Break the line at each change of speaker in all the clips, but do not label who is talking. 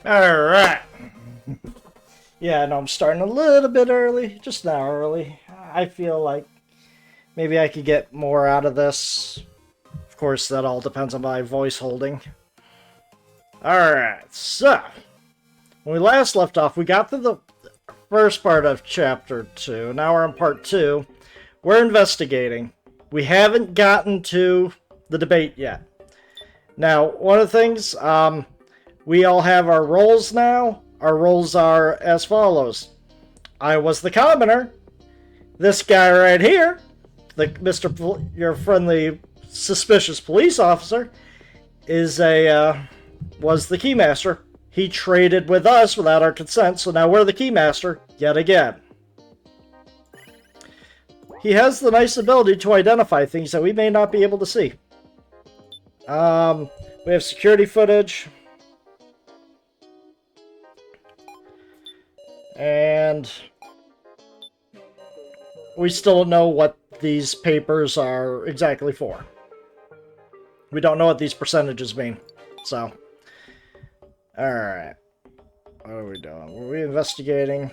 Alright. Yeah, no, I'm starting a little bit early. Just now early. I feel like maybe I could get more out of this. Of course, that all depends on my voice holding. Alright, so. When we last left off, we got to the first part of Chapter 2. Now we're on Part 2. We're investigating. We haven't gotten to the debate yet. Now, one of the things, we all have our roles now. Our roles are as follows. I was the commoner. This guy right here, your friendly suspicious police officer, was the keymaster. He traded with us without our consent, so now we're the keymaster yet again. He has the nice ability to identify things that we may not be able to see. We have security footage. And we still don't know what these papers are exactly for. We don't know what these percentages mean. So, alright. What are we doing? Were we investigating?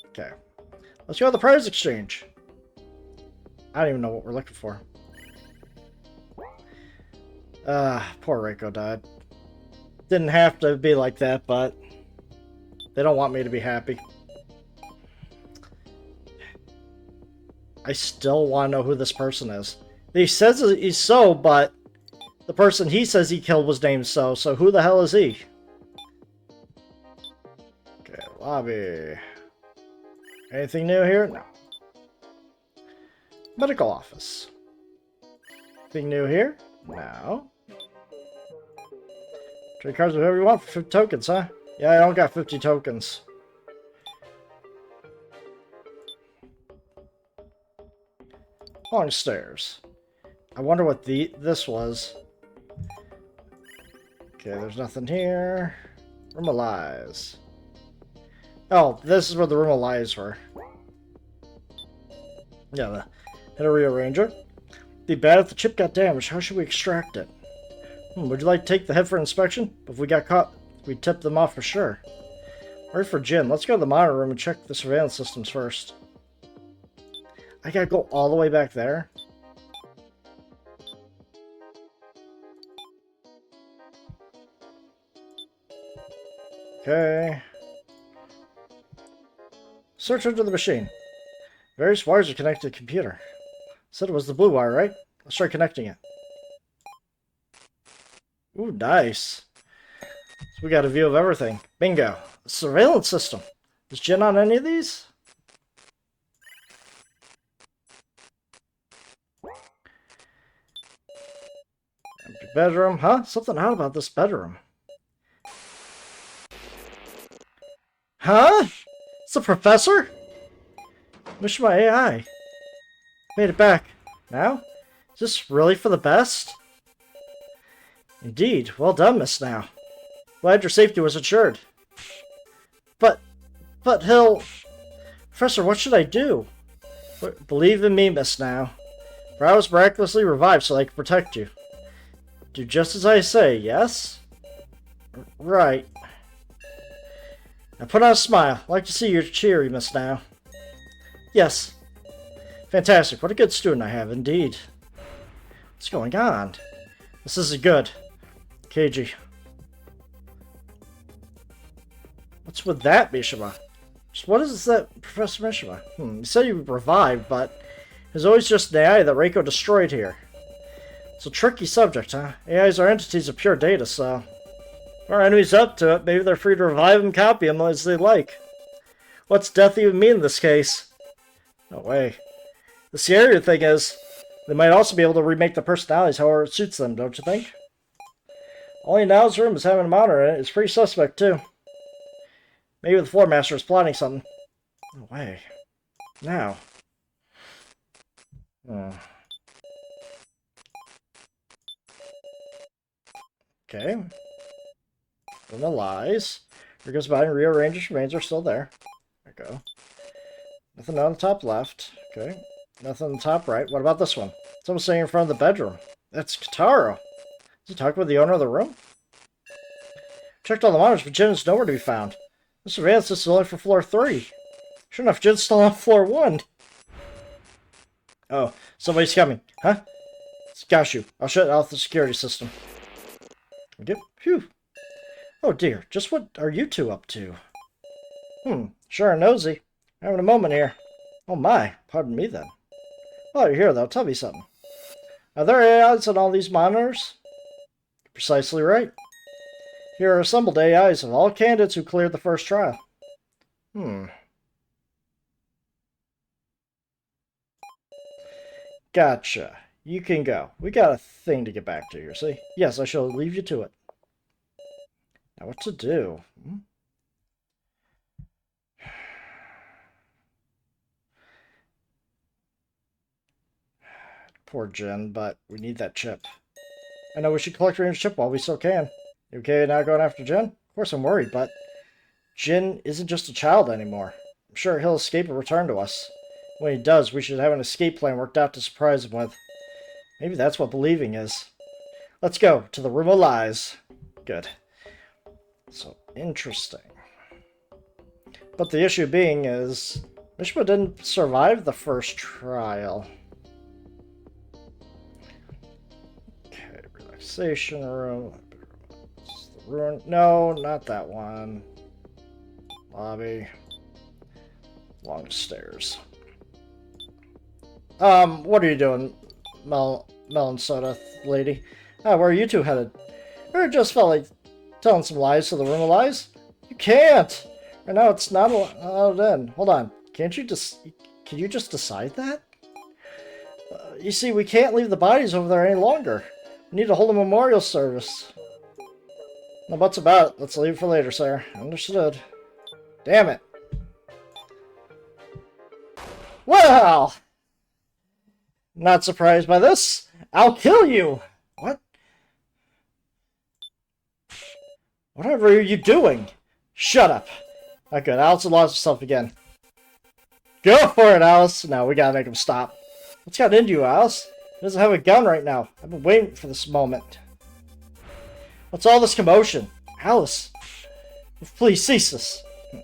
Okay. Let's go to the prize exchange. I don't even know what we're looking for. Poor Reiko died. Didn't have to be like that, but they don't want me to be happy. I still want to know who this person is. He says he's So, but the person he says he killed was named So, so who the hell is he? Okay, lobby. Anything new here? No. Medical office. Anything new here? No. Trade cards whatever you want for 50 tokens, huh? Yeah, I don't got 50 tokens. Long stairs. I wonder what this was. Okay, there's nothing here. Room of Lies. Oh, this is where the Room of Lies were. Yeah, the hit a rearranger. Be bad if the chip got damaged. How should we extract it? Would you like to take the head for inspection? If we got caught, we'd tip them off for sure. Wait for Jin. Let's go to the monitor room and check the surveillance systems first. I gotta go all the way back there? Okay. Search under the machine. Various wires are connected to the computer. Said it was the blue wire, right? Let's try connecting it. Ooh, nice. So we got a view of everything. Bingo. Surveillance system. Is Jin on any of these? Empty bedroom. Huh? Something odd about this bedroom. Huh? It's the professor? Mission my AI. Made it back. Now? Is this really for the best? Indeed. Well done, Miss Now. Glad your safety was assured. But he'll... Professor, what should I do? Believe in me, Miss Now. For I was miraculously revived so I could protect you. Do just as I say, yes? Right. Now put on a smile. I'd like to see you cheery, Miss Now. Yes. Fantastic. What a good student I have, indeed. What's going on? This isn't good. Keiji. What's with that, Mishima? What is that, Professor Mishima? You said you revived, but it was always just an AI that Reiko destroyed here. It's a tricky subject, huh? AIs are entities of pure data, so... If our enemy's up to it, maybe they're free to revive and copy them as they like. What's death even mean in this case? No way. The scarier thing is, they might also be able to remake the personalities however it suits them, don't you think? Only Now's room is having a monitor in it. It's pretty suspect, too. Maybe the floor master is plotting something. No way. Now. Okay. From the lies. Here goes by and rearranges remains are still there. There we go. Nothing on the top left. Okay. Nothing on the top right. What about this one? Someone's sitting in front of the bedroom. That's Kitaro. Is he talking with the owner of the room? Checked all the monitors, but Jin is nowhere to be found. The surveillance is only for floor 3. Sure enough, Jin's still on floor 1. Oh, somebody's coming. Huh? It's Gashu. I'll shut off the security system. Yep. Phew. Oh dear, just what are you two up to? Sure are nosy. Having a moment here. Oh my, pardon me then. While you're here though, tell me something. Are there AIs on all these monitors? You're precisely right. Here are assembled AIs of all candidates who cleared the first trial. Gotcha. You can go. We got a thing to get back to here, see? Yes, I shall leave you to it. Now what to do? Poor Jin, but we need that chip. I know we should collect Ranger's chip while we still can. You okay now going after Jin? Of course I'm worried, but Jin isn't just a child anymore. I'm sure he'll escape and return to us. When he does, we should have an escape plan worked out to surprise him with. Maybe that's what believing is. Let's go to the Room of Lies. Good. So, interesting. But the issue being is, Mishima didn't survive the first trial. Okay, relaxation room. The ruin. No, not that one. Lobby. Long stairs. What are you doing, melon soda lady? Where are you two headed? I just felt like telling some lies to the Room of Lies. You can't! Right now it's not allowed in. Hold on. Can't you just... Can you just decide that? You see, we can't leave the bodies over there any longer. We need to hold a memorial service. No buts about it. Let's leave it for later, sir. Understood. Damn it. Well! Not surprised by this. I'll kill you! What? Whatever are you doing? Shut up. Not good. Alice lost herself again. Go for it, Alice. No, we gotta make him stop. What's got into you, Alice? He doesn't have a gun right now. I've been waiting for this moment. What's all this commotion? Alice, please cease this. You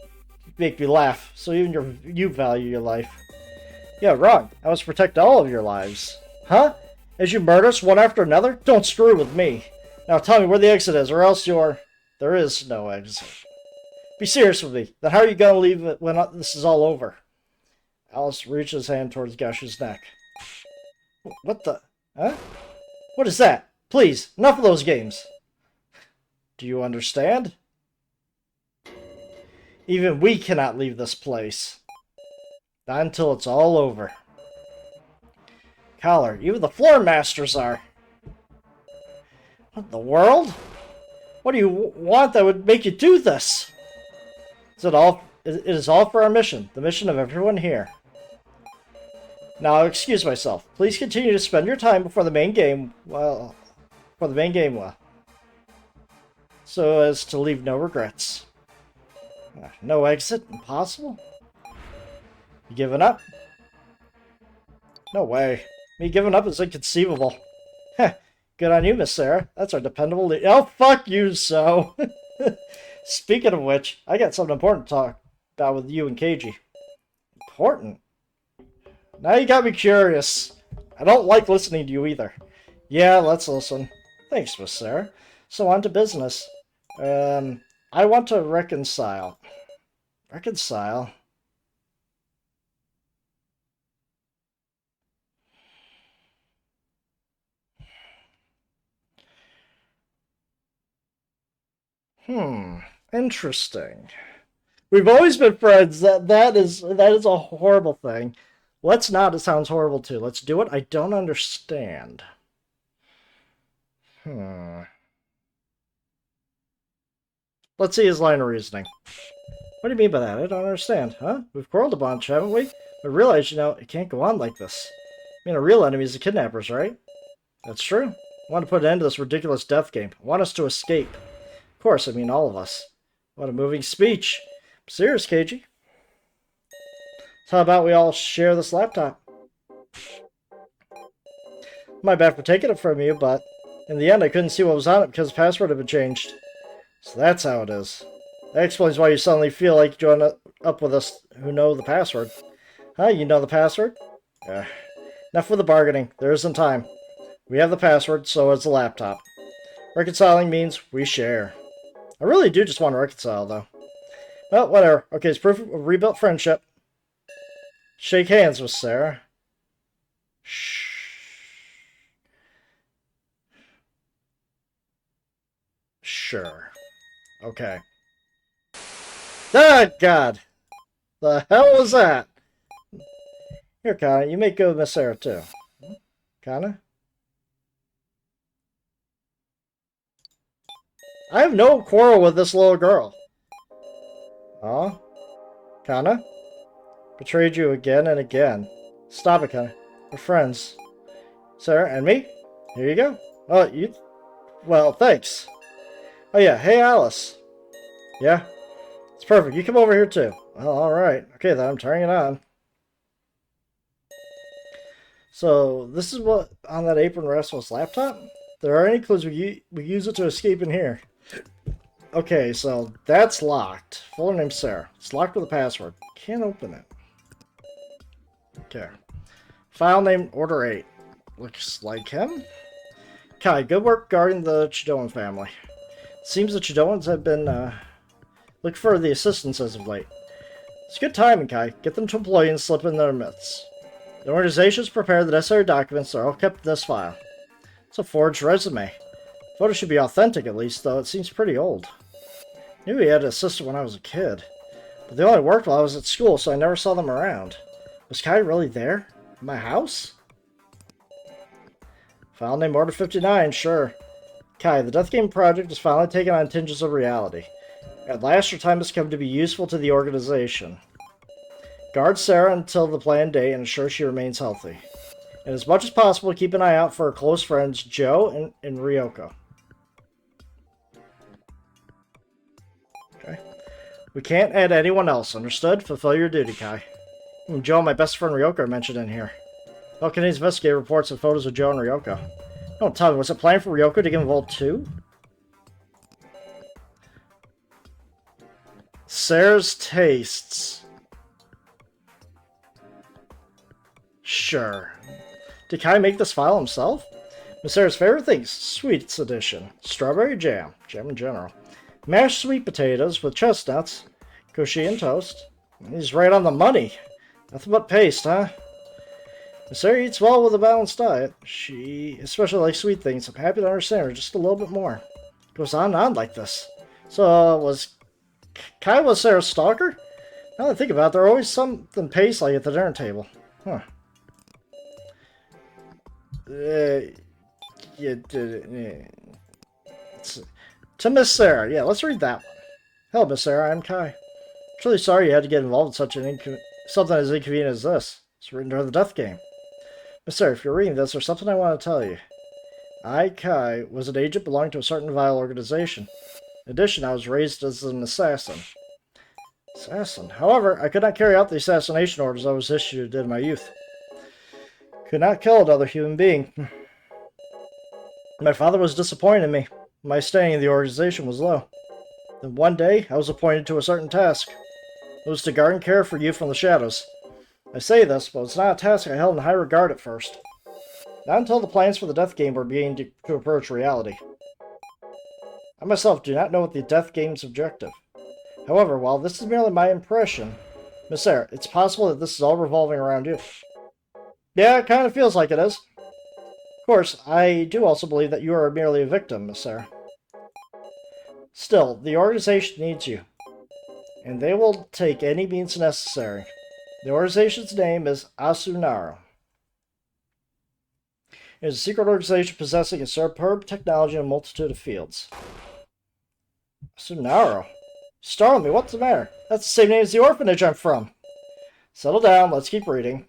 make me laugh, so even you value your life. Yeah, wrong. I must protect all of your lives. Huh? As you murder us one after another? Don't screw with me. Now tell me where the exit is, or else you're... There is no exit. Be serious with me. Then how are you going to leave it when this is all over? Alice reaches his hand towards Gashu's neck. What the... Huh? What is that? Please, enough of those games. Do you understand? Even we cannot leave this place. Not until it's all over. Collar, even the floor masters are. What in the world? What do you want that would make you do this? Is it all? It is all for our mission, the mission of everyone here. Now, I'll excuse myself. Please continue to spend your time before the main game, so as to leave no regrets. No exit? Impossible? You giving up? No way. Me giving up is inconceivable. Heh. Good on you, Miss Sarah. That's our dependable lead. Oh, fuck you, so. Speaking of which, I got something important to talk about with you and Keiji. Important? Now you got me curious. I don't like listening to you either. Yeah, let's listen. Thanks, Miss Sarah. So on to business. I want to reconcile. Reconcile? Interesting. We've always been friends. That is a horrible thing. Let's not. It sounds horrible too. Let's do it. I don't understand. Let's see his line of reasoning. What do you mean by that? I don't understand. Huh? We've quarreled a bunch, haven't we? We realize, it can't go on like this. I mean, a real enemy is the kidnappers, right? That's true. I want to put an end to this ridiculous death game. I want us to escape. Of course, I mean all of us. What a moving speech. I'm serious, Keiji. So how about we all share this laptop? My bad for taking it from you, but in the end I couldn't see what was on it because the password had been changed. So that's how it is. That explains why you suddenly feel like you join up with us who know the password. Huh, you know the password? Uh, Enough with the bargaining. There isn't time. We have the password, so has the laptop. Reconciling means we share. I really do just want to reconcile, though. Well, whatever. Okay, it's proof of rebuilt friendship. Shake hands with Sarah. Shh. Sure. Okay. Ah, God! The hell was that? Here, Kana, you may go with Miss Sarah, too. Kana? I have no quarrel with this little girl. Huh? Kana? Betrayed you again and again. Stop it, Kana. We're friends. Sarah and me? Here you go. Oh, you... Well, thanks. Oh, yeah. Hey, Alice. Yeah? It's perfect. You come over here, too. Well, alright. Okay, then. I'm turning it on. So, this is what on that apron Rascal's laptop? There are any clues we use it to escape in here. Okay, so that's locked. Fuller named Sarah. It's locked with a password. Can't open it. Okay. File named Order 8. Looks like him. Kai, good work guarding the Chidoan family. Seems the Chidoans have been looking for the assistance as of late. It's good timing, Kai. Get them to employ you and slip in their midst. The organization's prepared the necessary documents are all kept in this file. It's a forged resume. Photo should be authentic at least, though it seems pretty old. Knew he had an assistant when I was a kid, but they only worked while I was at school, so I never saw them around. Was Kai really there? In my house? File name Order 59, sure. Kai, the Death Game project is finally taking on tinges of reality. At last, your time has come to be useful to the organization. Guard Sarah until the planned day and ensure she remains healthy. And as much as possible, keep an eye out for her close friends Joe and Ryoko. Okay. We can't add anyone else, understood? Fulfill your duty, Kai. Joe and my best friend Ryoko are mentioned in here. Balkanese investigator reports and photos of Joe and Ryoko. Don't tell me, was it planned for Ryoko to get involved too? Sarah's tastes. Sure. Did Kai make this file himself? Miss Sarah's favorite things, sweets edition. Strawberry jam, jam in general. Mashed sweet potatoes with chestnuts. Koshien toast. He's right on the money. Nothing but paste, huh? Miss Sarah eats well with a balanced diet. She especially likes sweet things. I'm happy to understand her just a little bit more. It goes on and on like this. So, was Kai was Sarah's stalker? Now that I think about it, there always something paste-like at the dinner table. Huh. To Miss Sarah. Yeah, let's read that one. Hello, Miss Sarah. I'm Kai. I'm truly sorry you had to get involved in such something as inconvenient as this. It's written during the Death Game. Miss Sarah, if you're reading this, there's something I want to tell you. I, Kai, was an agent belonging to a certain vile organization. In addition, I was raised as an assassin. Assassin? However, I could not carry out the assassination orders I was issued in my youth. Could not kill another human being. My father was disappointed in me. My standing in the organization was low. Then one day, I was appointed to a certain task. It was to guard and care for you from the shadows. I say this, but it's not a task I held in high regard at first. Not until the plans for the Death Game were beginning to approach reality. I myself do not know what the Death Game's objective. However, while this is merely my impression, Miss Sarah, it's possible that this is all revolving around you. Yeah, it kind of feels like it is. Of course, I do also believe that you are merely a victim, Miss Sarah. Still, the organization needs you, and they will take any means necessary. The organization's name is Asunaro. It is a secret organization possessing a superb technology in a multitude of fields. Asunaro? Startle me, what's the matter? That's the same name as the orphanage I'm from. Settle down, let's keep reading.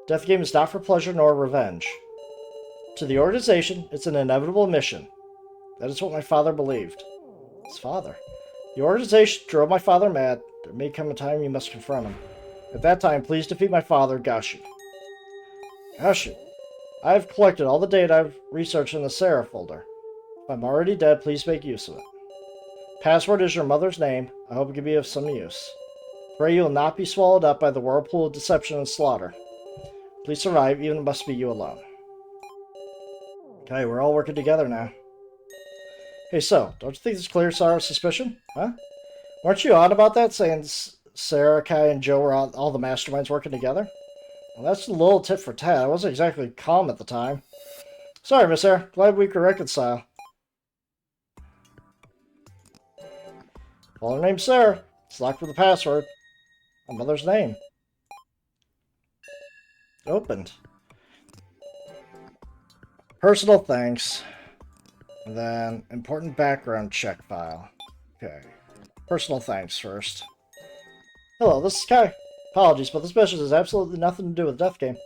Death Game is not for pleasure nor revenge. To the organization, it's an inevitable mission. That is what my father believed. His father? The organization drove my father mad. There may come a time you must confront him. At that time, please defeat my father, Gashu. Gashu? I have collected all the data I've researched in the Sarah folder. If I'm already dead, please make use of it. Password is your mother's name. I hope it can be of some use. Pray you will not be swallowed up by the whirlpool of deception and slaughter. Please survive, even if it must be you alone. Okay, we're all working together now. Hey, so, don't you think this clears Sarah's suspicion? Huh? Weren't you odd about that, saying Sarah, Kai, and Joe were all the masterminds working together? Well, that's a little tit for tat. I wasn't exactly calm at the time. Sorry, Miss Sarah. Glad we could reconcile. Well, her name's Sarah. It's locked with the password. My mother's name. Opened. Personal thanks. And then important background check file. Okay. Personal thanks first. Hello, this is Kai. Apologies, but this business has absolutely nothing to do with the death game.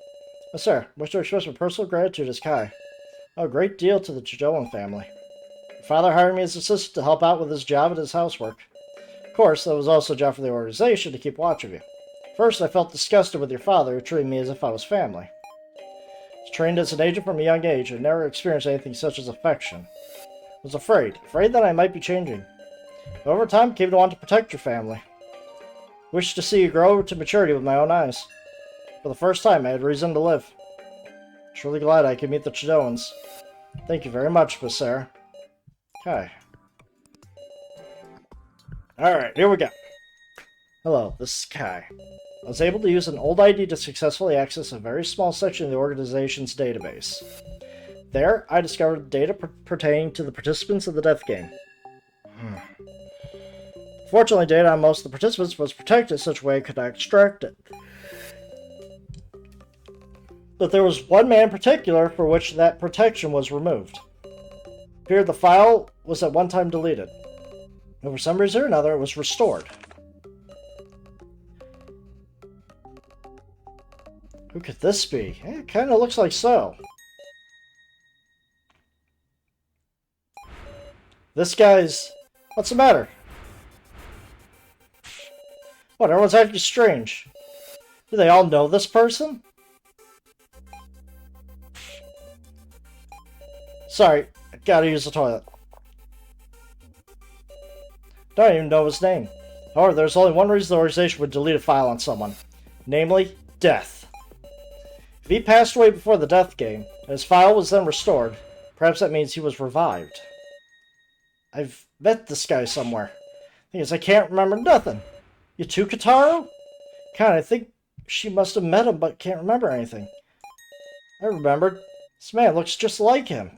Miss Sarah, I wish to express my personal gratitude as Kai. Oh, a great deal to the Chijoan family. My father hired me as assistant to help out with his job and his housework. Of course, that was also a job for the organization to keep watch of you. First, I felt disgusted with your father, who treated me as if I was family. I was trained as an agent from a young age and never experienced anything such as affection. I was afraid that I might be changing. But over time, I came to want to protect your family. I wished to see you grow to maturity with my own eyes. For the first time, I had reason to live. I'm truly glad I could meet the Chijoans. Thank you very much, Miss Sarah. Hi. Alright, here we go. Hello, this is Kai. I was able to use an old ID to successfully access a very small section of the organization's database. There, I discovered data pertaining to the participants of the death game. Fortunately, data on most of the participants was protected in such a way I could not extract it. But there was one man in particular for which that protection was removed. It appeared the file was at one time deleted. And for some reason or another, it was restored. Who could this be? It kind of looks like so. This guy's... What's the matter? What, everyone's acting strange. Do they all know this person? Sorry, I gotta use the toilet. Don't even know his name. However, there's only one reason the organization would delete a file on someone. Namely, death. If he passed away before the death game, and his file was then restored, perhaps that means he was revived. I've met this guy somewhere. Thing is, I can't remember nothing. You too, Kotaro? God, I think she must have met him, but can't remember anything. I remembered. This man looks just like him.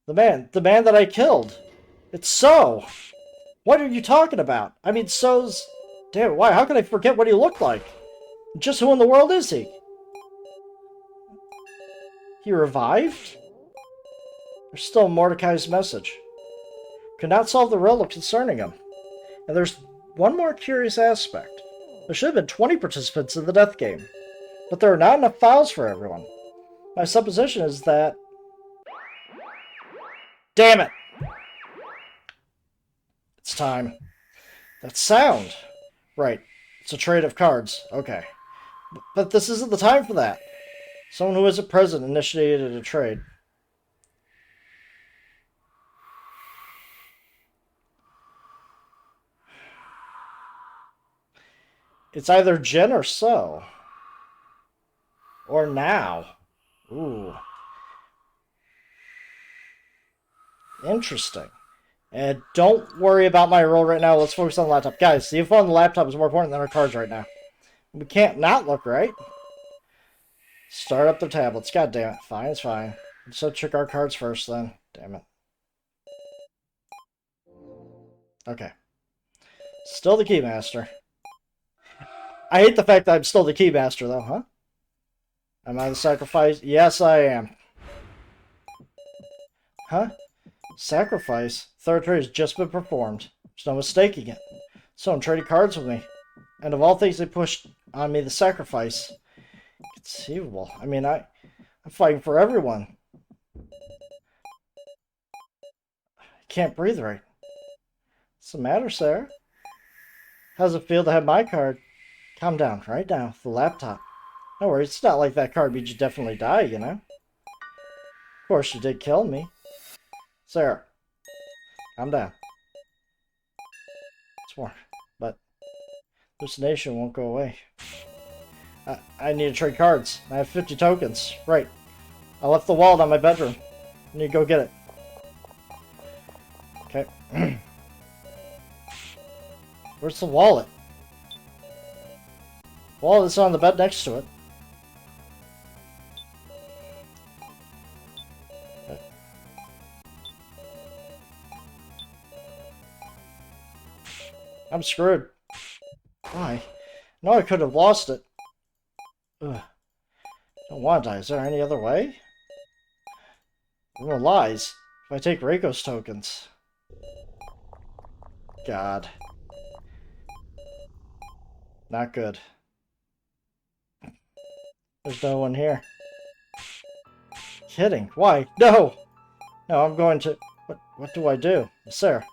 The man that I killed. It's So. What are you talking about? I mean, So's... Damn, why? How could I forget what he looked like? Just who in the world is he? He revived? There's still Mordecai's message. Could not solve the riddle concerning him. And there's one more curious aspect. There should have been 20 participants in the death game. But there are not enough files for everyone. My supposition is that... Damn it! It's time. That sound! Right. It's a trade of cards. Okay. But this isn't the time for that. Someone who isn't present initiated a trade. It's either Jen or So. Or now. Ooh. Interesting. And don't worry about my roll right now. Let's focus on the laptop. Guys, the info on the laptop is more important than our cards right now. We can't not look right. Start up the tablets. God damn it. Fine, it's fine. So check our cards first then. Damn it. Okay. Still the Keymaster. I hate the fact that I'm still the Keymaster though, huh? Am I the sacrifice? Yes, I am. Huh? Sacrifice? Third trade has just been performed. There's no mistaking it. Someone traded cards with me. And of all things they pushed on me the sacrifice. Conceivable. I mean, I'm fighting for everyone. I can't breathe right. What's the matter, Sarah? How's it feel to have my card? Calm down, right now. The laptop. No worries, it's not like that card means you definitely die, you know? Of course, you did kill me. Sarah, calm down. It's more, but hallucination won't go away. I need to trade cards. I have 50 tokens. Right. I left the wallet on my bedroom. I need to go get it. Okay. Where's the wallet? Wallet's on the bed next to it. Okay. I'm screwed. Why? No, I could have lost it. Ugh. Don't want to die. Is there any other way? Everyone lies. If I take Reiko's tokens. God. Not good. There's no one here. Kidding. Why? No! No, I'm going to... What do I do? Sir.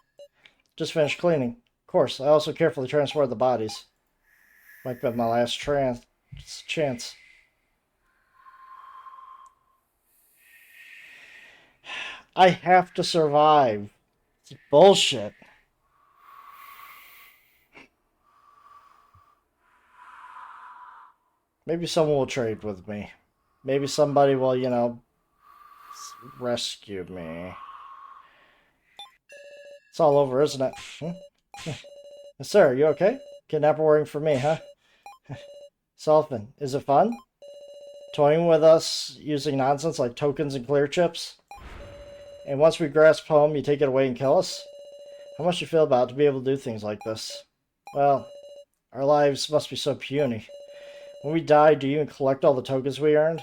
Just finished cleaning. Of course, I also carefully transported the bodies. Might be my last chance. I have to survive. It's bullshit. Maybe someone will trade with me. Maybe somebody will, you know, rescue me. It's all over, isn't it? Sir, are you okay? Kidnapper worrying for me, huh? Sullivan, is it fun? Toying with us using nonsense like tokens and clear chips? And once we grasp home, you take it away and kill us? How much do you feel about it to be able to do things like this? Well, our lives must be so puny. When we die, do you even collect all the tokens we earned?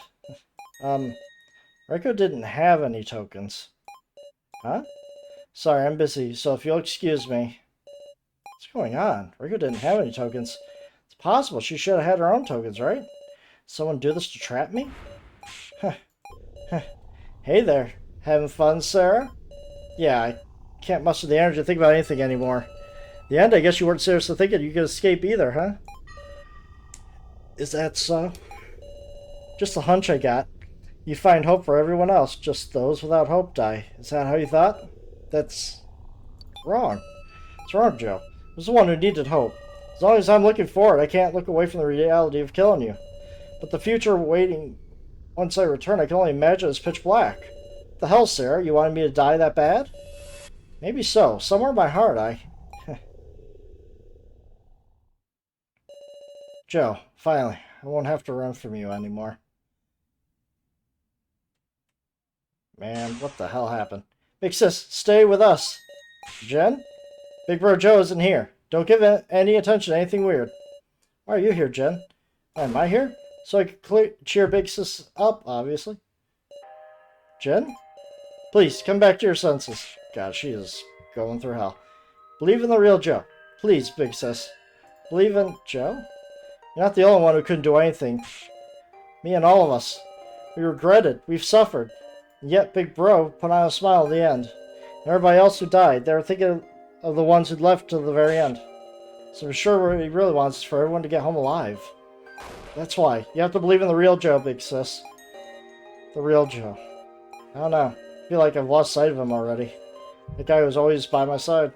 Reiko didn't have any tokens. Huh? Sorry, I'm busy, so if you'll excuse me. What's going on? Reiko didn't have any tokens. It's possible she should have had her own tokens, right? Someone do this to trap me? Hey there. Having fun, Sarah? Yeah, I can't muster the energy to think about anything anymore. In the end, I guess you weren't seriously thinking you could escape either, huh? Is that so? Just a hunch I got. You find hope for everyone else, just those without hope die. Is that how you thought? That's wrong. What's wrong, Joe? I was the one who needed hope. As long as I'm looking forward, I can't look away from the reality of killing you. But the future waiting once I return, I can only imagine is pitch black. What the hell, Sarah? You wanted me to die that bad? Maybe so. Somewhere in my heart, Joe, finally, I won't have to run from you anymore. Man, what the hell happened? Big sis, stay with us. Jen? Big bro Joe isn't here. Don't give any attention to anything weird. Why are you here, Jen? Am I here? So I could cheer Big sis up, obviously. Jen? Please, come back to your senses. God, she is going through hell. Believe in the real Joe. Please, Big sis. Believe in Joe? You're not the only one who couldn't do anything. Me and all of us. We regretted. We've suffered. And yet Big Bro put on a smile at the end. And everybody else who died, they were thinking of the ones who'd left to the very end. So I'm sure what he really wants is for everyone to get home alive. That's why. You have to believe in the real Joe, Big Sis. The real Joe. I don't know. I feel like I've lost sight of him already. The guy who was always by my side.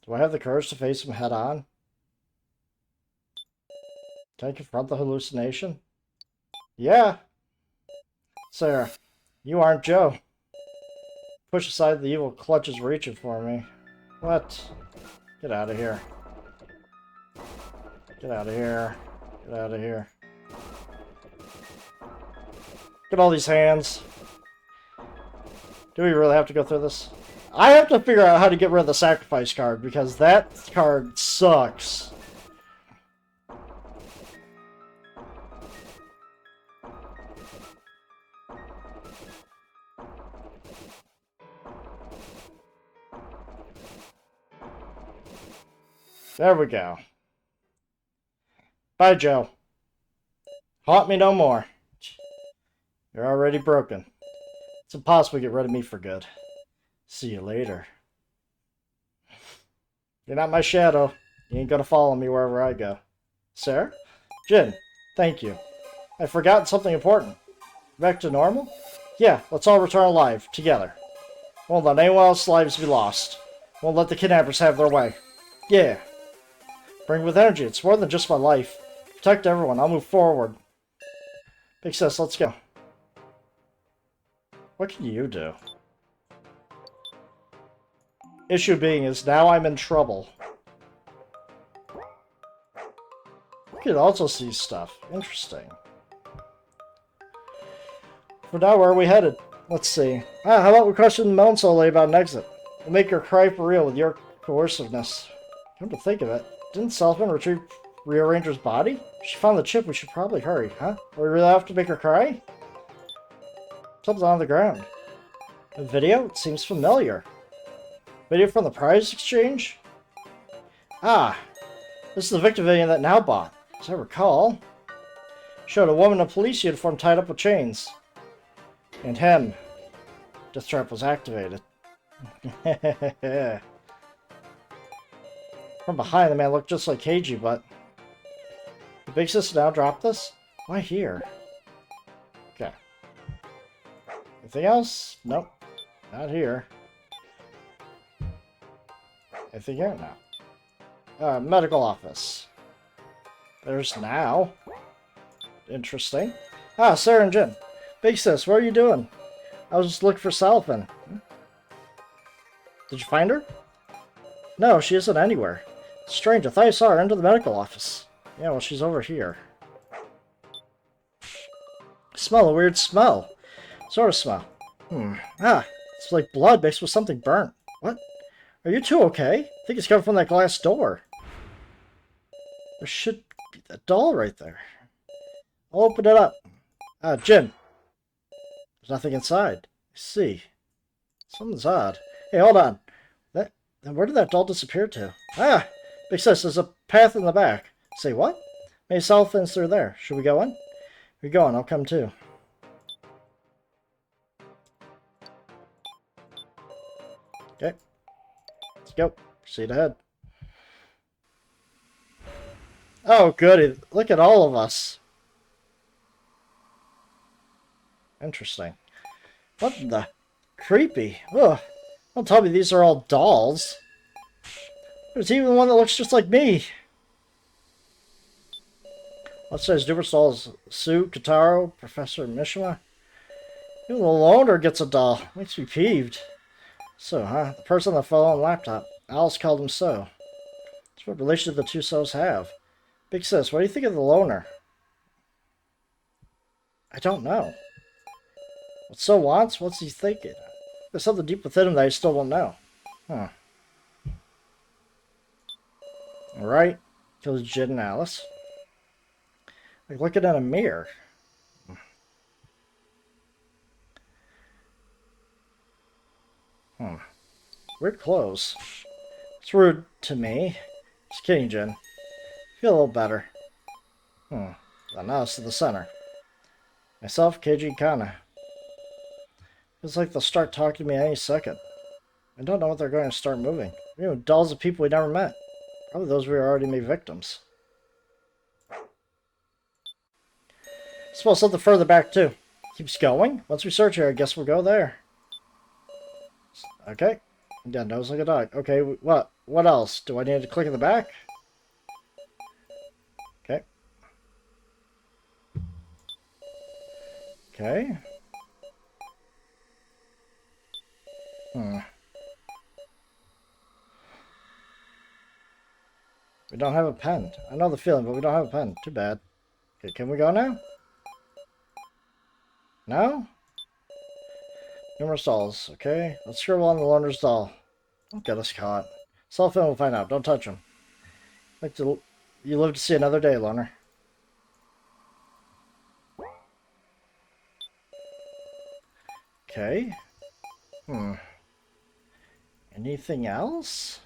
Do I have the courage to face him head on? Can I confront the hallucination? Yeah. Sarah, you aren't Joe. Push aside the evil clutches reaching for me. What? Get out of here. Get out of here. Get out of here. Look at all these hands. Do we really have to go through this? I have to figure out how to get rid of the sacrifice card, because that card sucks. There we go. Bye, Joe. Haunt me no more. You're already broken. It's impossible to get rid of me for good. See you later. You're not my shadow. You ain't gonna follow me wherever I go. Sarah? Jin, thank you. I've forgotten something important. Back to normal? Yeah, let's all return alive, together. Won't let anyone else's lives be lost. Won't let the kidnappers have their way. Yeah. Bring with energy. It's more than just my life. Protect everyone. I'll move forward. Big sis, let's go. What can you do? Issue being is now I'm in trouble. You can also see stuff. Interesting. For now, where are we headed? Let's see. How about we question the mountain solely about an exit? We'll make her cry for real with your coerciveness. Come to think of it, didn't Selfman retrieve Rearranger's body? She found the chip, we should probably hurry, huh? Do we really have to make her cry? Something's on the ground. A video? It seems familiar. Video from the prize exchange? Ah, this is the victim video that Now bought. As I recall, showed a woman in a police uniform tied up with chains. And him. Death trap was activated. From behind, the man looked just like Keiji, but... The big sister now dropped this? Why here? Okay. Anything else? Nope. Not here. Anything here? No. Medical office. There's Now. Interesting. Ah, Sarah and Jin. Big sis, what are you doing? I was just looking for Selfman. Did you find her? No, she isn't anywhere. It's strange, I thought I saw her into the medical office. Yeah, well, she's over here. Smell a weird smell. Sort of smell. Ah, it's like blood mixed with something burnt. What? Are you two okay? I think it's coming from that glass door. There should be that doll right there. I'll open it up. Jin. There's nothing inside. I see. Something's odd. Hey, hold on. Where did that doll disappear to? Ah! Big sis, there's a path in the back. Say what? Maybe Selfman's through there. Should we go in? We're going. I'll come too. Okay. Let's go. Proceed ahead. Oh, goody. Look at all of us. Interesting. What the? Creepy. Ugh. Don't tell me these are all dolls. There's even one that looks just like me. Let's say Duper's dolls. Sue, Kataro, Professor Mishima. Even the loner gets a doll. Makes me peeved. So, huh? The person on the phone and laptop. Alice called him So. That's what relation the two So's have. Big sis, what do you think of the loner? I don't know. What So wants? What's he thinking? There's something deep within him that I still won't know. Huh. Alright. Kills Jin and Alice. Like looking in a mirror. Weird clothes. It's rude to me. Just kidding, Jin. Feel a little better. And now it's to the center. Myself, Keiji, Kana. Feels like they'll start talking to me any second. I don't know what they're going to start moving. You know, dolls of people we never met. Probably those we already made victims. Suppose something further back too. Keeps going. Once we search here, I guess we'll go there. Okay. Yeah, nose like a dog. Okay, what? What else? Do I need to click in the back? Okay. Okay. We don't have a pen. I know the feeling, but we don't have a pen. Too bad. Okay, can we go now? No? Numerous dolls. Okay, let's scribble on the loner's doll. Don't get us caught. Selfman will find out. Don't touch him. You live to see another day, loner. Okay. Anything else?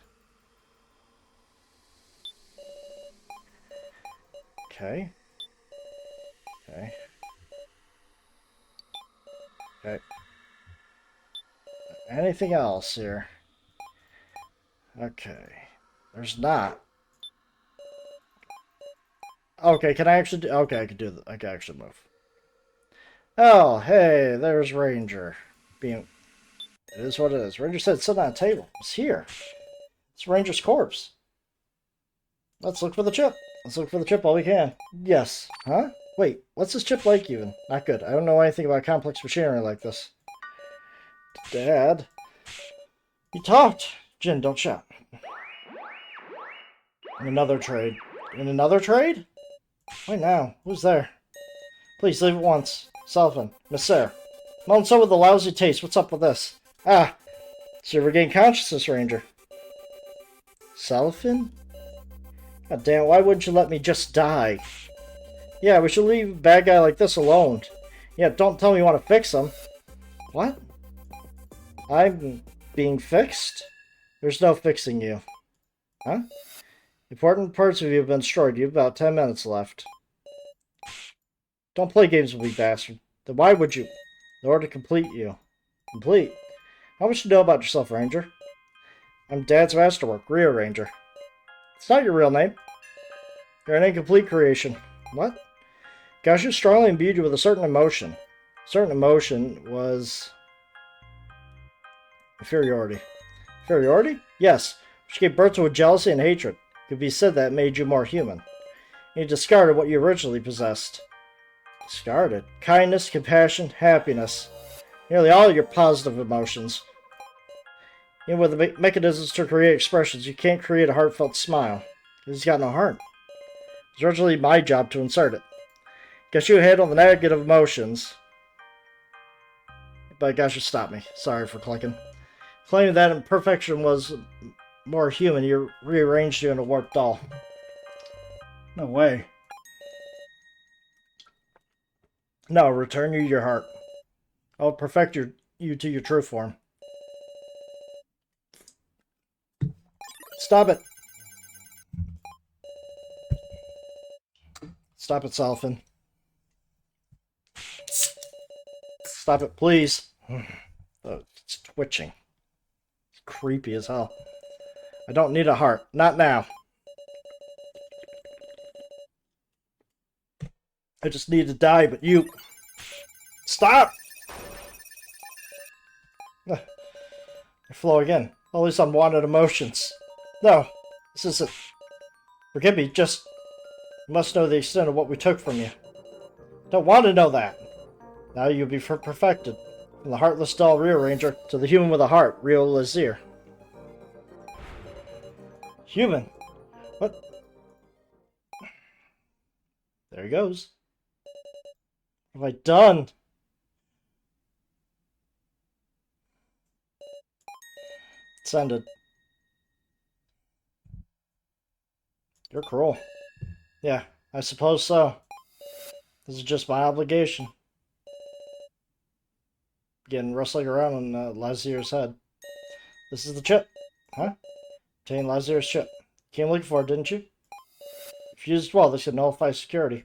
Okay. Okay. Okay. Anything else here? Okay. There's not. Okay, can I actually do... Okay, I can do that. I can actually move. Oh, hey, there's Ranger. It is what it is. Ranger said sit on a table. It's here. It's Ranger's corpse. Let's look for the chip. Let's look for the chip while we can. Yes. Huh? Wait, what's this chip like even? Not good. I don't know anything about complex machinery like this. Dad? You talked. Jin, don't shout. In another trade. In another trade? Wait now. Who's there? Please leave at once. Salvin. Miss Sarah. Moan so with a lousy taste. What's up with this? Ah! So you regained consciousness, Ranger. Salvin? God damn, why wouldn't you let me just die? Yeah, we should leave a bad guy like this alone. Yeah, don't tell me you want to fix him. What? I'm being fixed? There's no fixing you. Huh? Important parts of you have been destroyed. You have about 10 minutes left. Don't play games with me, bastard. Then why would you? In order to complete you. Complete? How much do you know about yourself, Ranger? I'm Dad's masterwork, Rio Ranger. It's not your real name. You're an incomplete creation. What? Gashu strongly imbued you with a certain emotion. A certain emotion was... inferiority. Inferiority? Yes, which gave birth to a jealousy and hatred. It could be said that it made you more human. You discarded what you originally possessed. Discarded? Kindness, compassion, happiness. Nearly all your positive emotions. Even with the mechanisms to create expressions, you can't create a heartfelt smile. He's got no heart. It's originally my job to insert it. Guess you handle the negative emotions. But gosh, you stop me. Sorry for clicking. Claiming that imperfection was more human, you rearranged you in a warped doll. No way. No, return you your heart. I'll perfect you to your true form. Stop it. Stop it, Salfin. Stop it, please. Oh, it's twitching. It's creepy as hell. I don't need a heart. Not now. I just need to die, but you... Stop! I flow again. All these unwanted emotions. No, this isn't... Forgive me, just... You must know the extent of what we took from you. Don't want to know that. Now you'll be perfected. From the heartless doll Rio Ranger to the human with a heart, Rio Lazir. Human? What? There he goes. What have I done? It's ended. You're cruel. Yeah, I suppose so. This is just my obligation. Getting wrestling around on Lazir's head. This is the chip. Huh? Obtain Lazir's chip. Came looking for it, didn't you? If you used well, this could nullify security.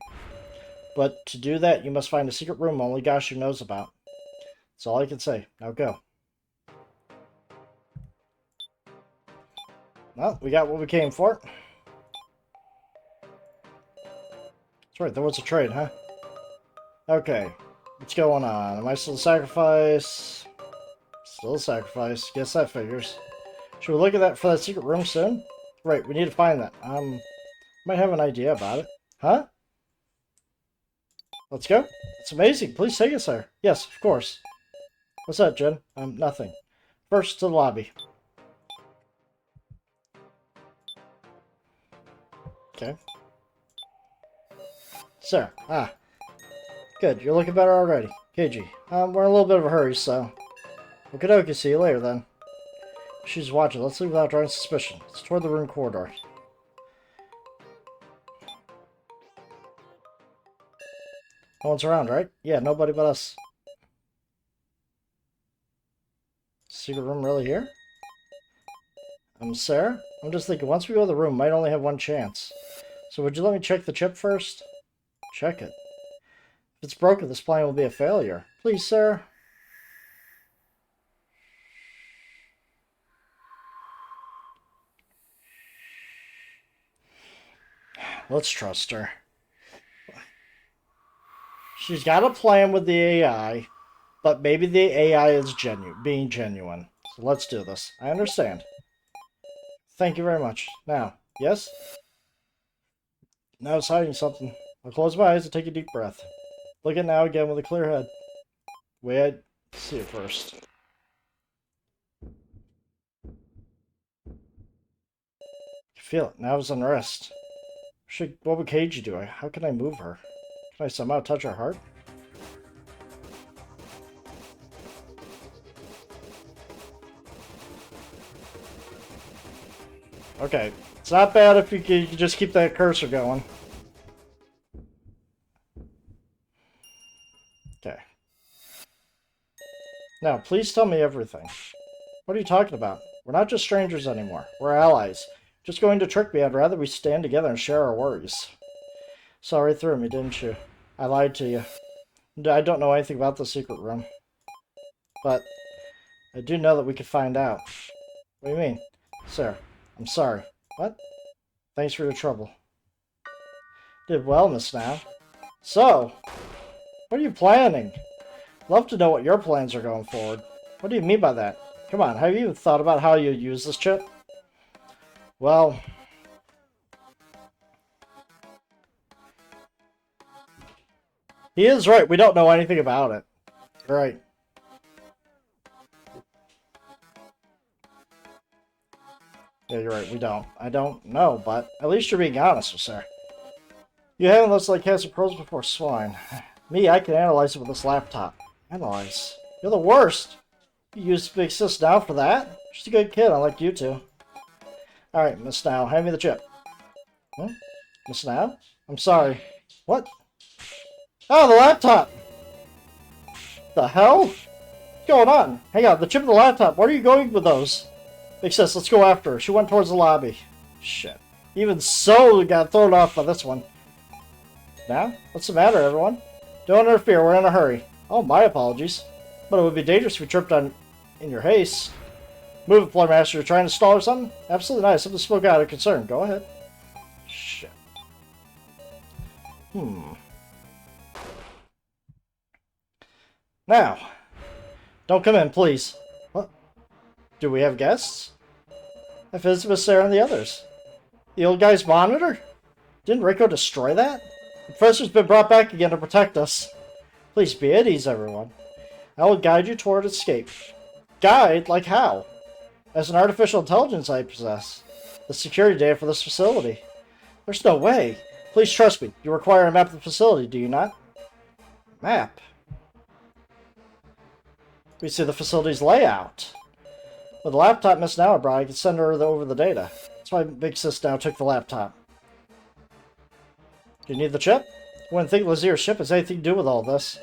But to do that, you must find a secret room only Gashu knows about. That's all I can say. Now go. Well, we got what we came for. That's right, there was a trade, huh? Okay. What's going on? Am I still a sacrifice? Still a sacrifice. Guess that figures. Should we look at that for that secret room soon? Right, we need to find that. Might have an idea about it. Huh? Let's go. It's amazing. Please take us there. Yes, of course. What's that, Jin? Nothing. First to the lobby. Okay. Sarah. Ah. Good. You're looking better already. Keiji. We're in a little bit of a hurry, so... Okie see you later, then. She's watching. Let's leave without drawing suspicion. It's toward the room corridor. No one's around, right? Yeah, nobody but us. Secret room really here? Sarah? I'm just thinking, once we go to the room, might only have one chance. So would you let me check the chip first? Check it. If it's broken, this plan will be a failure. Please, Sarah. Let's trust her. She's got a plan with the AI, but maybe the AI is being genuine. So let's do this. I understand. Thank you very much. Now, yes? Now it's hiding something. I'll close my eyes and take a deep breath. Look at it now again with a clear head. Wait, I see it first. You feel it. Now it's unrest. What would Keiji do? How can I move her? Can I somehow touch her heart? Okay. It's not bad if you can just keep that cursor going. Okay. Now, please tell me everything. What are you talking about? We're not just strangers anymore. We're allies. Just going to trick me. I'd rather we stand together and share our worries. Saw right through me, didn't you? I lied to you. I don't know anything about the secret room. But I do know that we could find out. What do you mean? Sir, I'm sorry. What? Thanks for your trouble. Did well, Miss Now. So, what are you planning? Love to know what your plans are going forward. What do you mean by that? Come on, have you even thought about how you use this chip? Well, he is right. We don't know anything about it. You're right. Yeah, you're right. We don't. I don't know, but at least you're being honest, sir. You haven't looked like cats and pearls before swine. Me, I can analyze it with this laptop. Analyze? You're the worst! You use Big Sis now for that? She's a good kid, unlike you two. Alright, Miss Now, hand me the chip. Huh? Miss Now? I'm sorry. What? Oh, the laptop! The hell? What's going on? Hang on, the chip and the laptop. Where are you going with those? Big Sis, let's go after her. She went towards the lobby. Shit. Even so, we got thrown off by this one. Now? What's the matter, everyone? Don't interfere, we're in a hurry. Oh, my apologies. But it would be dangerous if we tripped on in your haste. Move it, Floor Master. You're trying to stall or something? Absolutely not. Something spoke out of concern. Go ahead. Shit. Now. Don't come in, please. What? Do we have guests? I visited Miss Sarah and the others. The old guy's monitor? Didn't Rico destroy that? The professor's been brought back again to protect us. Please be at ease, everyone. I will guide you toward escape. Guide? Like how? As an artificial intelligence I possess. The security data for this facility. There's no way. Please trust me. You require a map of the facility, do you not? Map? We see the facility's layout. With the laptop Miss Now brought, I can send her over the data. That's why Big Sis now took the laptop. Do you need the chip? I wouldn't think Lazier's ship has anything to do with all this.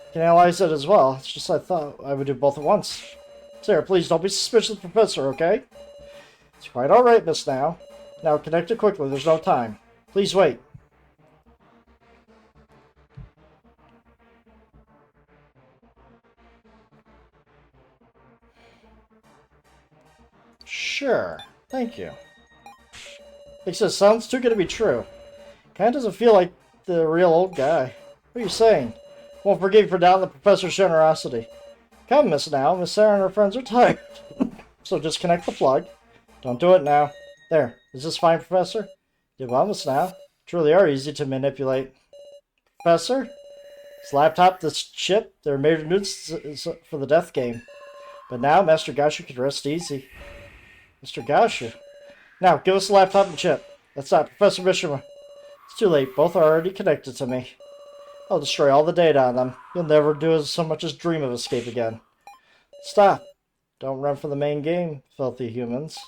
You can analyze it as well. It's just I thought I would do both at once. Sarah, please don't be suspicious of the professor, okay? It's quite alright, Miss Now. Now connect it quickly, there's no time. Please wait. Sure. Thank you. It says, sounds too good to be true. Kinda doesn't feel like the real old guy. What are you saying? Won't forgive you for doubting the professor's generosity. Come, Miss Now. Miss Sarah and her friends are tired. So disconnect the plug. Don't do it now. There. Is this fine, Professor? Did well, Miss Now. Truly are easy to manipulate. Professor? This laptop, this chip, they're made of nudes for the death game. But now, Master Gashu can rest easy. Mr. Gashu? Now, give us the laptop and chip. That's not Professor Mishima. It's too late. Both are already connected to me. I'll destroy all the data on them. You'll never do so much as dream of escape again. Stop. Don't run for the main game, filthy humans.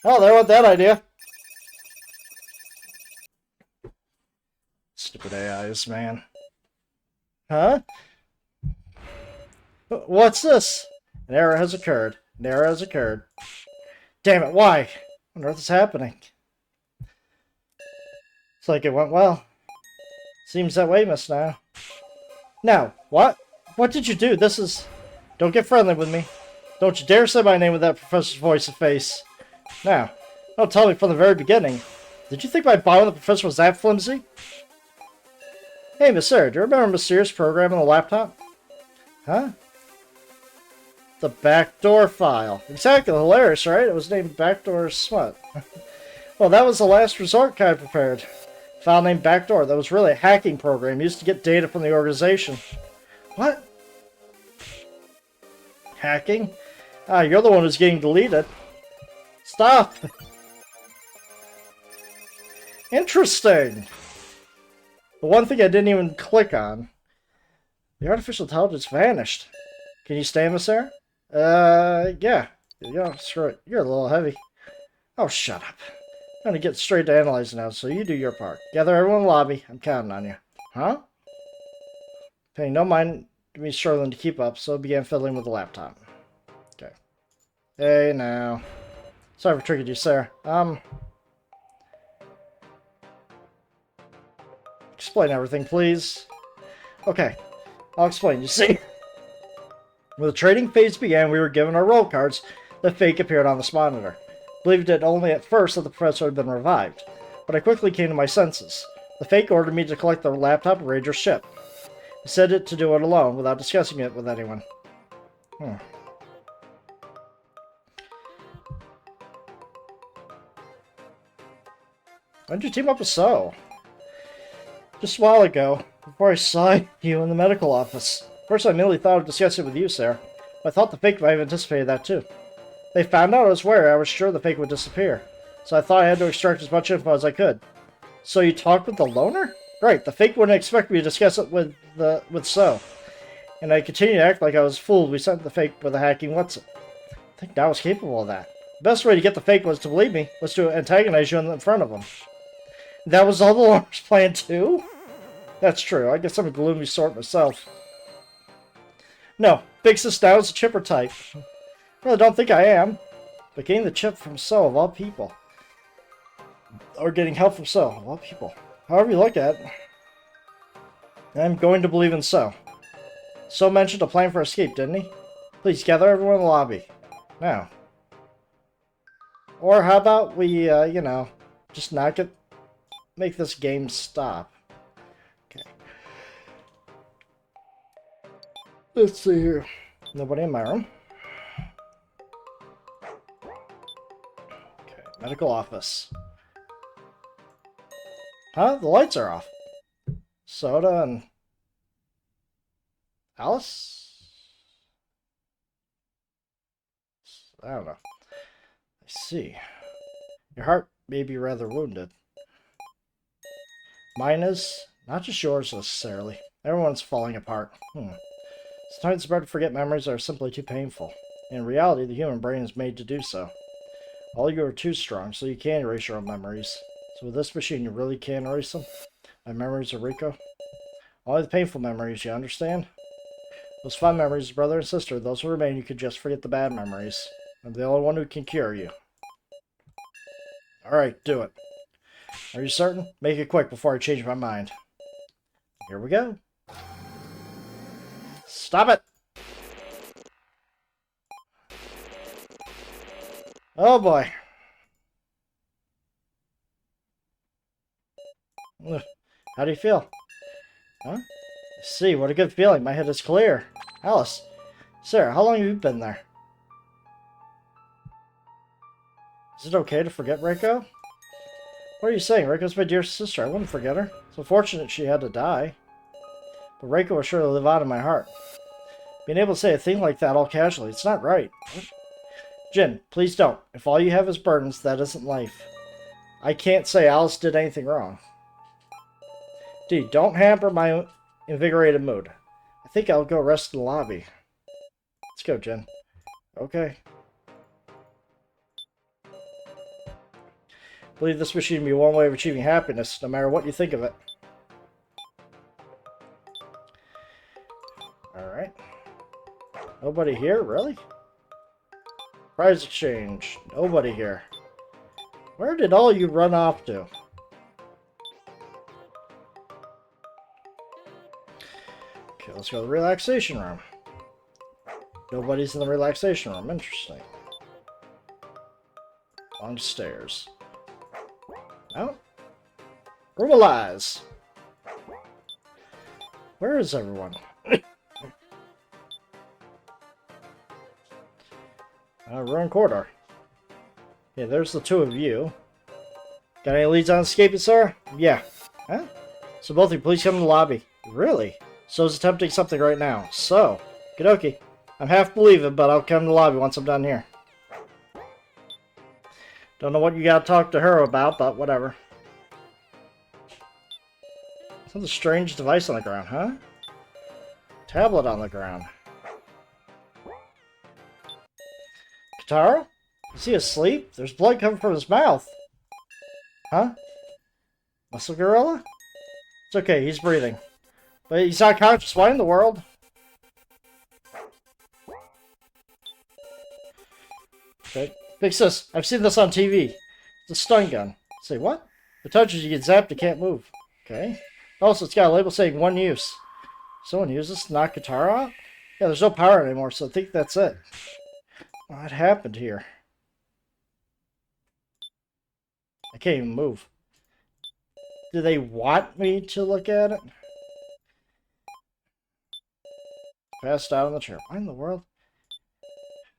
Oh, there went that idea. Stupid AIs, man. Huh? What's this? An error has occurred. An error has occurred. Damn it, why? What on earth is happening? It's like it went well. Seems that way, Miss Now. Now, what? What did you do? This is... Don't get friendly with me. Don't you dare say my name with that professor's voice and face. Now, don't tell me from the very beginning. Did you think my bond with the professor was that flimsy? Hey, Miss Sarah, do you remember a mysterious program on the laptop? Huh? The backdoor file. Exactly, hilarious, right? It was named Backdoor Smut. Well, that was the last resort Kai prepared. File named Backdoor. That was really a hacking program used to get data from the organization. What? Hacking? Ah, you're the one who's getting deleted. Stop! Interesting! The one thing I didn't even click on. The artificial intelligence vanished. Can you stay, Emissary? Yeah. Yeah, screw it. You're a little heavy. Oh, shut up. I'm gonna get straight to analyzing now, so you do your part. Gather everyone in the lobby. I'm counting on you. Huh? Paying no mind to me struggling to keep up, so I began fiddling with the laptop. Okay. Hey, now. Sorry for tricking you, Sarah. Explain everything, please. Okay. I'll explain. You see, when the trading phase began, we were given our role cards. The fake appeared on this monitor. Believed it only at first that the professor had been revived, but I quickly came to my senses. The fake ordered me to collect the laptop and raid your ship. He said it to do it alone, without discussing it with anyone. Why'd you team up with So? Just a while ago, before I saw you in the medical office. First, I merely thought of discussing it with you, Sarah. I thought the fake might have anticipated that too. They found out I was where I was sure the fake would disappear, so I thought I had to extract as much info as I could. So you talked with the loner? Great, the fake wouldn't expect me to discuss it with So. And I continued to act like I was fooled. We sent the fake with a hacking what's it. I think I was capable of that. The best way to get the fake was to believe me, was to antagonize you in front of him. That was all the loner's plan too? That's true. I guess I'm a gloomy sort myself. No, Big Sis now is a chipper type. Well, I don't think I am. But getting the chip from So, of all people. Or getting help from So, of all people. However you look at it, I'm going to believe in So. So mentioned a plan for escape, didn't he? Please gather everyone in the lobby. Now. Or how about we, just knock it, make this game stop. Okay. Let's see here. Nobody in my room. Okay, medical office. Huh? The lights are off. Soda and Alice? I don't know. I see. Your heart may be rather wounded. Mine is. Not just yours necessarily. Everyone's falling apart. Sometimes it's better to forget memories that are simply too painful. In reality, the human brain is made to do so. All you are too strong, so you can erase your own memories. So with this machine, you really can erase them? My memories of Rico? Only the painful memories, you understand? Those fun memories of brother and sister, those who remain, you could just forget the bad memories. I'm the only one who can cure you. Alright, do it. Are you certain? Make it quick before I change my mind. Here we go. Stop it! Oh boy. Ugh. How do you feel? Huh? I see, what a good feeling. My head is clear. Alice. Sarah, how long have you been there? Is it okay to forget Reiko? What are you saying? Reiko's my dear sister. I wouldn't forget her. It's unfortunate she had to die. But Reiko will surely live on in my heart. Being able to say a thing like that all casually, it's not right. Jin, please don't. If all you have is burdens, that isn't life. I can't say Alice did anything wrong. D, don't hamper my invigorated mood. I think I'll go rest in the lobby. Let's go, Jin. Okay. I believe this machine to be one way of achieving happiness, no matter what you think of it. Alright. Nobody here? Really? Prize exchange. Nobody here. Where did all you run off to? Okay, let's go to the relaxation room. Nobody's in the relaxation room. Interesting. Long stairs. No? Room of Lies. Where is everyone? Ruined corridor. Yeah, there's the two of you. Got any leads on escaping, sir? Yeah. Huh? So both of you, please come to the lobby. Really? So's attempting something right now. So, Kadoki. I'm half believing, but I'll come to the lobby once I'm done here. Don't know what you gotta talk to her about, but whatever. That's a strange device on the ground, huh? Tablet on the ground. Kitaro? Is he asleep? There's blood coming from his mouth. Huh? Muscle Gorilla? It's okay, he's breathing. But he's not conscious. Why in the world? Okay. Big sis, I've seen this on TV. It's a stun gun. Say what? It touches you, get zapped, you can't move. Okay. Also, it's got a label saying one use. Someone use this to knock Kitaro out? Yeah, there's no power anymore, so I think that's it. What happened here? I can't even move. Do they want me to look at it? Passed out on the chair. Why in the world?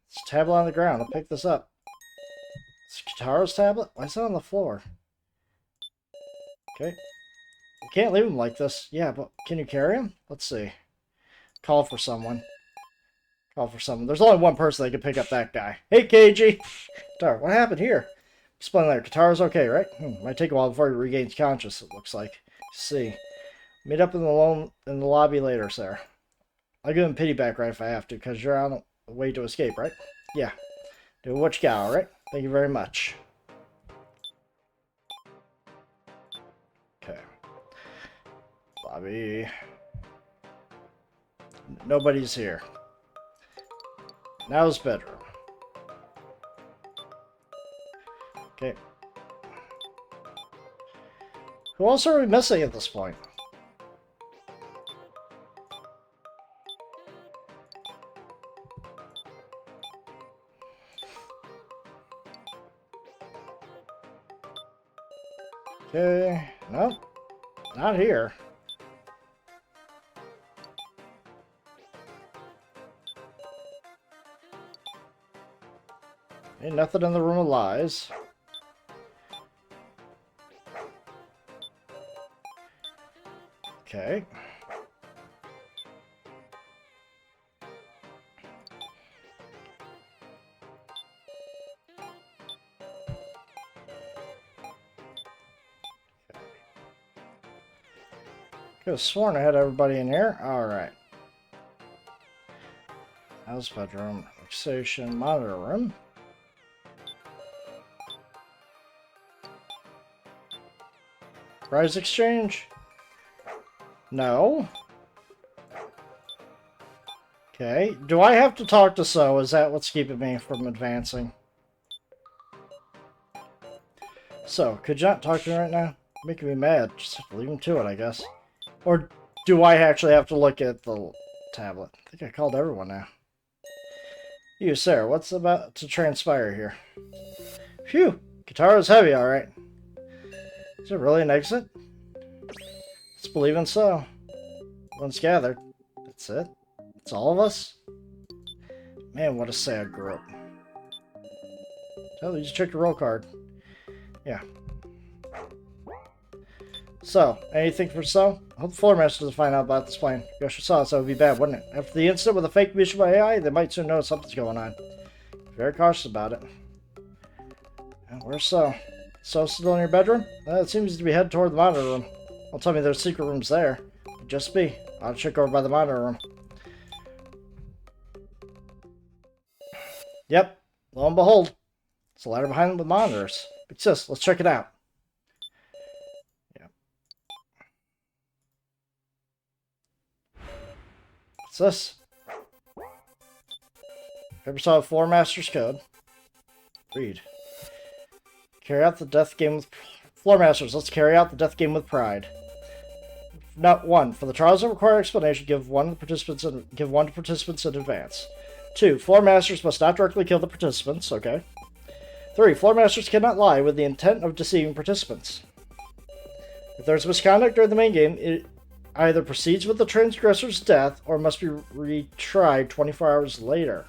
It's a tablet on the ground. I'll pick this up. It's Kitaro's tablet? Why is it on the floor? Okay. You can't leave him like this. Yeah, but can you carry him? Let's see. Call for someone. Call for someone. There's only one person that can pick up that guy. Hey, KG! Kitaro, what happened here? Explain later. Kitaro's okay, right? Might take a while before he regains consciousness, it looks like. See. Meet up in the lobby later, sir. I'll give him pity back right if I have to, because you're on the way to escape, right? Yeah. Do what you got, alright? Thank you very much. Okay. Lobby. Nobody's here. Now his bedroom. Okay. Who else are we missing at this point? Okay. Nope. Not here. Ain't nothing in the room of lies. Okay. Could have sworn I had everybody in here. Alright. House bedroom, workstation, monitor room. Prize exchange? No. Okay. Do I have to talk to So? Is that what's keeping me from advancing? So, could you not talk to me right now? Making me mad. Just leave him to it, I guess. Or do I actually have to look at the tablet? I think I called everyone now. You, Sarah, what's about to transpire here? Phew! Kitaro's heavy, alright. Is it really an exit? Let's believe in So. Once gathered. That's it? It's all of us? Man, what a sad group. Oh, you just checked your roll card. Yeah. So, anything for So? I hope the floor master doesn't find out about this plan. Gosh, saw it, so it would be bad, wouldn't it? After the incident with the fake Mishima AI, they might soon know something's going on. Very cautious about it. Where's So? So still in your bedroom? It seems to be headed toward the monitor room. Don't tell me there's secret rooms there. Just be. I'll check over by the monitor room. Yep. Lo and behold. It's a ladder behind the monitors. Big sis, let's check it out. Yep. What's this? Ever saw a Floor Master's Code? Read. Carry out the death game with... Floor Masters, let's carry out the death game with pride. Not 1. For the trials that require explanation, give one to participants in advance. 2. Floor Masters must not directly kill the participants. Okay. 3. Floor Masters cannot lie with the intent of deceiving participants. If there's misconduct during the main game, it either proceeds with the transgressor's death or must be retried 24 hours later.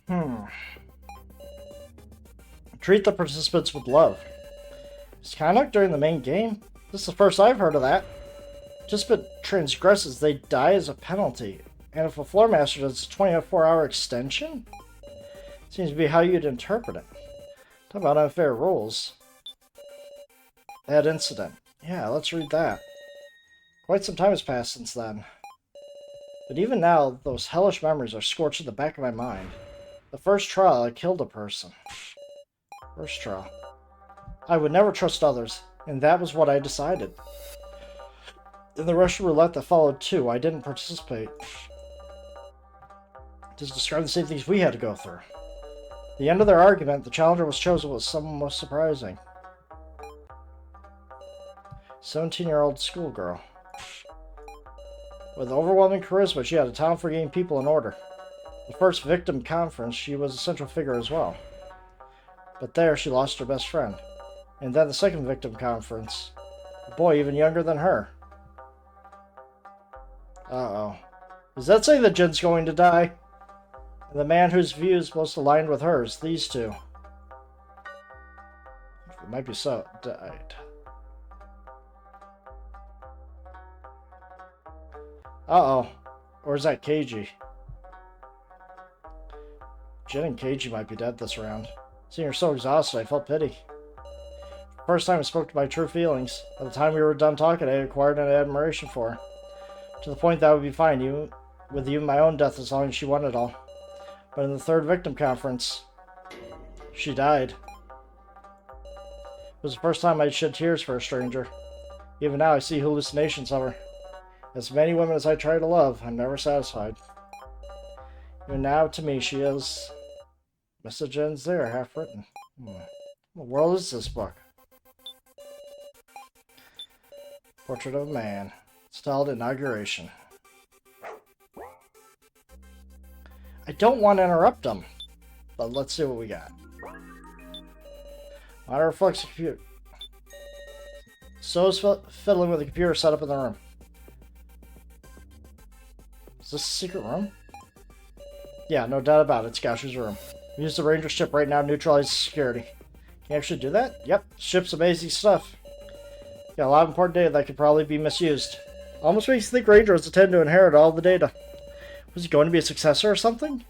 Hmm. Treat the participants with love. Misconduct during the main game? This is the first I've heard of that. Participant transgresses, they die as a penalty. And if a floor master does a 24-hour extension? Seems to be how you'd interpret it. Talk about unfair rules. That incident. Yeah, let's read that. Quite some time has passed since then. But even now, those hellish memories are scorched in the back of my mind. The first trial, I killed a person. First trial. I would never trust others, and that was what I decided. In the Russian roulette that followed too, I didn't participate. Just describe the same things we had to go through. At the end of their argument, the challenger was chosen was somewhat most surprising. 17-year-old schoolgirl. With overwhelming charisma, she had a talent for getting people in order. The first victim conference, she was a central figure as well. But there, she lost her best friend. And then the second victim conference, a boy even younger than her. Uh-oh. Is that saying that Jin's going to die? And the man whose views most aligned with hers, these two. It might be so. Died. Uh-oh. Or is that Keiji? Jin and Keiji might be dead this round. Seeing her so exhausted, I felt pity. First time I spoke to my true feelings. By the time we were done talking, I acquired an admiration for her. To the point that I would be fine with even my own death as long as she won it all. But in the third victim conference, she died. It was the first time I'd shed tears for a stranger. Even now I see hallucinations of her. As many women as I try to love, I'm never satisfied. Even now, to me, she is... Message ends there, half written. What world is this book? Portrait of a Man. Styled Inauguration. I don't want to interrupt them, but let's see what we got. Monitor reflects the computer. So is fiddling with the computer set up in the room. Is this a secret room? Yeah, no doubt about it. It's Gaoshu's room. Use the Ranger ship right now to neutralize security. Can you actually do that? Yep, ship's amazing stuff. Got a lot of important data that could probably be misused. Almost makes you think Ranger was intended to inherit all the data. Was he going to be a successor or something?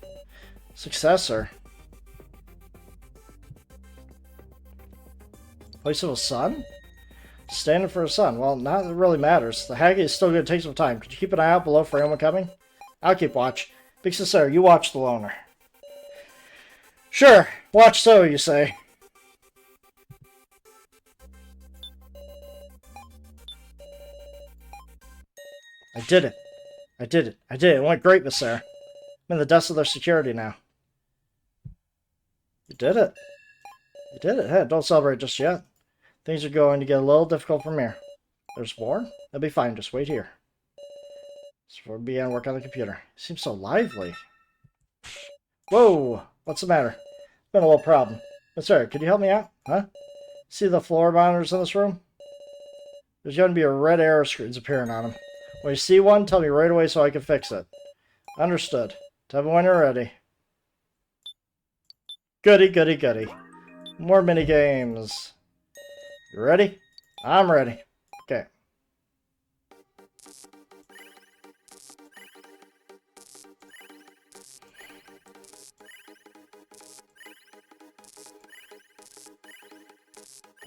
Successor? Place of a son? Standing for a son. Well, not that it really matters. The Haggy is still going to take some time. Could you keep an eye out below for anyone coming? I'll keep watch. Big Sister, you watch the loner. Sure. Watch so, you say. I did it. I did it. I did it. It went great, Miss Sarah. I'm in the dust of their security now. You did it. You did it. Hey, don't celebrate just yet. Things are going to get a little difficult from here. There's more? That'll be fine. Just wait here. So before we began work on the computer. Seems so lively. Whoa! What's the matter? It's been a little problem. Miss Sarah, could you help me out? Huh? See the floor monitors in this room? There's going to be a red arrow screens appearing on them. When you see one, tell me right away so I can fix it. Understood. Tell me when you're ready. Goody, goody, goody. More minigames. You ready? I'm ready. Okay.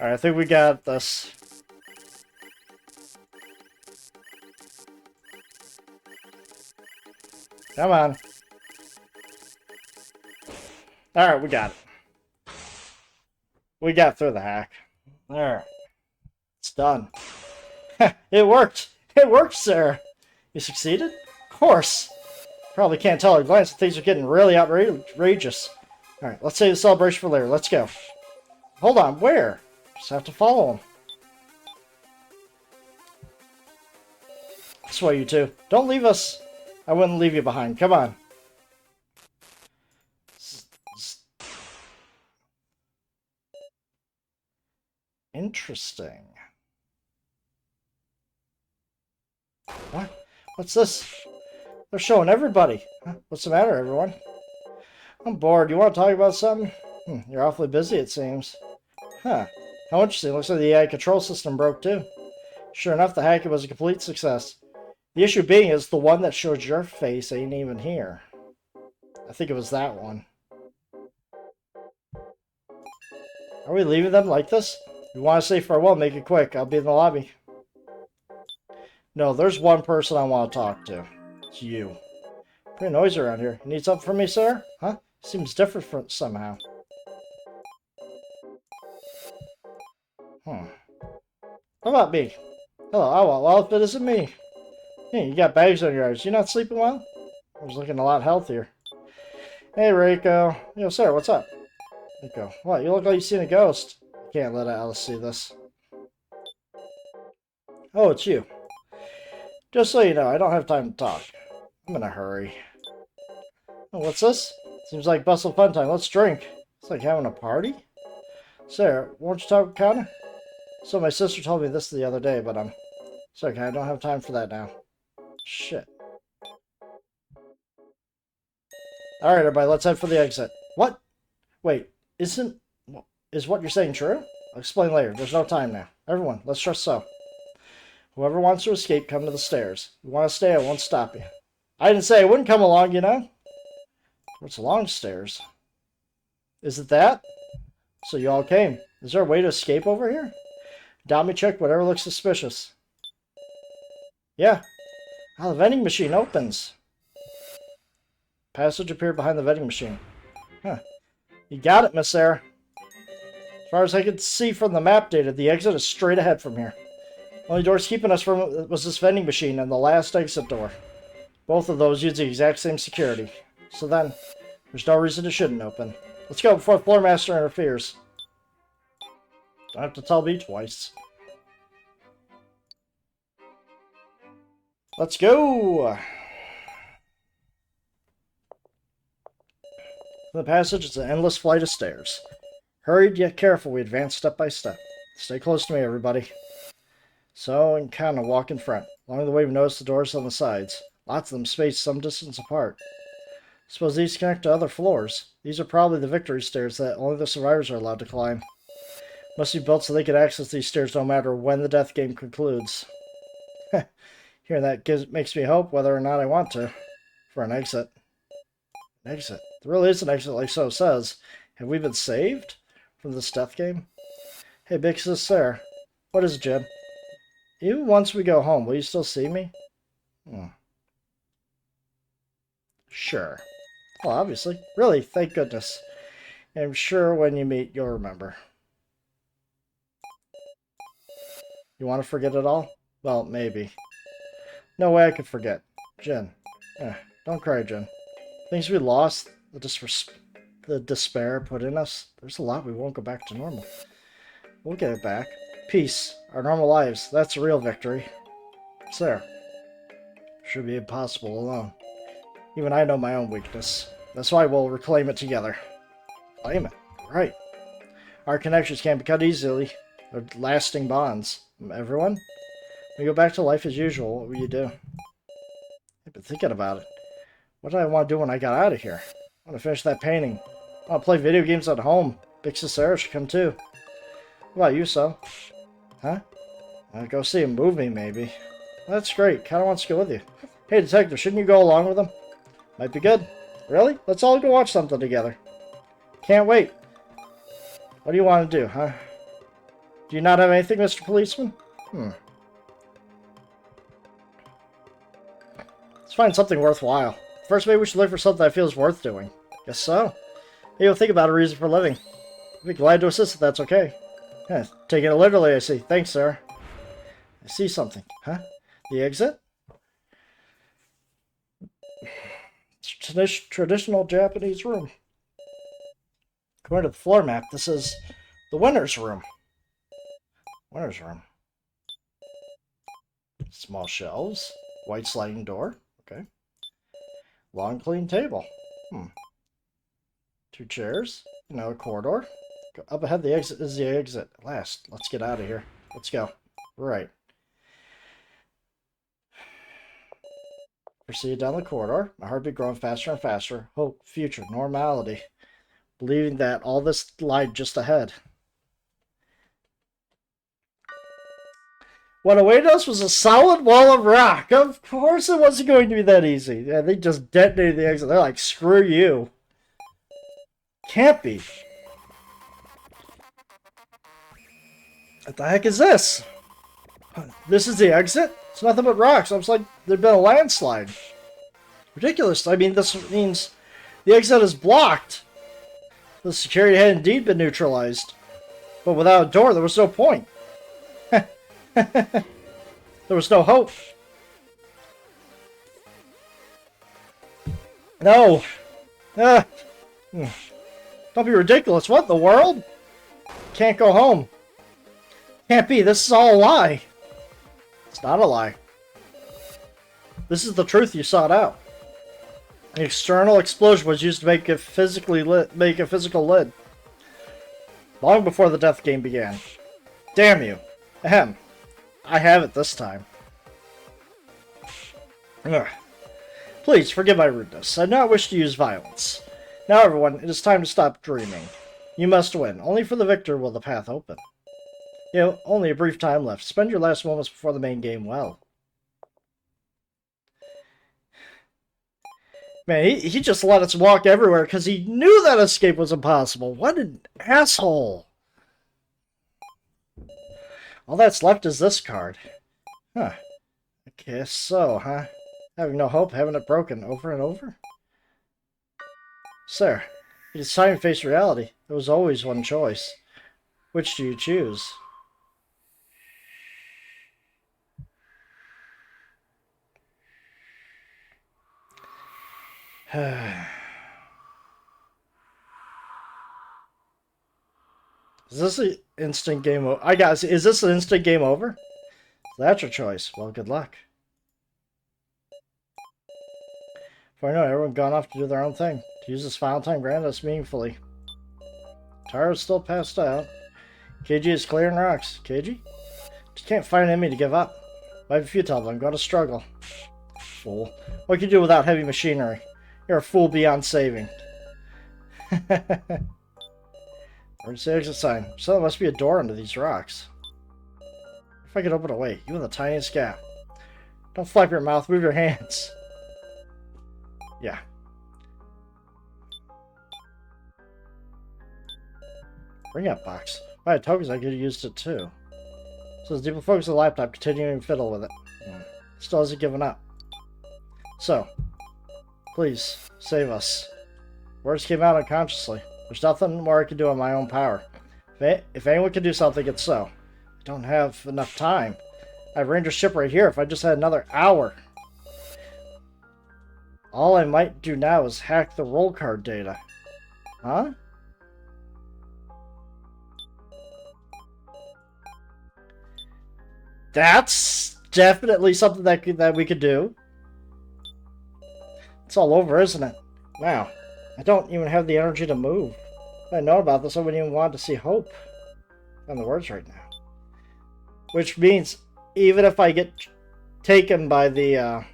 Alright, I think we got this. Come on. Alright, we got it. We got through the hack. There. It's done. It worked! It worked, Sarah! You succeeded? Of course! Probably can't tell at a glance that things are getting really outrageous. Alright, let's save the celebration for later. Let's go. Hold on, where? Just have to follow him. This way, you two. Don't leave us. I wouldn't leave you behind. Come on. Interesting. What? What's this? They're showing everybody. Huh? What's the matter, everyone? I'm bored. You want to talk about something? You're awfully busy, it seems. Huh. How interesting. Looks like the AI control system broke, too. Sure enough, the hacking was a complete success. The issue being is the one that shows your face ain't even here. I think it was that one. Are we leaving them like this? If you want to say farewell, make it quick. I'll be in the lobby. No, there's one person I want to talk to. It's you. Pretty noisy around here. You need something from me, sir? Huh? Seems different from somehow. How about me? Hello, well, if it isn't me. Hey, you got bags on your eyes. You not sleeping well? I was looking a lot healthier. Hey, Reiko. Yo, sir, what's up? Reiko. What, you look like you've seen a ghost. Can't let Alice see this. Oh, it's you. Just so you know, I don't have time to talk. I'm in a hurry. Oh, what's this? Seems like bustle fun time. Let's drink. It's like having a party? Sarah, won't you talk, Connor? So my sister told me this the other day, but sorry, I don't have time for that now. Shit. Alright, everybody, let's head for the exit. What? Wait, is what you're saying true? I'll explain later. There's no time now. Everyone, let's trust so. Whoever wants to escape, come to the stairs. If you want to stay, I won't stop you. I didn't say I wouldn't come along, you know? What's along stairs? Is it that? So you all came. Is there a way to escape over here? Doubt me, check whatever looks suspicious. Yeah. Ah, the vending machine opens. Passage appeared behind the vending machine. Huh. You got it, Miss Sarah. As far as I could see from the map data, the exit is straight ahead from here. Only doors keeping us from it was this vending machine and the last exit door. Both of those use the exact same security. So then, there's no reason it shouldn't open. Let's go before the floor master interferes. Don't have to tell me twice. Let's go! The passage is an endless flight of stairs. Hurried yet careful, we advance step by step. Stay close to me, everybody. So, and kind of walk in front. Along the way, we notice the doors on the sides. Lots of them spaced some distance apart. Suppose these connect to other floors. These are probably the victory stairs that only the survivors are allowed to climb. Must be built so they can access these stairs no matter when the death game concludes. Hearing that makes me hope whether or not I want to. For an exit. An exit? There really is an exit like so says. Have we been saved from this death game? Hey, big sis Sarah. What is it, Jim? Even once we go home, will you still see me? Sure. Well, obviously. Really, thank goodness. I'm sure when you meet, you'll remember. You want to forget it all? Well, maybe. No way I could forget. Jin. Don't cry, Jin. Things we lost, the despair put in us, there's a lot we won't go back to normal. We'll get it back. Peace. Our normal lives. That's a real victory. It's there. Should be impossible alone. Even I know my own weakness. That's why we'll reclaim it together. Claim it. Right. Our connections can't be cut easily. They're lasting bonds. Everyone? When we go back to life as usual, what will you do? I've been thinking about it. What did I want to do when I got out of here? I want to finish that painting. I want to play video games at home. Big Sis Sarah should come too. What about you, So? Huh? Go see a movie, maybe. That's great. Kinda wants to go with you. Hey, detective, shouldn't you go along with him? Might be good. Really? Let's all go watch something together. Can't wait. What do you want to do, huh? Do you not have anything, Mr. Policeman? Let's find something worthwhile. First, maybe we should look for something that feels worth doing. Guess so. Maybe we'll think about a reason for living. I'd be glad to assist if that's okay. Taking it literally, I see. Thanks, sir. I see something. Huh? The exit? It's traditional Japanese room. According to the floor map, this is the winner's room. Winner's room. Small shelves. White sliding door. Okay. Long, clean table. 2 chairs. A corridor. Up ahead, the exit is the exit. At last, let's get out of here. Let's go. Right. Proceed down the corridor, my heartbeat growing faster and faster. Hope, future, normality. Believing that all this lied just ahead. What awaited us was a solid wall of rock. Of course it wasn't going to be that easy. Yeah, they just detonated the exit. They're like, screw you. Can't be. What the heck is this? This is the exit? It's nothing but rocks. I was like, there'd been a landslide. Ridiculous. I mean, this means the exit is blocked. The security had indeed been neutralized. But without a door, there was no point. There was no hope. No. Don't be ridiculous. What in the world? Can't go home. Can't be. This is all a lie. It's not a lie. This is the truth you sought out. An external explosion was used to make a physical lid. Long before the death game began. Damn you. Ahem. I have it this time. Ugh. Please, forgive my rudeness. I do not wish to use violence. Now, everyone, it is time to stop dreaming. You must win. Only for the victor will the path open. You know, only a brief time left. Spend your last moments before the main game well. Man, he just let us walk everywhere because he knew that escape was impossible. What an asshole. All that's left is this card. Huh. I guess so, huh? Having no hope, having it broken over and over? Sir, it is time to face reality. There was always one choice. Which do you choose? Is this an instant game over? Is this an instant game over? That's your choice. Well, good luck. For I know, everyone gone off to do their own thing. To use this final time granted us meaningfully. Tara's still passed out. KG is clearing rocks. KG? Just can't find an enemy to give up. Might be futile, but I'm going to struggle. Fool. What can you do without heavy machinery? You're a fool beyond saving. Where's the exit sign? So there must be a door under these rocks. If I could open a way, even the tiniest gap. Don't flap your mouth, move your hands. Yeah. Bring up box. If I had tokens, I could have used it too. So as deeply focus on the laptop, continuing to fiddle with it. Still hasn't given up. So, please, save us. Words came out unconsciously. There's nothing more I can do on my own power. If anyone can do something, it's so. I don't have enough time. I have Ranger ship right here if I just had another hour. All I might do now is hack the roll card data. Huh? That's definitely something that we could do. It's all over, isn't it? Wow. I don't even have the energy to move. If I know about this, I wouldn't even want to see hope on the words right now. Which means, even if I get taken by the,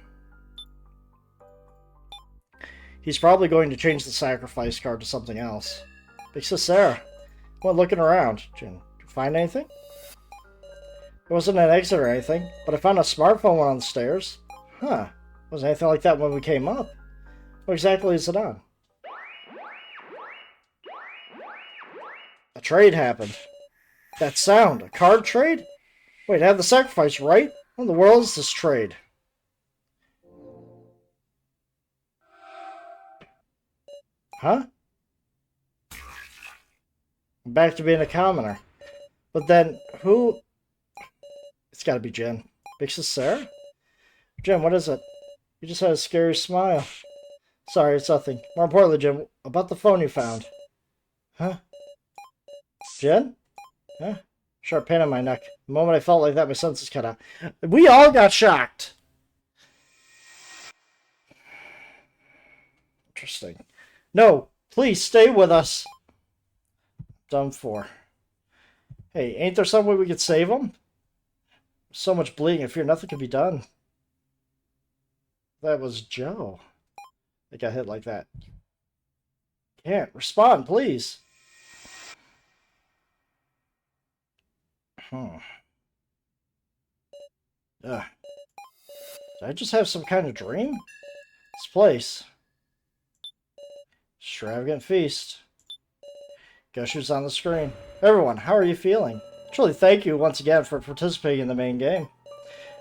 he's probably going to change the sacrifice card to something else. Big Sis Sarah, I went looking around. Did you find anything? There wasn't an exit or anything, but I found a smartphone on the stairs. Huh. Wasn't anything like that when we came up. What exactly is it on? A trade happened. That sound. A card trade? Wait, I have the sacrifice, right? What in the world is this trade? Huh? I'm back to being a commoner. But then, who... It's gotta be Jen. Big Sis Sarah? Jen, what is it? You just had a scary smile. Sorry, it's nothing. More importantly, Jen, about the phone you found. Huh? Jen? Huh? Sharp pain on my neck. The moment I felt like that, my senses cut out. We all got shocked! Interesting. No, please stay with us. Done for. Hey, ain't there some way we could save him? So much bleeding, I fear nothing can be done. that was Joe that got hit like that. Can't respond, please. Ugh. Did I just have some kind of dream? This place. Extravagant feast. Guess who's on the screen? Everyone, how are you feeling? Truly thank you once again for participating in the main game.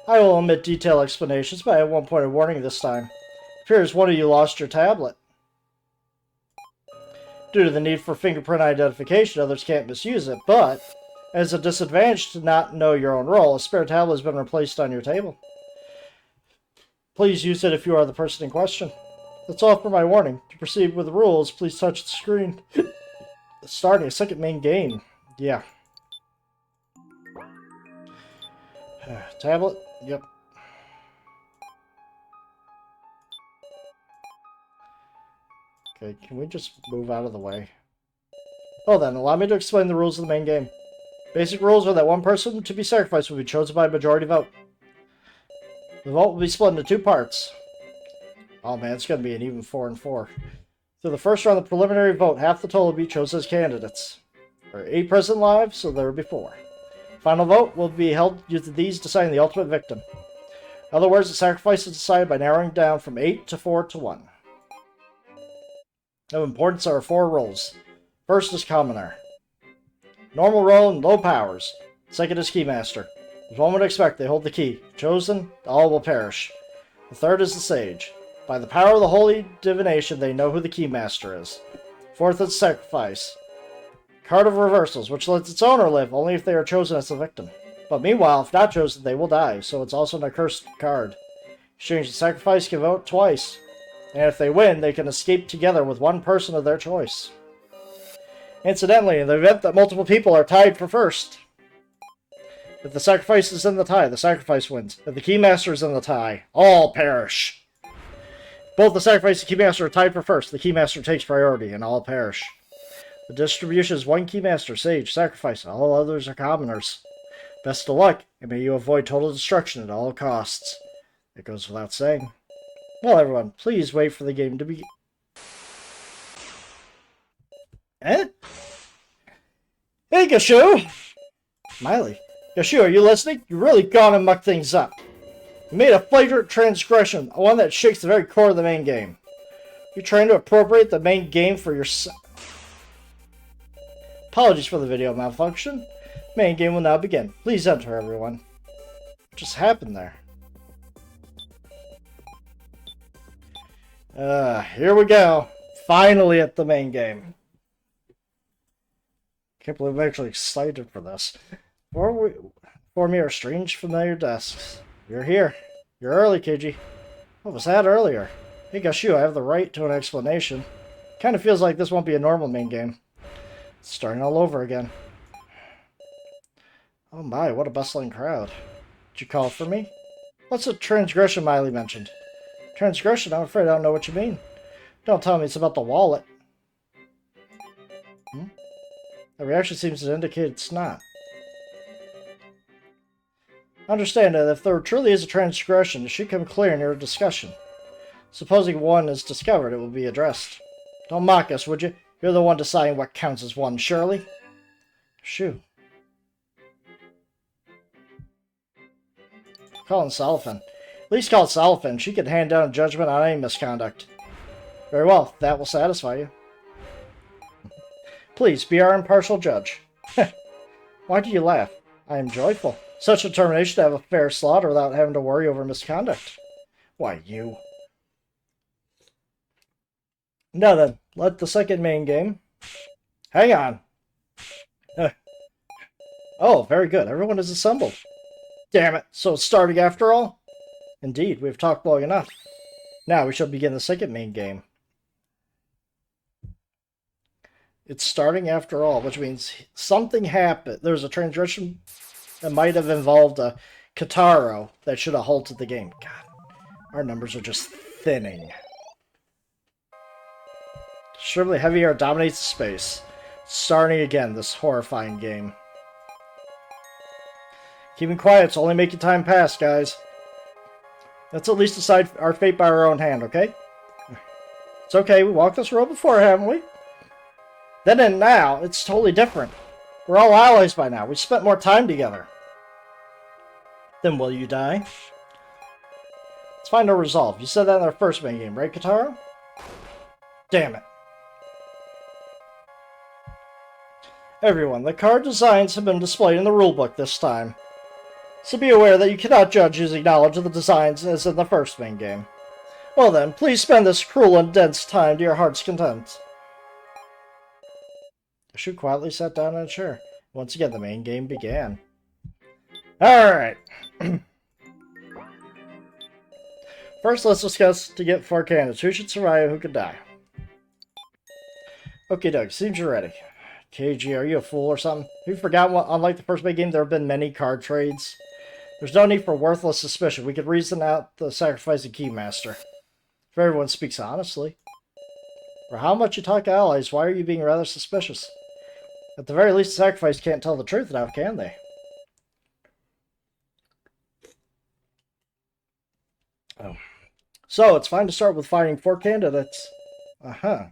I will omit detailed explanations, but I have one point of warning this time. It appears one of you lost your tablet. Due to the need for fingerprint identification, others can't misuse it, but as a disadvantage to not know your own role, a spare tablet has been replaced on your table. Please use it if you are the person in question. That's all for my warning. To proceed with the rules, please touch the screen. Starting a second main game. Yeah. Tablet? Yep. Okay, can we just move out of the way? Oh then, allow me to explain the rules of the main game. Basic rules are that one person to be sacrificed will be chosen by a majority vote. The vote will be split into two parts. Oh man, it's going to be an even 4 and 4. Through the first round of the preliminary vote, half the total will be chosen as candidates. There are 8 present live, so there will be 4. Final vote will be held using these deciding the ultimate victim. In other words, the sacrifice is decided by narrowing down from 8 to 4 to 1. Of importance are 4 roles. First is Commoner. Normal role and low powers. Second is Keymaster. As one would expect, they hold the key. Chosen, all will perish. The third is the Sage. By the power of the holy divination, they know who the Keymaster is. Fourth is Sacrifice. Card of Reversals, which lets its owner live only if they are chosen as the victim. But meanwhile, if not chosen, they will die, so it's also an accursed card. Exchange the Sacrifice can vote twice. And if they win, they can escape together with one person of their choice. Incidentally, in the event that multiple people are tied for first, if the sacrifice is in the tie, the sacrifice wins. If the Keymaster is in the tie, all perish. Both the sacrifice and Keymaster are tied for first. The Keymaster takes priority, and all perish. The distribution is 1 Keymaster, Sage, Sacrifice, and all others are commoners. Best of luck, and may you avoid total destruction at all costs. It goes without saying. Well, everyone, please wait for the game to begin. Eh? Hey, Gashu! Miley. Gashu, are you listening? You've really gone and mucked things up. You made a flagrant transgression, one that shakes the very core of the main game. You're trying to appropriate the main game for yourself. Apologies for the video malfunction. Main game will now begin. Please enter, everyone. What just happened there? Here we go. Finally at the main game. Can't believe I'm actually excited for this. Before me are strange, familiar desks. You're here. You're early, Kiji. What was that earlier? Hey, Gashu, I have the right to an explanation. Kind of feels like this won't be a normal main game. It's starting all over again. Oh my, what a bustling crowd. Did you call for me? What's the transgression Miley mentioned? Transgression? I'm afraid I don't know what you mean. Don't tell me it's about the wallet. The reaction seems to indicate it's not. Understand that if there truly is a transgression, it should come clear in your discussion. Supposing one is discovered, it will be addressed. Don't mock us, would you? You're the one deciding what counts as one, surely? Shoo. Call in Salafin. At least call Salafin. She can hand down judgment on any misconduct. Very well, that will satisfy you. Please, be our impartial judge. Why do you laugh? I am joyful. Such determination to have a fair slaughter without having to worry over misconduct. Why, you. Now then, let the second main game. Hang on. Oh, very good. Everyone is assembled. Damn it, so it's starting after all? Indeed, we've talked long enough. Now we shall begin the second main game. It's starting after all, which means something happened. There's a transgression that might have involved a Kataro that should have halted the game. God, our numbers are just thinning. Surely heavy air dominates the space. Starting again, this horrifying game. Keeping quiet's only making time pass, guys. Let's at least decide our fate by our own hand, okay? It's okay, we walked this road before, haven't we? Then and now, it's totally different. We're all allies by now. We spent more time together. Then will you die? Let's find our resolve. You said that in our first main game, right, Katara? Damn it. Everyone, the card designs have been displayed in the rulebook this time. So be aware that you cannot judge using knowledge of the designs as in the first main game. Well then, please spend this cruel and dense time to your heart's content. Shu quietly sat down in a chair. Once again, the main game began. Alright. First, let's discuss to get 4 candidates. Who should survive and who could die? Okay, Doug, seems you're ready. KG, are you a fool or something? Have you forgotten what, unlike the first big game, there have been many card trades? There's no need for worthless suspicion. We could reason out the sacrifice of Keymaster. If everyone speaks honestly. For how much you talk to allies, why are you being rather suspicious? At the very least, the sacrifice can't tell the truth now, can they? Oh. So, it's fine to start with finding 4 candidates. Uh-huh.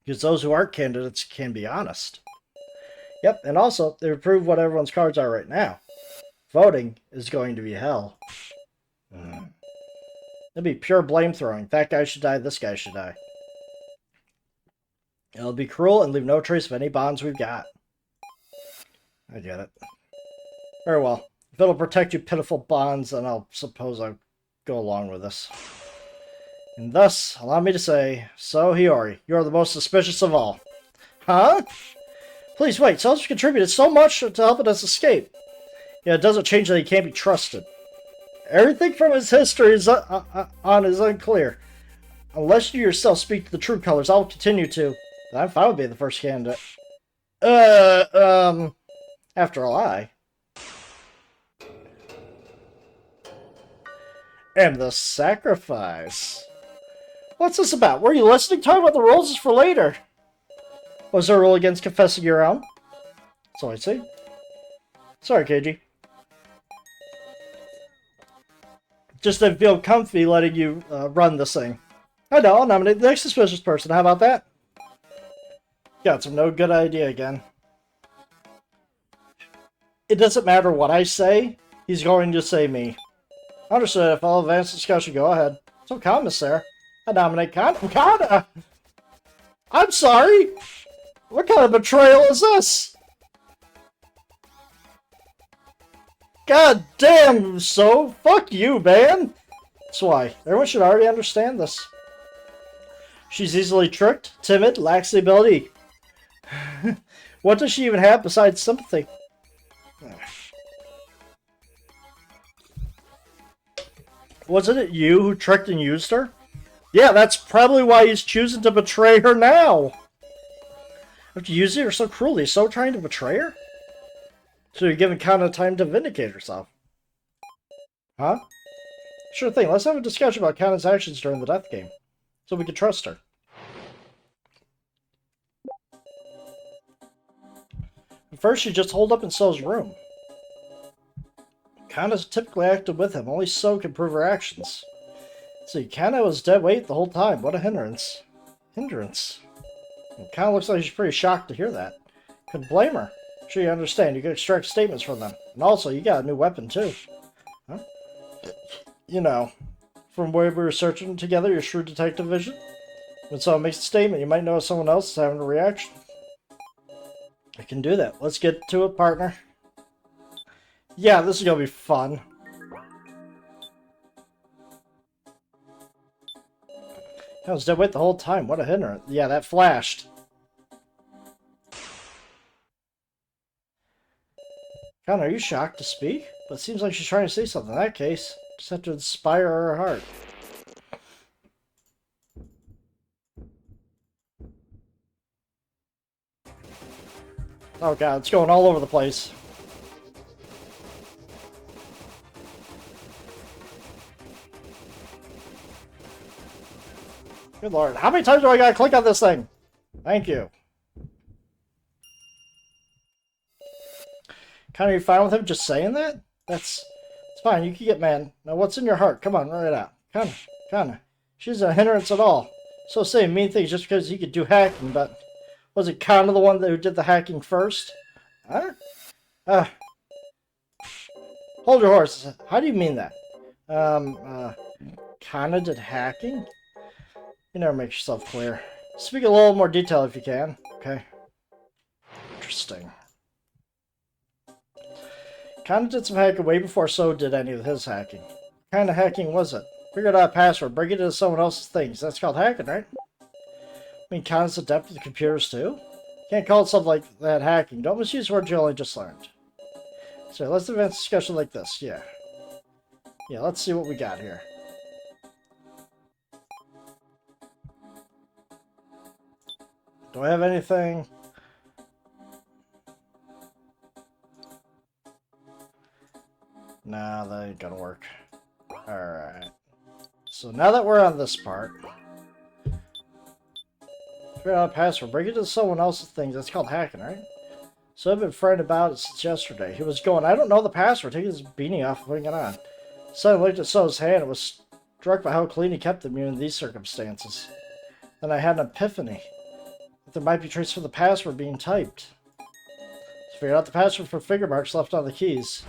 Because those who aren't candidates can be honest. Yep, and also, they would prove what everyone's cards are right now. Voting is going to be hell. It'll be pure blame throwing. That guy should die, this guy should die. It'll be cruel and leave no trace of any bonds we've got. I get it. Very well. If it'll protect you pitiful bonds, then I'll suppose I'll go along with this. And thus, allow me to say, so Hiyori, you are the most suspicious of all. Huh? Please wait, Soldier contributed so much to helping us escape. Yeah, it doesn't change that he can't be trusted. Everything from his history is unclear. Unless you yourself speak to the true colors, I'll continue to. I'm fine with being the first candidate. After all, I am the sacrifice. What's this about? Were you listening? Talking about the rules is for later. Was there a rule against confessing your own? So I see. Sorry, KG. Just didn't feel comfy letting you run this thing. I know, I'll nominate the next suspicious person. How about that? Got some no good idea again. It doesn't matter what I say, he's going to say me. Understood. If I'll advance discussion, go ahead. So, Commissar, I nominate Kana. I'm sorry. What kind of betrayal is this? God damn, so fuck you, man. That's why. Everyone should already understand this. She's easily tricked, timid, lacks the ability. What does she even have besides sympathy? Wasn't it you who tricked and used her? Yeah, that's probably why he's choosing to betray her now. After using her so cruelly, so trying to betray her? So you're giving Kana time to vindicate herself. Huh? Sure thing, let's have a discussion about Kana's actions during the death game. So we can trust her. First, she just holed up in So's room. Kana's typically acted with him, only So can prove her actions. See, Kana was dead weight the whole time. What a hindrance. Hindrance? It kinda looks like she's pretty shocked to hear that. Couldn't blame her. Sure, you understand. You can extract statements from them. And also, you got a new weapon, too. Huh? You know, from where we were searching together, your shrewd detective vision. When someone makes a statement, you might notice someone else is having a reaction. I can do that. Let's get to it, partner. Yeah, this is gonna be fun. I was dead weight the whole time. What a hindrance. Yeah, that flashed. Kana, are you shocked to speak? But it seems like she's trying to say something. In that case, just have to inspire her heart. Oh god, it's going all over the place. Good lord, how many times do I gotta click on this thing? Thank you. Kind of fine with him just saying that? That's It's fine, you can get mad. Now what's in your heart? Come on, run it out. Kinda. She's a hindrance at all. So saying mean things just because he could do hacking, but was it Kana the one who did the hacking first? Huh? Hold your horses. How do you mean that? Kana did hacking? You never make yourself clear. Speak a little more detail if you can. Okay. Interesting. Kana did some hacking way before So did any of his hacking. What kind of hacking was it? Figured out a password, break it into someone else's things. That's called hacking, right? I mean, Kana's adept with computers too? Can't call it something like that hacking. Don't misuse words you only just learned. So let's advance discussion like this. Yeah, let's see what we got here. Do I have anything? Nah, that ain't gonna work. Alright. So now that we're on this part, figure out a password. Break it into someone else's things. That's called hacking, right? So I've been fretting about it since yesterday. He was going, I don't know the password. Taking his beanie off and putting it on. Suddenly looked at So's hand and was struck by how clean he kept them in these circumstances. Then I had an epiphany. That there might be traces of the password being typed. So figured out the password for finger marks left on the keys.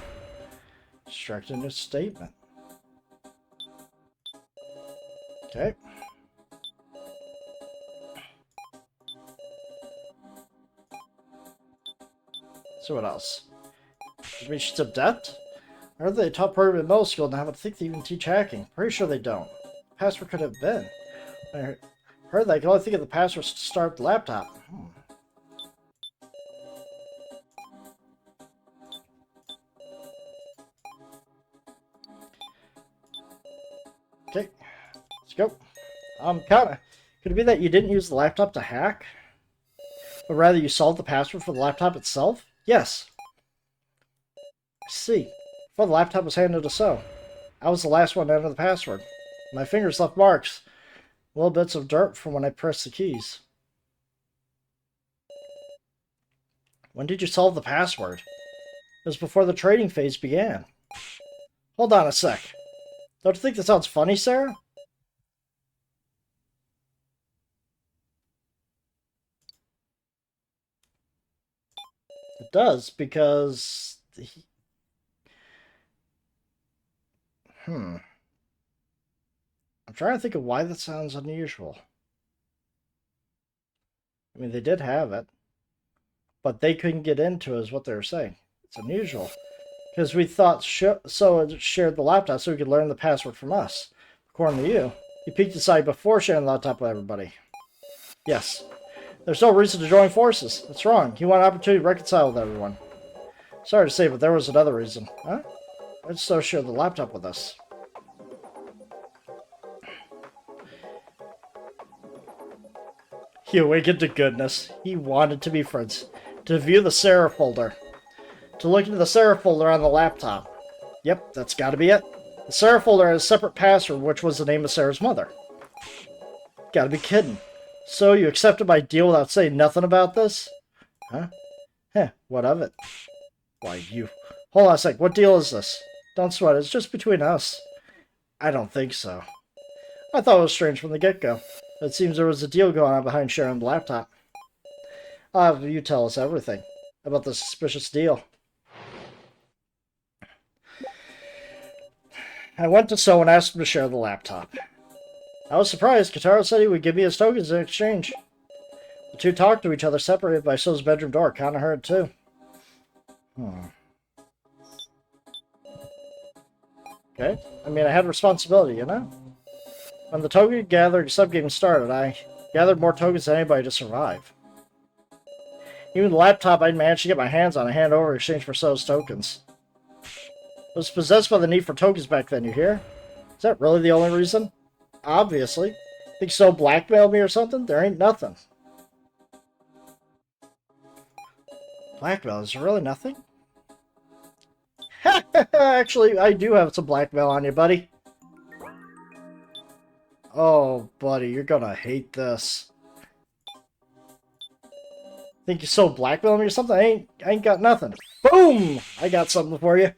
Constructed a new statement. Okay. So what else? Reached adept? I heard they taught programming in middle school, and I don't think they even teach hacking. Pretty sure they don't. The password could have been. I heard that I could only think of the password to start the laptop. Okay, let's go. Kinda. Could it be that you didn't use the laptop to hack? But rather you solved the password for the laptop itself? Yes. I see. Before the laptop was handed to So, I was the last one to enter the password. My fingers left marks. Little bits of dirt from when I pressed the keys. When did you solve the password? It was before the trading phase began. Hold on a sec. Don't you think that sounds funny, Sarah? It does, because... I'm trying to think of why that sounds unusual. I mean, they did have it, but they couldn't get into it, is what they were saying. It's unusual. Because we thought So had shared the laptop so he could learn the password from us. According to you, he peeked inside before sharing the laptop with everybody. Yes. There's no reason to join forces. That's wrong. He wanted an opportunity to reconcile with everyone. Sorry to say, but there was another reason. Huh? Why did So share the laptop with us? He awakened to goodness. He wanted to be friends. To view the Sarah folder. To look into the Sarah folder on the laptop. Yep, that's gotta be it. The Sarah folder had a separate password, which was the name of Sarah's mother. Gotta be kidding. So you accepted my deal without saying nothing about this? Huh? Heh, what of it? Why, you... Hold on a sec, what deal is this? Don't sweat, it's just between us. I don't think so. I thought it was strange from the get-go. It seems there was a deal going on behind sharing the laptop. I'll have you tell us everything about the suspicious deal. I went to So and asked him to share the laptop. I was surprised. Kotaro said he would give me his tokens in exchange. The two talked to each other separated by So's bedroom door. Kinda heard too. Okay. I mean, I had responsibility, you know? When the token gathering subgame started, I gathered more tokens than anybody to survive. Even the laptop I'd managed to get my hands on, I hand over in exchange for So's tokens. I was possessed by the need for tokens back then, you hear? Is that really the only reason? Obviously. Think So blackmailed me or something? There ain't nothing. Blackmail? Is there really nothing? Actually, I do have some blackmail on you, buddy. Oh, buddy, you're gonna hate this. Think you're So blackmailing me or something? I ain't got nothing. Boom! I got something for you.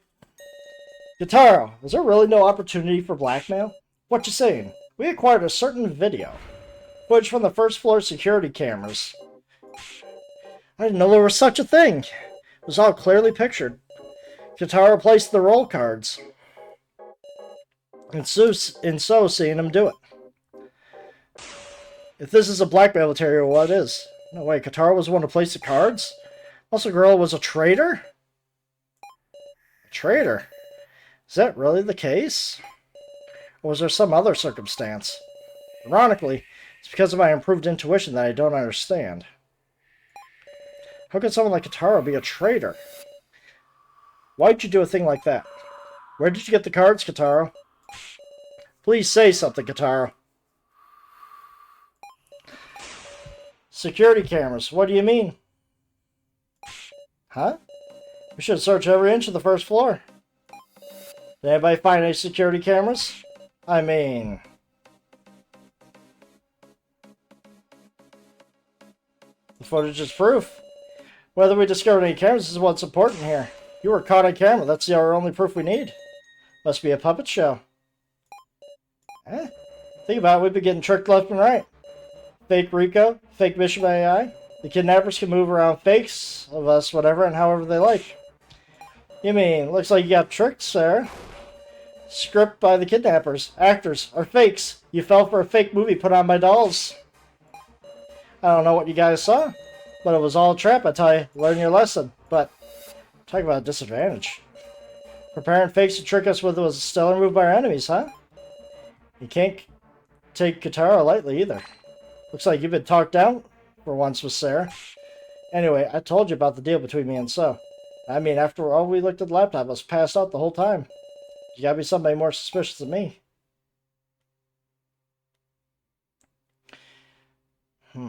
Kitaro, is there really no opportunity for blackmail? What you saying? We acquired a certain video. Footage from the first floor security cameras. I didn't know there was such a thing. It was all clearly pictured. Kitaro placed the roll cards. And so seeing him do it. If this is a blackmail material, what is? No way, Kitaro was the one to place the cards? Also, girl was a traitor? A traitor? Is that really the case? Or was there some other circumstance? Ironically, it's because of my improved intuition that I don't understand. How could someone like Kitaro be a traitor? Why'd you do a thing like that? Where did you get the cards, Kitaro? Please say something, Kitaro. Security cameras, what do you mean? Huh? We should search every inch of the first floor. Did anybody find any security cameras? I mean... the footage is proof. Whether we discovered any cameras is what's important here. You were caught on camera, that's our only proof we need. Must be a puppet show. Eh? Think about it, we've been getting tricked left and right. Fake Rico, fake Mishima AI. The kidnappers can move around fakes of us, whatever, and however they like. You mean, looks like you got tricked, Sarah. Script by the kidnappers. Actors are fakes. You fell for a fake movie put on by dolls. I don't know what you guys saw, but it was all a trap, I tell you. Learn your lesson. But, talk about a disadvantage. Preparing fakes to trick us with was a stellar move by our enemies, huh? You can't take Kitaro lightly either. Looks like you've been talked down for once with Sarah. Anyway, I told you about the deal between me and So. I mean, after all, we looked at the laptop, I was passed out the whole time. You gotta be somebody more suspicious than me. Do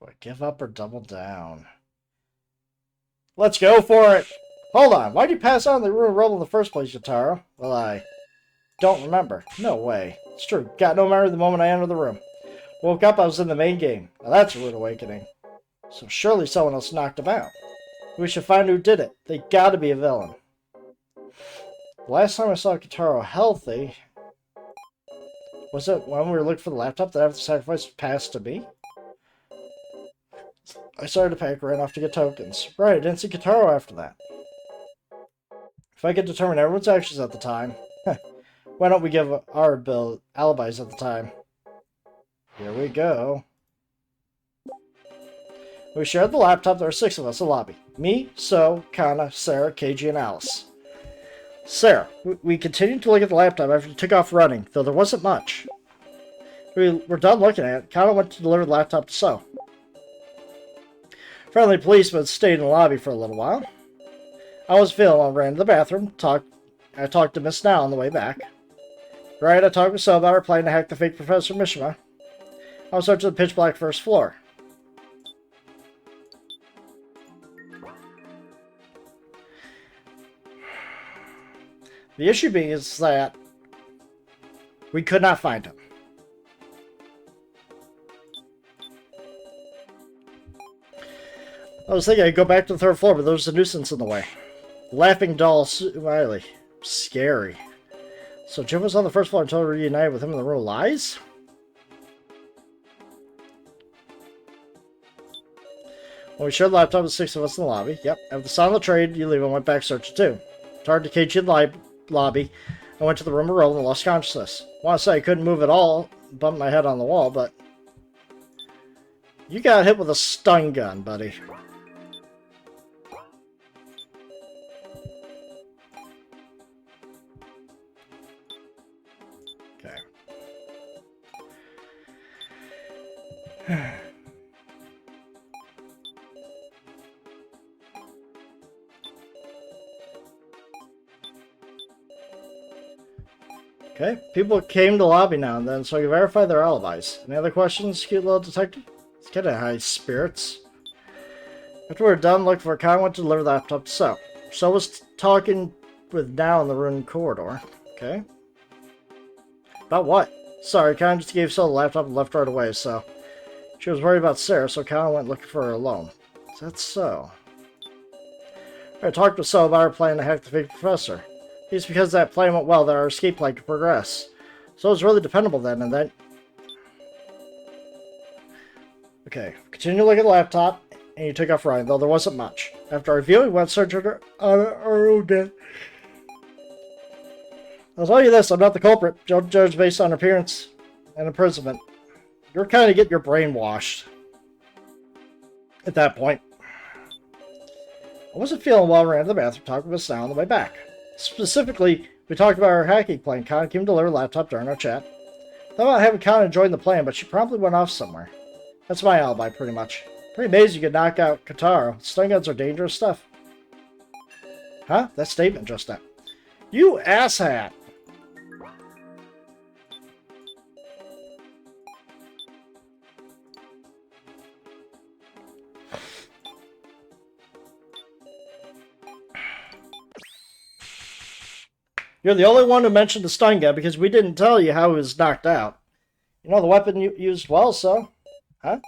I give up or double down? Let's go for it! Hold on, why'd you pass out in the room roll in the first place, Kitaro? Well, I don't remember. No way. It's true. Got no memory the moment I entered the room. Woke up, I was in the main game. Now that's a rude awakening. So surely someone else knocked him out. We should find who did it. They gotta be a villain. The last time I saw Kitaro healthy... was it when we were looking for the laptop that after the sacrifice passed to me? I started to pack, ran off to get tokens. Right, I didn't see Kitaro after that. If I could determine everyone's actions at the time, why don't we give our alibis at the time? Here we go. We shared the laptop. There are 6 of us in the lobby. Me, So, Kana, Sarah, Keiji, and Alice. Sarah, we continued to look at the laptop after you took off running, though there wasn't much. We were done looking at it. Kana went to deliver the laptop to So. Friendly policeman stayed in the lobby for a little while. I was feeling well, ran to the bathroom. I talked to Miss Now on the way back. Right, I talked with So about her plan to hack the fake Professor Mishima. I was searching the pitch black first floor. The issue being is that we could not find him. I was thinking I'd go back to the 3rd floor, but there was a nuisance in the way. Laughing doll Smiley. Scary. So Jim was on the 1st floor until we reunited with him in the room of lies? When we shared the laptop with 6 of us in the lobby. Yep. After the sound of the trade, you leave and went back searching too. Turned to Keiji in the lobby. I went to the room of roll and lost consciousness. I want to say I couldn't move at all. Bumped my head on the wall, but... you got hit with a stun gun, buddy. Okay, people came to the lobby now and then, so I can verify their alibis. Any other questions, cute little detective? It's kind of high spirits. After we were done, looked for Khan, went to deliver the laptop to So. So was talking with Now in the room corridor. Okay. About what? Sorry, Khan just gave So the laptop and left right away, so... She was worried about Sarah, so Kyle went looking for her alone. Is that so? I talked to So about our plan to hack the fake professor. It's because that plan went well that our escape plan could progress. So it was really dependable then, and then... Okay, continue to look at the laptop, and you took off running, though there wasn't much. After our review, we went searching on our own death. I'll tell you this, I'm not the culprit. Don't judge based on appearance and imprisonment. You're kind of getting your brain washed at that point. I wasn't feeling well and ran to the bathroom talking with Sal on the way back. Specifically, we talked about our hacking plan. Con came to deliver a laptop during our chat. Thought about having Con join the plan, but she promptly went off somewhere. That's my alibi, pretty much. Pretty amazing you could knock out Kotaro. Stun guns are dangerous stuff. Huh? That statement just now. You asshat! You're the only one who mentioned the stun gun because we didn't tell you how he was knocked out. You know the weapon you used well, so? Huh?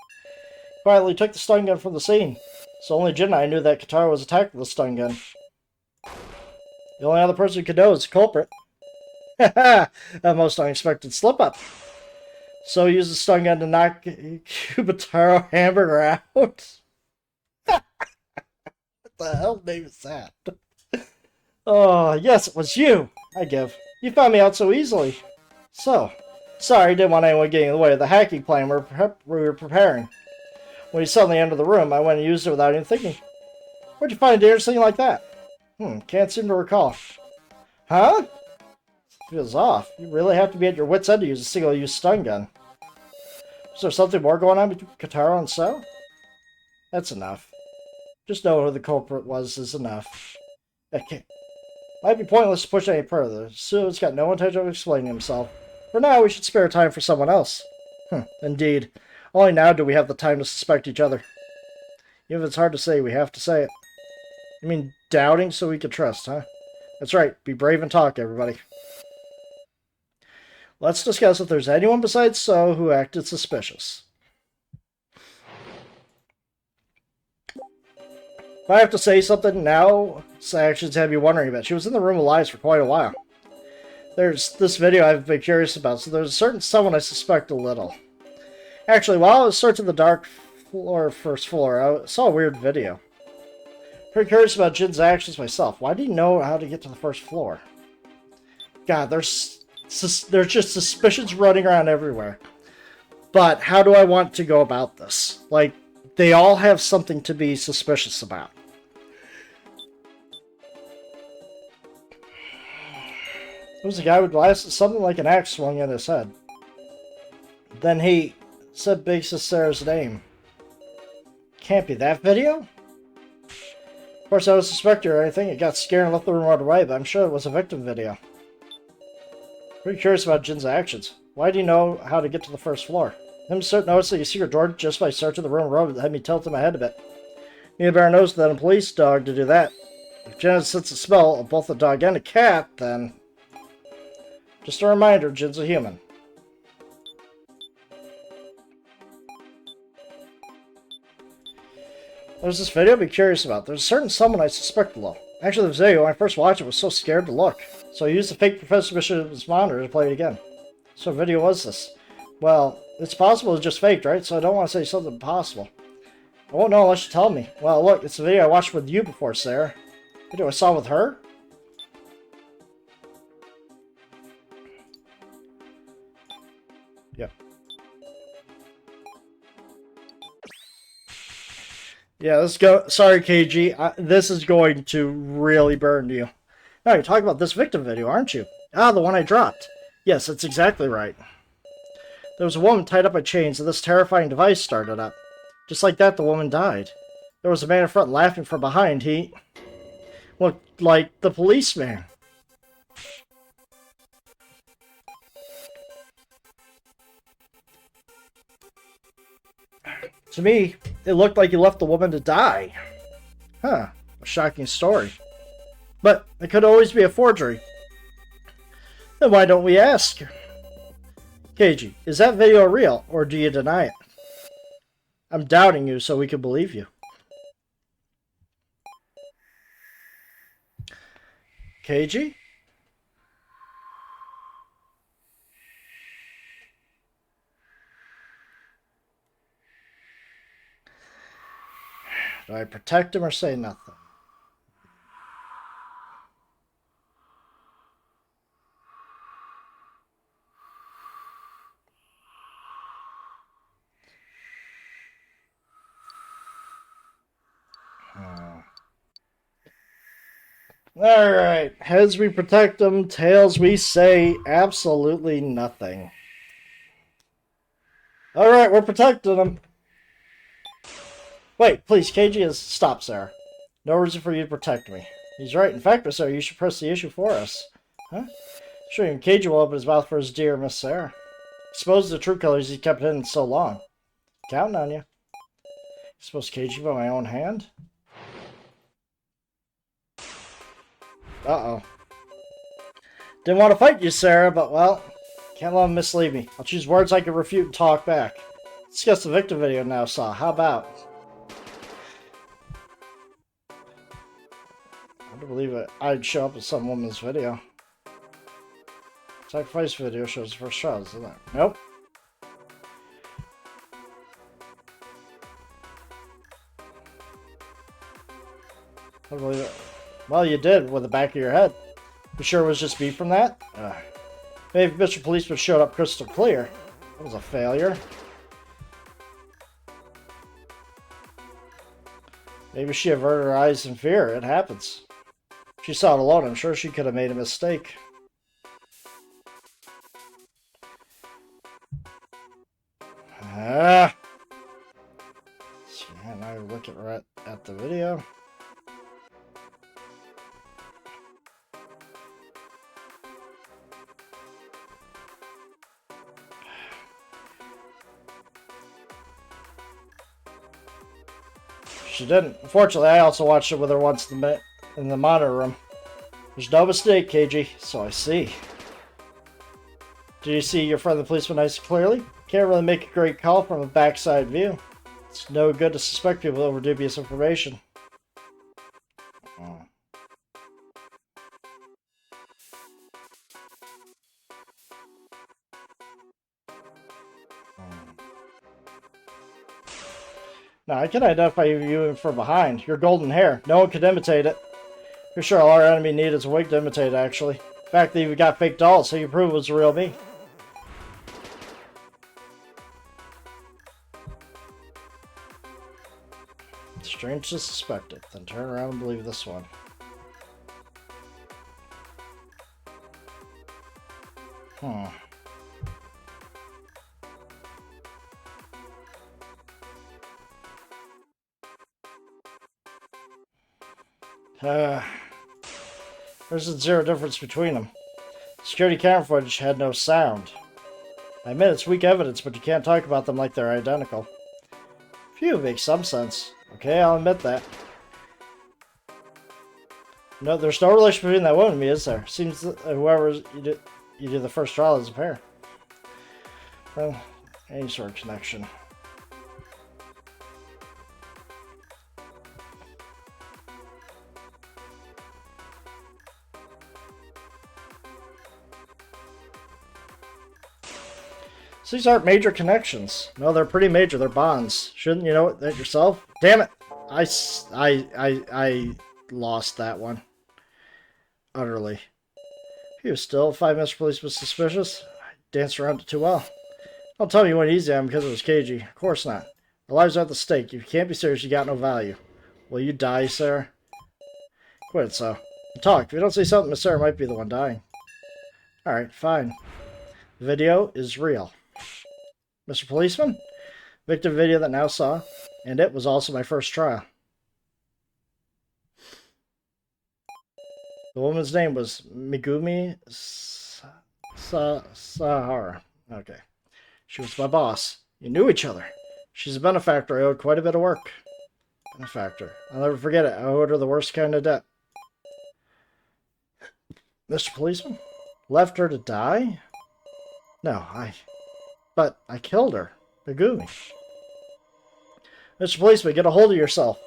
Quietly took the stun gun from the scene. So only Jin and I knew that Kotaro was attacked with a stun gun. The only other person who could know is the culprit. Haha! A most unexpected slip-up. So he used the stun gun to knock Kotaro Hamburger out? What the hell name is that? Oh, yes, it was you! I give. You found me out so easily. So, sorry, didn't want anyone getting in the way of the hacking plan we were preparing. When he suddenly entered the room, I went and used it without even thinking. Where'd you find a dangerous thing like that? Can't seem to recall. Huh? Feels off. You really have to be at your wit's end to use a single-use stun gun. Was there something more going on between Kotaro and So? That's enough. Just know who the culprit was is enough. Okay. Might be pointless to push any further. Su's got no intention of explaining himself. For now, we should spare time for someone else. Indeed. Only now do we have the time to suspect each other. Even if it's hard to say, we have to say it. You mean doubting so we can trust, huh? That's right. Be brave and talk, everybody. Let's discuss if there's anyone besides So who acted suspicious. If I have to say something now, actions have you wondering about. She was in the room alive for quite a while. There's this video I've been curious about, so there's a certain someone I suspect a little. Actually, while I was searching the first floor, I saw a weird video. Pretty curious about Jin's actions myself. Why do you know how to get to the first floor? God, there's just suspicions running around everywhere. But how do I want to go about this? Like, they all have something to be suspicious about. There was a guy with glasses, something like an axe swung in his head. Then he said Big Sarah's name. Can't be that video? Of course, I was suspecting or anything. It got scared and left the room right away, but I'm sure it was a victim video. Pretty curious about Jin's actions. Why do you know how to get to the first floor? Him noticing a secret door just by searching the room around had me tilting my head a bit. Neither bear knows that a police dog to do that. If Jin has a sense of smell of both a dog and a cat, then... Just a reminder, Jin's a human. There's this video I'd be curious about. There's a certain someone I suspect below. Actually, the video, when I first watched it, was so scared to look. So I used the fake Professor Bishop's monitor to play it again. So what video was this? Well, it's possible it's just faked, right? So I don't want to say something impossible. I won't know unless you tell me. Well, look, it's the video I watched with you before, Sarah. Video I saw with her? Yep. Yeah, sorry, KG. This is going to really burn you. Now, you're talking about this victim video, aren't you? Ah, the one I dropped. Yes, that's exactly right. There was a woman tied up by chains, and this terrifying device started up. Just like that, the woman died. There was a man in front laughing from behind. He looked like the policeman. To me, it looked like he left the woman to die. Huh, a shocking story. But it could always be a forgery. Then why don't we ask? Keiji, is that video real, or do you deny it? I'm doubting you so we can believe you. Keiji? Do I protect him or say nothing? Alright, heads we protect them, tails we say absolutely nothing. Alright, we're protecting them. Wait, please, KG has... Stop, Sarah. No reason for you to protect me. He's right. In fact, Miss Sarah, you should press the issue for us. Huh? Sure, even KG will open his mouth for his dear Miss Sarah. Expose the true colors he kept hidden so long. Counting on you. Expose KG by my own hand? Uh-oh. Didn't want to fight you, Sarah, but, well, can't let him mislead me. I'll choose words I can refute and talk back. Discuss the victim video now, Saw. How about? I don't believe it. I'd show up in some woman's video. Sacrifice video shows the first shot, isn't it? Nope. I don't believe it. Well, you did with the back of your head. You sure it was just me from that? Maybe Mr. Policeman showed up crystal clear. That was a failure. Maybe she averted her eyes in fear. It happens. If she saw it alone, I'm sure she could have made a mistake. And I look at the video. She didn't. Unfortunately, I also watched it with her once in the monitor room. There's no mistake, KG, so I see. Did you see your friend the policeman nice and clearly? Can't really make a great call from a backside view. It's no good to suspect people over dubious information. Now, I can identify you from behind. Your golden hair. No one could imitate it. Pretty sure all our enemy needed is a wig to imitate, actually. The fact that you got fake dolls, so you prove it was the real me. Strange to suspect it. Then turn around and believe this one. There's a zero difference between them. Security camera footage had no sound. I admit it's weak evidence, but you can't talk about them like they're identical. Phew, makes some sense. Okay, I'll admit that. No, there's no relation between that woman and me, is there? Seems that whoever you do the first trial is a pair. Well, any sort of connection. So these aren't major connections. No, they're pretty major. They're bonds. Shouldn't you know that yourself? Damn it! I lost that one. Utterly. He was still 5 Mr. Police was suspicious. I danced around it too well. Don't tell me you went easy on him because it was KG. Of course not. Our lives are at the stake. If you can't be serious, you got no value. Will you die, sir? Quit it, so. Talk. If you don't say something, Miss Sarah might be the one dying. Alright, fine. The video is real. Mr. Policeman? Victim video that now saw, and it was also my first trial. The woman's name was Megumi Sahara. Okay. She was my boss. You knew each other. She's a benefactor. I owed quite a bit of work. Benefactor. I'll never forget it. I owed her the worst kind of debt. Mr. Policeman? Left her to die? No, But I killed her. Megumi. Mr. Policeman, get a hold of yourself.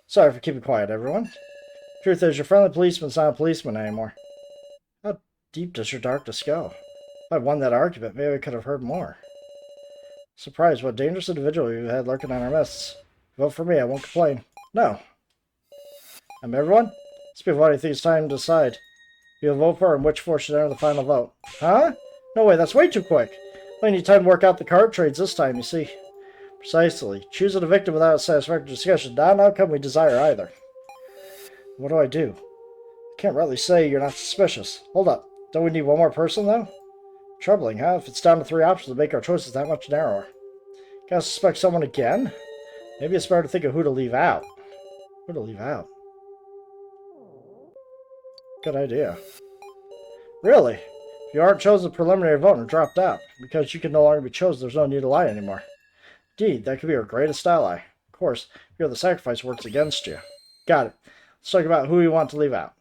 Sorry for keeping quiet, everyone. Truth is, your friendly policeman's not a policeman anymore. How deep does your darkness go? If I'd won that argument, maybe I could have heard more. Surprised, what dangerous individual you had lurking in our midst. Vote for me, I won't complain. No. Everyone? Speak of what you think it's time to decide. You'll vote for and which force should enter the final vote. Huh? No way, that's way too quick. We need time to work out the card trades this time, you see. Precisely. Choosing a victim without a satisfactory discussion, not an outcome we desire either. What do? I can't rightly say you're not suspicious. Hold up. Don't we need one more person, though? Troubling, huh? If it's down to 3 options to make our choices that much narrower. Gotta suspect someone again? Maybe it's better to think of who to leave out. Who to leave out? Good idea. Really? If you aren't chosen preliminary vote and dropped out, because you can no longer be chosen, there's no need to lie anymore. Indeed, that could be our greatest ally. Of course, if the sacrifice works against you. Got it. Let's talk about who we want to leave out.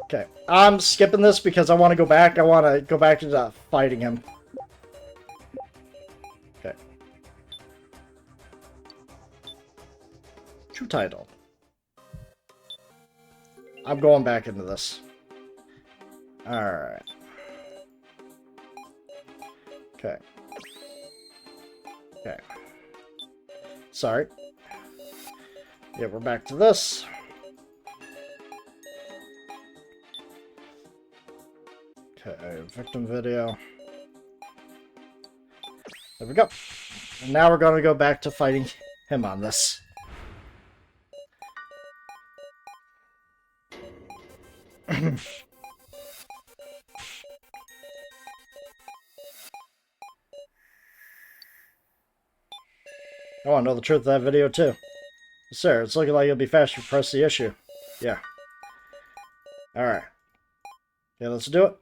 Okay, I'm skipping this because I want to go back. I want to go back to fighting him. Okay. True title. I'm going back into this. Alright. Okay. Okay. Sorry. Yeah, we're back to this. Okay, victim video. There we go. And now we're going to go back to fighting him on this. I want to know the truth of that video too. Sir, it's looking like you'll be faster to press the issue. Yeah. Alright. Yeah, let's do it.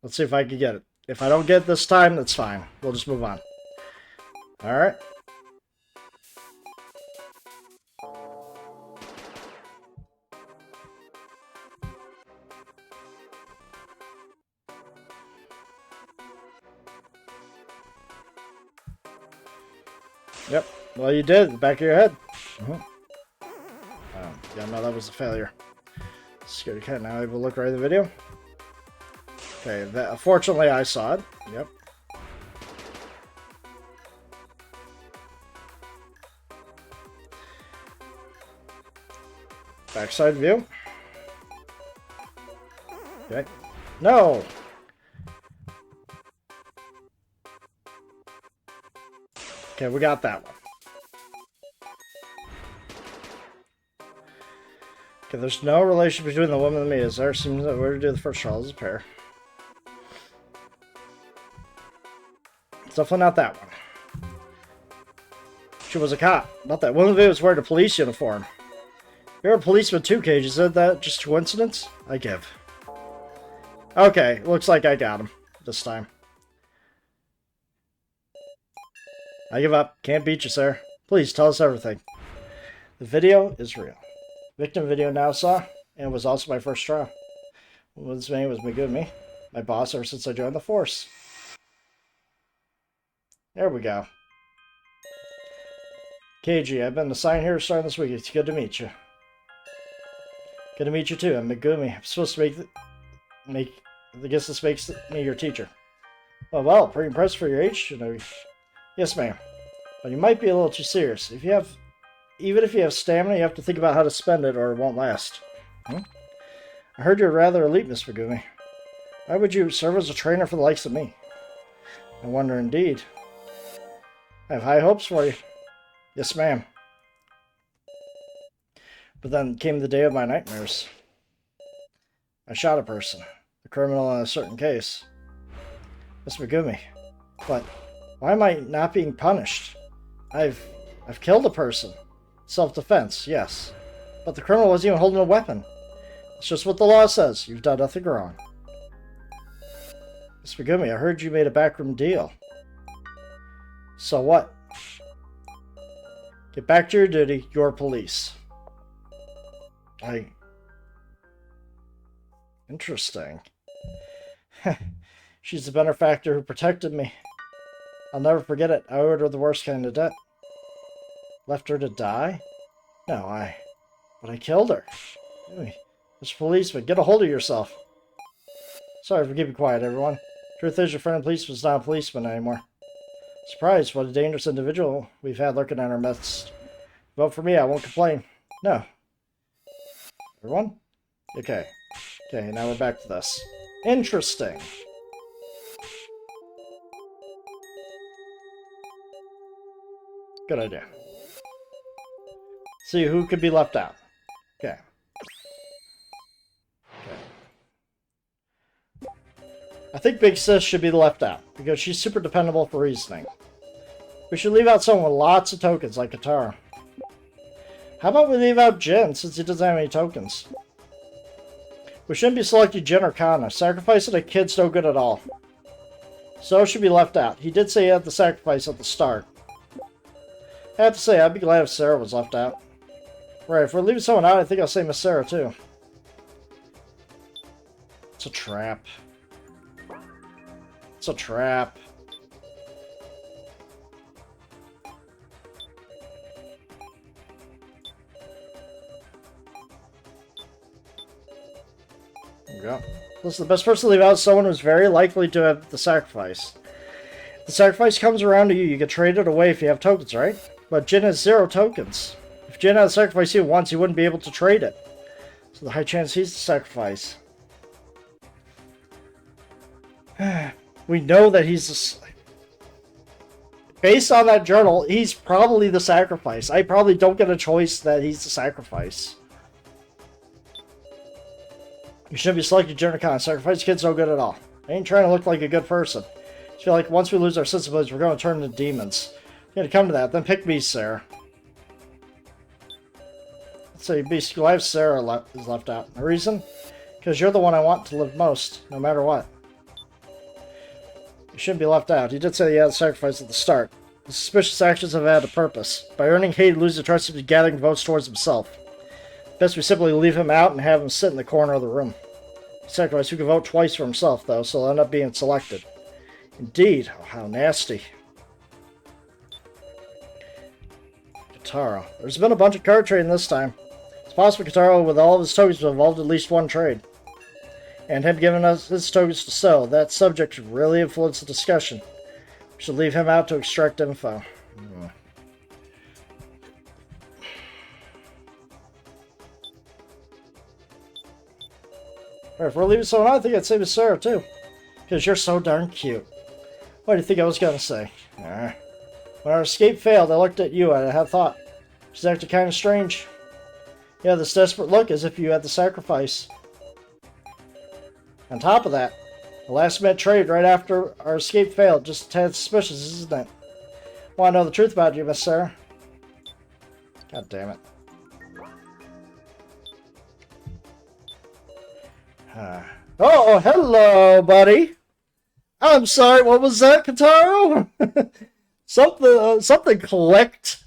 Let's see if I can get it. If I don't get it this time, that's fine. We'll just move on. Alright. Yep. Well, you did. The back of your head. Yeah, no, that was a failure. Scaredy cat now able to look right at the video. Okay, that, fortunately I saw it. Yep. Backside view. Okay. No! Okay, we got that one. Okay, there's no relation between the woman and me, as there seems that we're to do the first trial as a pair. It's definitely not that one. She was a cop. Not that. One of them was wearing a police uniform. You're a policeman too, Cage. Isn't that just coincidence? I give. Okay, looks like I got him this time. I give up. Can't beat you, sir. Please, tell us everything. The video is real. Victim video now saw, and it was also my first trial. His name was Megumi, my boss ever since I joined the force. There we go. KG, I've been assigned here starting this week. It's good to meet you. Good to meet you too. I'm Megumi. I'm supposed to I guess this makes me your teacher. Oh, well, pretty impressed for your age. You know. Yes, ma'am. But you might be a little too serious. Even if you have stamina, you have to think about how to spend it or it won't last. I heard you're rather elite, Miss Megumi. Why would you serve as a trainer for the likes of me? I wonder indeed. I have high hopes for you. Yes, ma'am. But then came the day of my nightmares. I shot a person, a criminal in a certain case. Miss Megumi. But why am I not being punished? I've killed a person. Self-defense, yes. But the criminal wasn't even holding a weapon. It's just what the law says. You've done nothing wrong. Miss Megumi, I heard you made a backroom deal. So what? Get back to your duty. You're police. Interesting. She's the benefactor who protected me. I'll never forget it. I owed her the worst kind of debt. Left her to die? No, but I killed her. Hey, Mr. Policeman, get a hold of yourself. Sorry for keeping quiet, everyone. Truth is, your friend policeman's not a policeman anymore. Surprised, what a dangerous individual we've had lurking in our midst. Vote for me, I won't complain. No. Everyone? Okay. Okay, now we're back to this. Interesting. Good idea. See who could be left out. Okay. I think Big Sis should be left out, because she's super dependable for reasoning. We should leave out someone with lots of tokens, like Katara. How about we leave out Jin, since he doesn't have any tokens? We shouldn't be selecting Jin or Kana. Sacrificing a kid's no good at all. So should be left out. He did say he had the sacrifice at the start. I have to say, I'd be glad if Sarah was left out. Right, if we're leaving someone out, I think I'll say Miss Sarah, too. It's a trap. It's a trap. There we go. Listen, the best person to leave out is someone who's very likely to have the sacrifice. If the sacrifice comes around to you, you can trade it away if you have tokens, right? But Jin has 0 tokens. If Jin had the sacrifice he wants, he wouldn't be able to trade it. So the high chance he's the sacrifice. We know that he's the... Based on that journal, he's probably the sacrifice. I probably don't get a choice that he's the sacrifice. You shouldn't be selecting Jin or Kana. Sacrifice kid's no good at all. I ain't trying to look like a good person. I feel like once we lose our sensibilities, we're going to turn into demons. If you're going to come to that, then pick me, Sarah. Let's say basically glad Sarah is left out. The reason? Because you're the one I want to live most, no matter what. You shouldn't be left out. He did say he had a sacrifice at the start. The suspicious actions have had a purpose. By earning hate, he loses the trust of gathering votes towards himself. Best we simply leave him out and have him sit in the corner of the room. Sacrifice who can vote twice for himself, though, so he'll end up being selected. Indeed. Oh, how nasty. Katara. There's been a bunch of card trading this time. It's possible Katara, with all of his tokens, involved at least one trade. And him giving us his tokens to sell. That subject should really influence the discussion. We should leave him out to extract info. Alright, if we're leaving someone out, I think I'd say Miss Sarah, too. Because you're so darn cute. What do you think I was going to say? When our escape failed, I looked at you and I had thought. She's acting kind of strange. You had this desperate look as if you had the sacrifice. On top of that, the last-minute trade right after our escape failed, just a tad suspicious, isn't it? Want to know the truth about you, Miss Sarah? God damn it. Oh, hello, buddy. I'm sorry, what was that, Kataro? something clicked.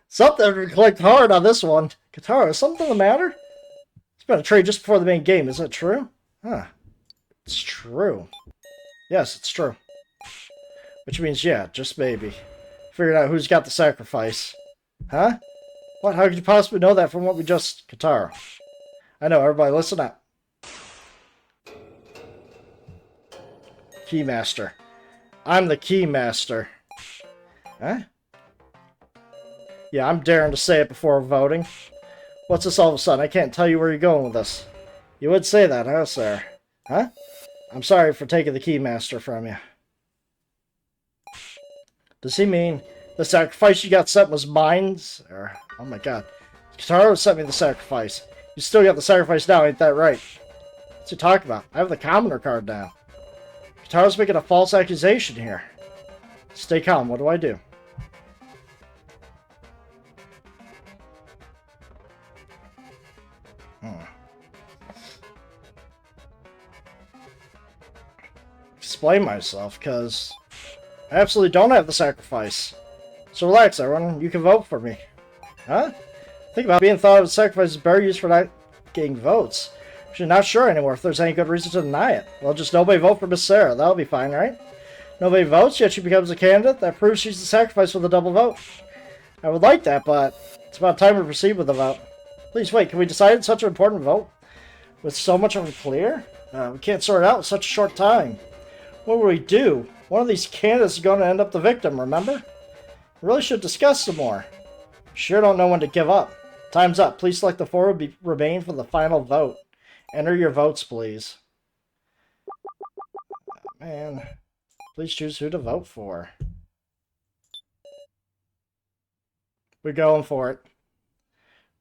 Something clicked hard on this one. Kataro, is something the matter? It's been a trade just before the main game, is that true? Huh. It's true. Yes, it's true. Which means, yeah, just maybe. Figured out who's got the sacrifice. Huh? What? How could you possibly know that from what we just... Katara. I know, everybody listen up. Keymaster. I'm the Keymaster. Huh? Yeah, I'm daring to say it before voting. What's this all of a sudden? I can't tell you where you're going with this. You would say that, huh, sir? Huh? I'm sorry for taking the Keymaster from you. Does he mean the sacrifice you got sent was mine? Or, oh my god. Katara sent me the sacrifice. You still got the sacrifice now, ain't that right? What's he talking about? I have the commoner card now. Katara's making a false accusation here. Stay calm, what do I do? Explain myself, because I absolutely don't have the sacrifice. So relax, everyone. You can vote for me. Huh? Think about being thought of as a sacrifice is better used for not getting votes. She's not sure anymore if there's any good reason to deny it. Well, just nobody vote for Miss Sarah. That'll be fine, right? Nobody votes, yet she becomes a candidate? That proves she's the sacrifice with a double vote. I would like that, but it's about time we proceed with the vote. Please wait, can we decide on such an important vote? With so much unclear? We can't sort it out in such a short time. What will we do? One of these candidates is going to end up the victim, remember? We really should discuss some more. Sure don't know when to give up. Time's up. Please select the four who remain for the final vote. Enter your votes, please. Oh, man. Please choose who to vote for. We're going for it.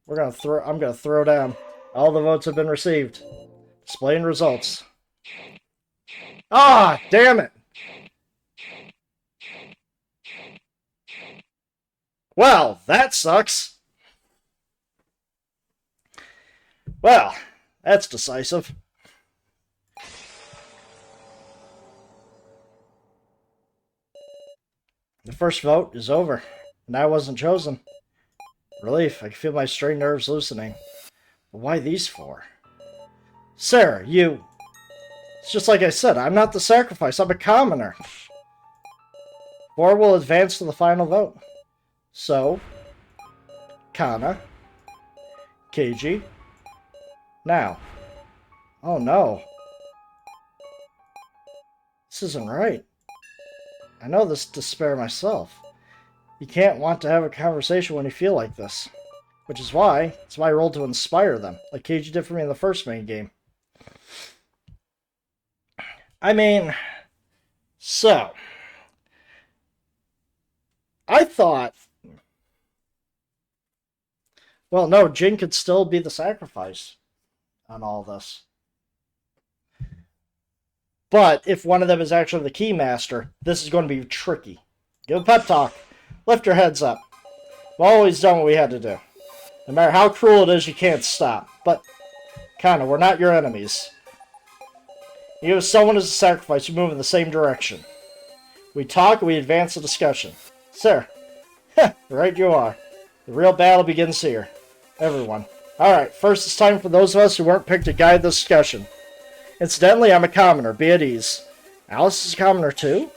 I'm gonna throw down. All the votes have been received. Displaying results. Ah, damn it! Well, that sucks. Well, that's decisive. The first vote is over, and I wasn't chosen. Relief, I can feel my strained nerves loosening. But why these four? Sarah, you... It's just like I said, I'm not the sacrifice, I'm a commoner. Four will advance to the final vote. So, Kana, Keiji, now. Oh no. This isn't right. I know this despair myself. You can't want to have a conversation when you feel like this. Which is why it's my role to inspire them, like Keiji did for me in the first main game. I mean, so... I thought... Well, no, Jin could still be the sacrifice on all this. But if one of them is actually the Keymaster, this is going to be tricky. Give a pep talk. Lift your heads up. We've always done what we had to do. No matter how cruel it is, you can't stop. But, Kana, we're not your enemies. You have someone as a sacrifice, you move in the same direction. We talk and we advance the discussion. Sir, right you are. The real battle begins here. Everyone. Alright, first it's time for those of us who weren't picked to guide the discussion. Incidentally, I'm a commoner. Be at ease. Alice is a commoner too?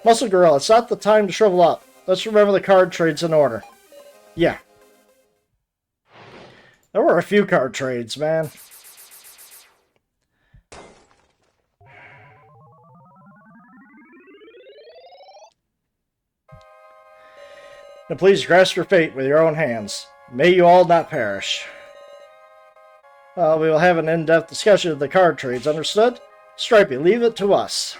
Muscle Gorilla, it's not the time to shrivel up. Let's remember the card trades in order. Yeah. There were a few card trades, man. Now please grasp your fate with your own hands. May you all not perish. Well, we will have an in-depth discussion of the card trades, understood? Stripey, leave it to us.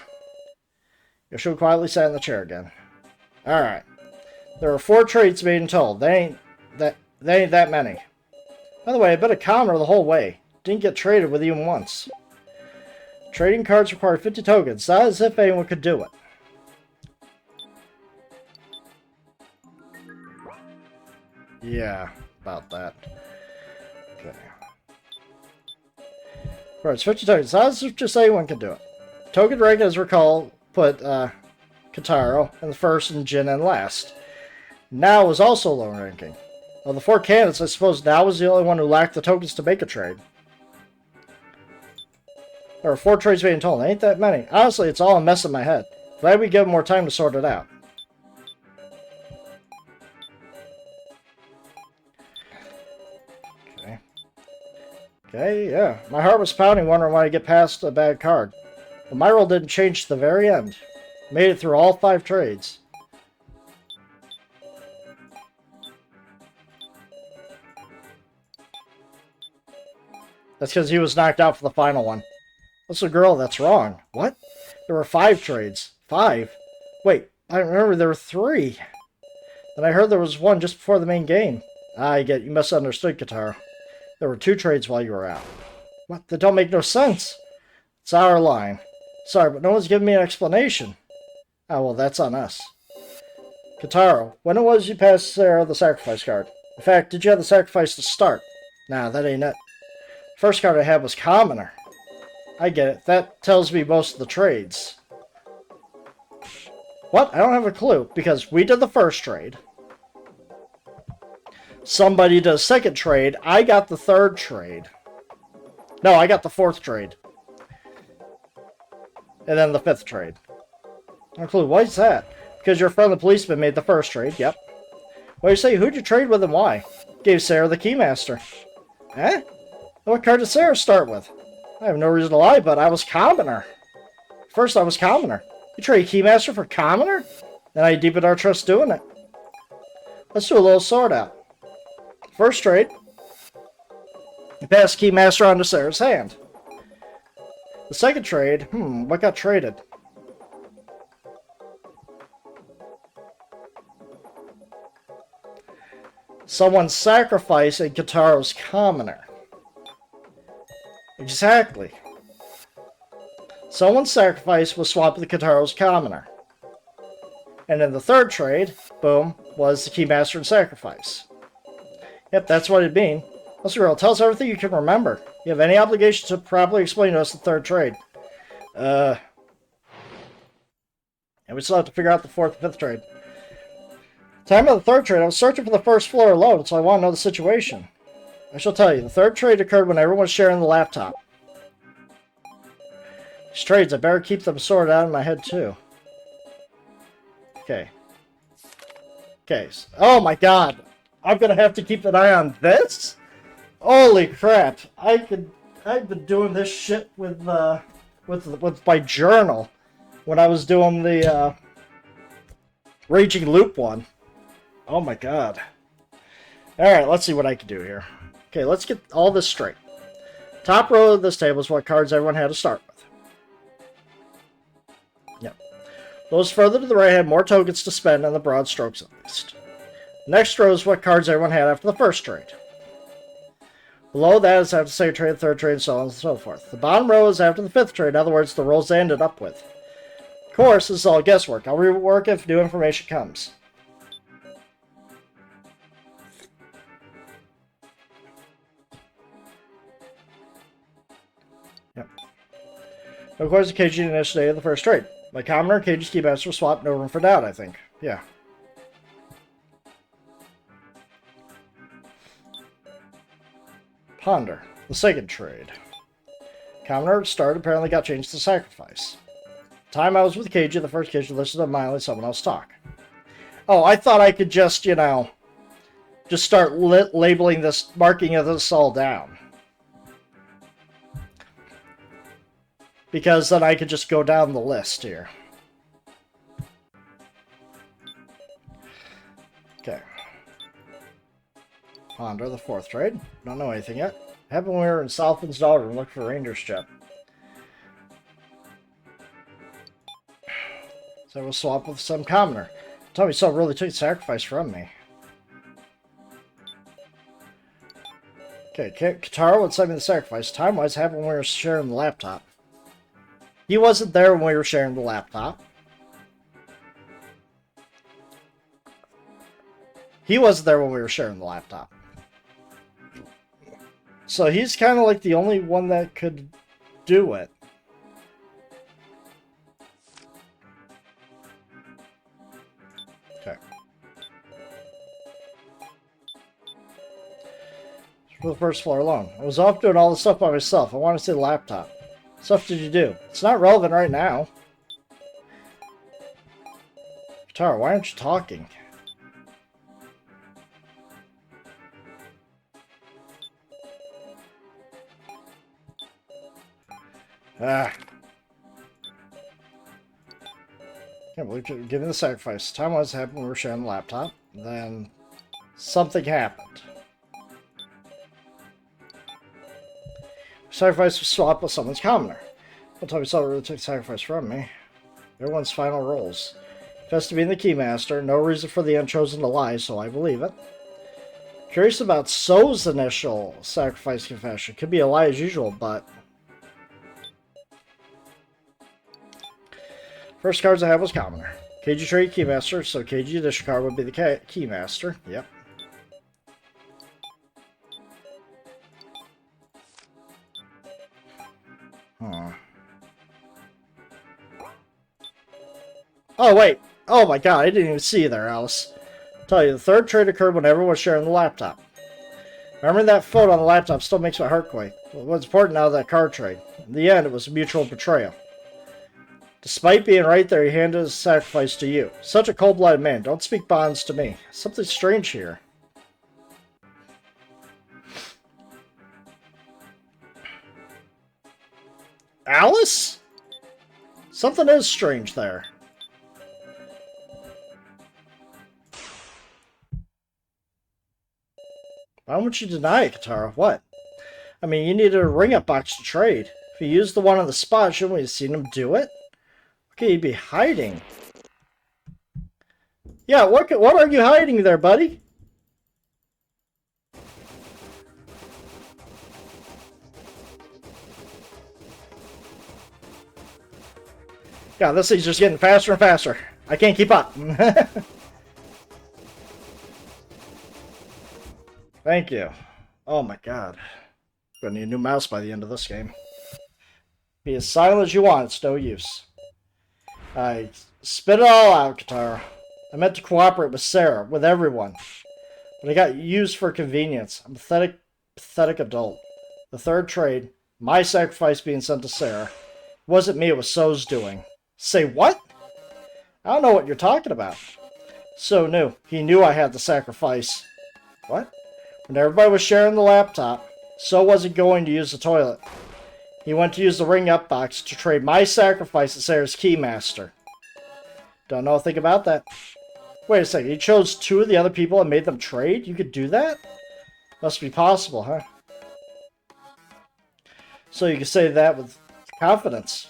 Yoshio quietly sat in the chair again. Alright. There are 4 trades made in total. They ain't that many. By the way, I've been a commoner the whole way. Didn't get traded with even once. Trading cards require 50 tokens. Not as if anyone could do it. Yeah, about that. Okay. Right, it's 50 tokens. Not as if just anyone can do it. Token rank, as recall, put Kotaro in the first and Jin in last. Now was also low ranking. Of the 4 candidates, I suppose Now was the only one who lacked the tokens to make a trade. There are 4 trades made in total. Ain't that many. Honestly, it's all a mess in my head. Glad we give him more time to sort it out. Okay, yeah. My heart was pounding, wondering why I get past a bad card. But my roll didn't change to the very end. Made it through all 5 trades. That's because he was knocked out for the final one. What's a girl? That's wrong. What? There were 5 trades. 5? Wait, I remember there were 3. Then I heard there was one just before the main game. I get you misunderstood, Kotaro. There were 2 trades while you were out. What? That don't make no sense. It's our line. Sorry, but no one's giving me an explanation. Oh, well, that's on us. Kotaro, when it was you passed Sarah the sacrifice card? In fact, did you have the sacrifice to start? Nah, that ain't it. First card I had was Commoner. I get it. That tells me most of the trades. What? I don't have a clue, because we did the first trade. Somebody did a second trade. I got the third trade. No, I got the 4th trade. And then the 5th trade. No clue. Why is that? Because your friend the policeman made the 1st trade. Yep. What do you say? Who'd you trade with and why? Gave Sarah the Keymaster. Eh? What card did Sarah start with? I have no reason to lie, but I was Commoner. First, I was Commoner. You trade Keymaster for Commoner? Then I deepened our trust doing it. Let's do a little sort out. First trade. You pass Keymaster onto Sarah's hand. The second trade, what got traded? Someone sacrificed a Kitaro's Commoner. Exactly. Someone's sacrifice was swapped with the Kitaro's Commoner. And in the third trade, boom, was the Keymaster and Sacrifice. Yep, that's what it'd mean. Let's be real. Tell us everything you can remember. You have any obligation to properly explain to us the third trade. And we still have to figure out the 4th and 5th trade. Time of the third trade, I was searching for the first floor alone, so I want to know the situation. I shall tell you, the third trade occurred when everyone was sharing the laptop. These trades, I better keep them sorted out in my head, too. Okay. Okay. Oh my god! I'm gonna have to keep an eye on this? Holy crap! I've been doing this shit with my journal when I was doing the Raging Loop one. Oh my god. Alright, let's see what I can do here. Okay, let's get all this straight. Top row of this table is what cards everyone had to start with. Yep. Those further to the right had more tokens to spend on the broad strokes at least. Next row is what cards everyone had after the first trade. Below that is after the second trade, third trade, and so on and so forth. The bottom row is after the 5th trade, in other words, the rolls they ended up with. Of course, this is all guesswork. I'll rework if new information comes. Yep. Of course, the KG initial day of the first trade. My Commoner and KG's Keymaster were swapped, no room for doubt, I think. Yeah. Ponder. The second trade. Commoner start apparently got changed to Sacrifice. Time I was with KG, the first KG listened to mildly someone else talk. Oh, I thought I could just, you know, just start labeling this, marking this all down. Because then I could just go down the list here. Okay. Ponder, the 4th trade. Don't know anything yet. Happened when we were in Southland's daughter and looked for Ranger's jet. So we'll swap with some Commoner. Tell me, so really took Sacrifice from me. Okay, Kitaro would send me the Sacrifice. Time-wise happened when we were sharing the laptop. He wasn't there when we were sharing the laptop. He wasn't there when we were sharing the laptop. So he's kind of like the only one that could do it. Okay. For the first floor alone. I was off doing all the stuff by myself. I want to see the laptop. What stuff did you do? It's not relevant right now. Tara, why aren't you talking? Can't believe you're giving the Sacrifice. Time was happened when we were sharing the laptop. Then something happened. Sacrifice was swapped with someone's Commoner. Don't tell me someone really took Sacrifice from me. Everyone's final rolls. Confessed to being the Keymaster. No reason for the Unchosen to lie, so I believe it. Curious about So's initial Sacrifice confession. Could be a lie as usual, but... First cards I have was Commoner. KG trade Keymaster, so KG addition card would be the Keymaster. Yep. Oh, wait. Oh my god, I didn't even see you there, Alice. I'll tell you, the third trade occurred when everyone was sharing the laptop. Remembering that photo on the laptop still makes my heart quake. What's important now is that card trade. In the end, it was a mutual betrayal. Despite being right there, he handed his sacrifice to you. Such a cold-blooded man. Don't speak bonds to me. Something strange here. Alice? Something is strange there. Why won't you deny it, Katara? What? I mean, you needed a ring-up box to trade. If you used the one on the spot, shouldn't we have seen him do it? Okay, he'd be hiding. Yeah, what are you hiding there, buddy? God, this thing's just getting faster and faster. I can't keep up. Thank you. Oh my god. Gonna need a new mouse by the end of this game. Be as silent as you want, it's no use. Alright, spit it all out, Katara. I meant to cooperate with Sarah, with everyone. But I got used for convenience. I'm a pathetic adult. The third trade, my sacrifice being sent to Sarah. It wasn't me, it was So's doing. Say what? I don't know what you're talking about. So knew. He knew I had the sacrifice. What? When everybody was sharing the laptop, So wasn't going to use the toilet. He went to use the ring-up box to trade my sacrifice at Sarah's Keymaster. Don't know a thing about that. Wait a second, he chose two of the other people and made them trade? You could do that? Must be possible, huh? So you can say that with confidence.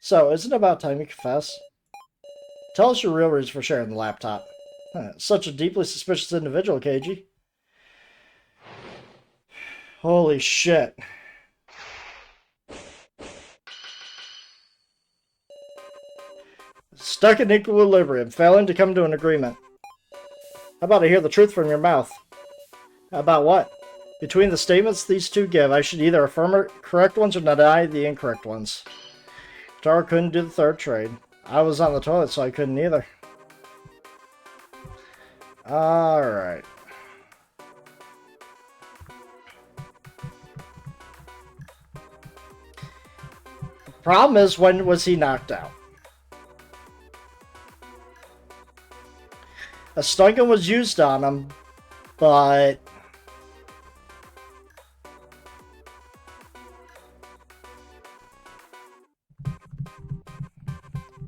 So, isn't it about time you confess? Tell us your real reason for sharing the laptop. Such a deeply suspicious individual, KG. Holy shit. Stuck in equilibrium, failing to come to an agreement. How about I hear the truth from your mouth? About what? Between the statements these two give, I should either affirm the correct ones or deny the incorrect ones. Katara couldn't do the third trade. I was on the toilet, so I couldn't either. Alright. The problem is, when was he knocked out? A stun gun was used on him, but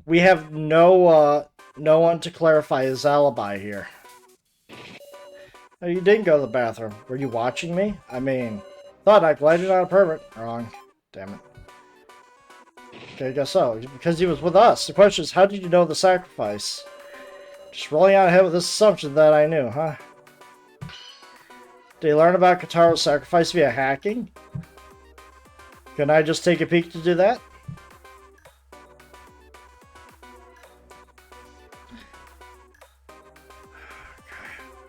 we have no one to clarify his alibi here. Oh, you didn't go to the bathroom. Were you watching me? I mean, thought I glided on a pervert. Wrong. Damn it. Okay, I guess so. Because he was with us. The question is, how did you know the sacrifice? Just rolling out ahead with this assumption that I knew, huh? Did he learn about Katara's sacrifice via hacking? Can I just take a peek to do that?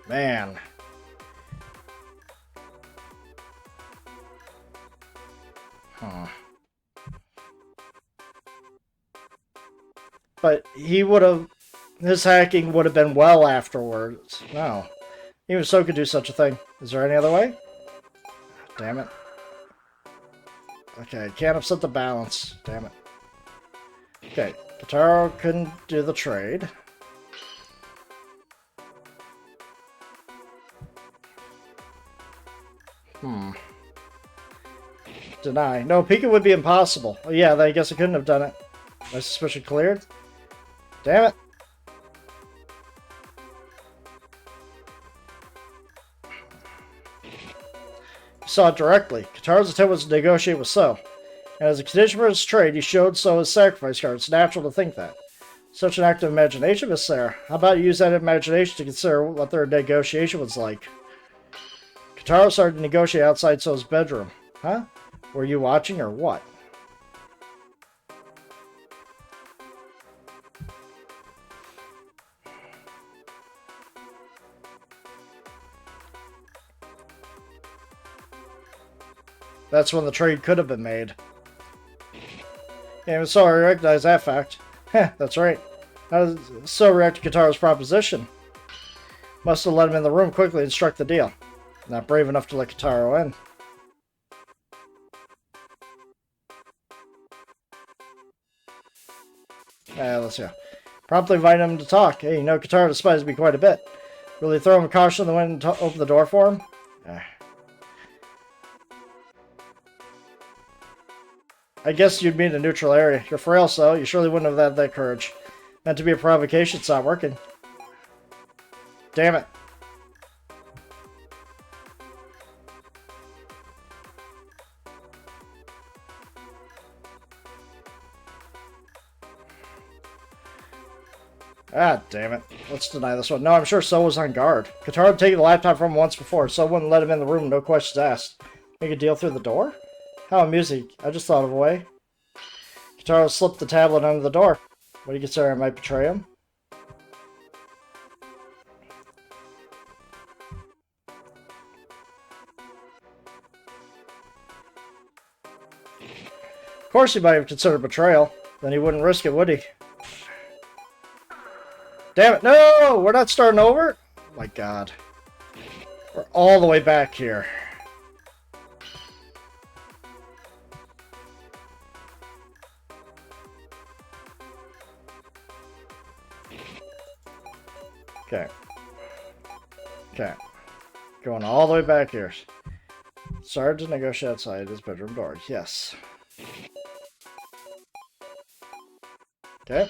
Man. Huh. But he would have... His hacking would have been well afterwards. No. Even so could do such a thing. Is there any other way? Damn it. Okay, can't upset the balance. Damn it. Okay, Katara couldn't do the trade. Deny. No, Pika would be impossible. Oh, yeah, then I guess I couldn't have done it. My suspicion cleared? Damn it. Saw it directly. Katara's attempt was to negotiate with So. And as a condition for his trade, he showed So his sacrifice card. It's natural to think that. Such an act of imagination, Miss Sarah. How about you use that imagination to consider what their negotiation was like? Katara started to negotiate outside So's bedroom. Huh? Were you watching or what? That's when the trade could have been made. And So I recognize that fact. Heh, that's right. How did So react to Katara's proposition? Must have let him in the room quickly and struck the deal. Not brave enough to let Kitaro in. Let's see. Promptly invite him to talk. Hey, you know, Kitaro despises me quite a bit. Really throw him caution in the wind and open the door for him? I guess you'd be in a neutral area. You're frail, so you surely wouldn't have had that courage. Meant to be a provocation, it's not working. Damn it. Ah, damn it. Let's deny this one. No, I'm sure So was on guard. Kitaro had taken the laptop from him once before. So wouldn't let him in the room, no questions asked. Make a deal through the door? How amusing. I just thought of a way. Kitaro slipped the tablet under the door. What do you consider I might betray him? Of course he might have considered betrayal. Then he wouldn't risk it, would he? Damn it, no! We're not starting over? Oh my god. We're all the way back here. Okay. Okay. Going all the way back here. Started to negotiate outside his bedroom door. Yes. Okay.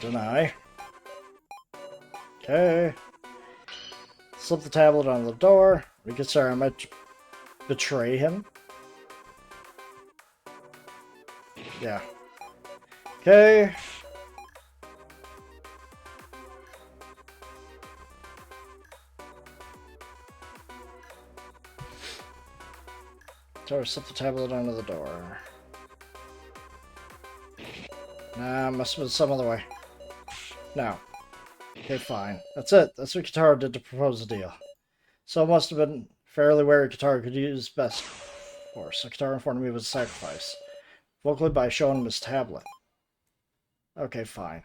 Deny. Okay. Slip the tablet on the door. We could say I might betray him. Yeah. Okay. So slip the tablet onto the door. Nah, must have been some other way. No. Okay, fine. That's it. That's what Kitaro did to propose a deal. So it must have been fairly wary Kitaro could use best force. So Kitaro informed me it was a sacrifice. Vocally by showing him his tablet. Okay, fine.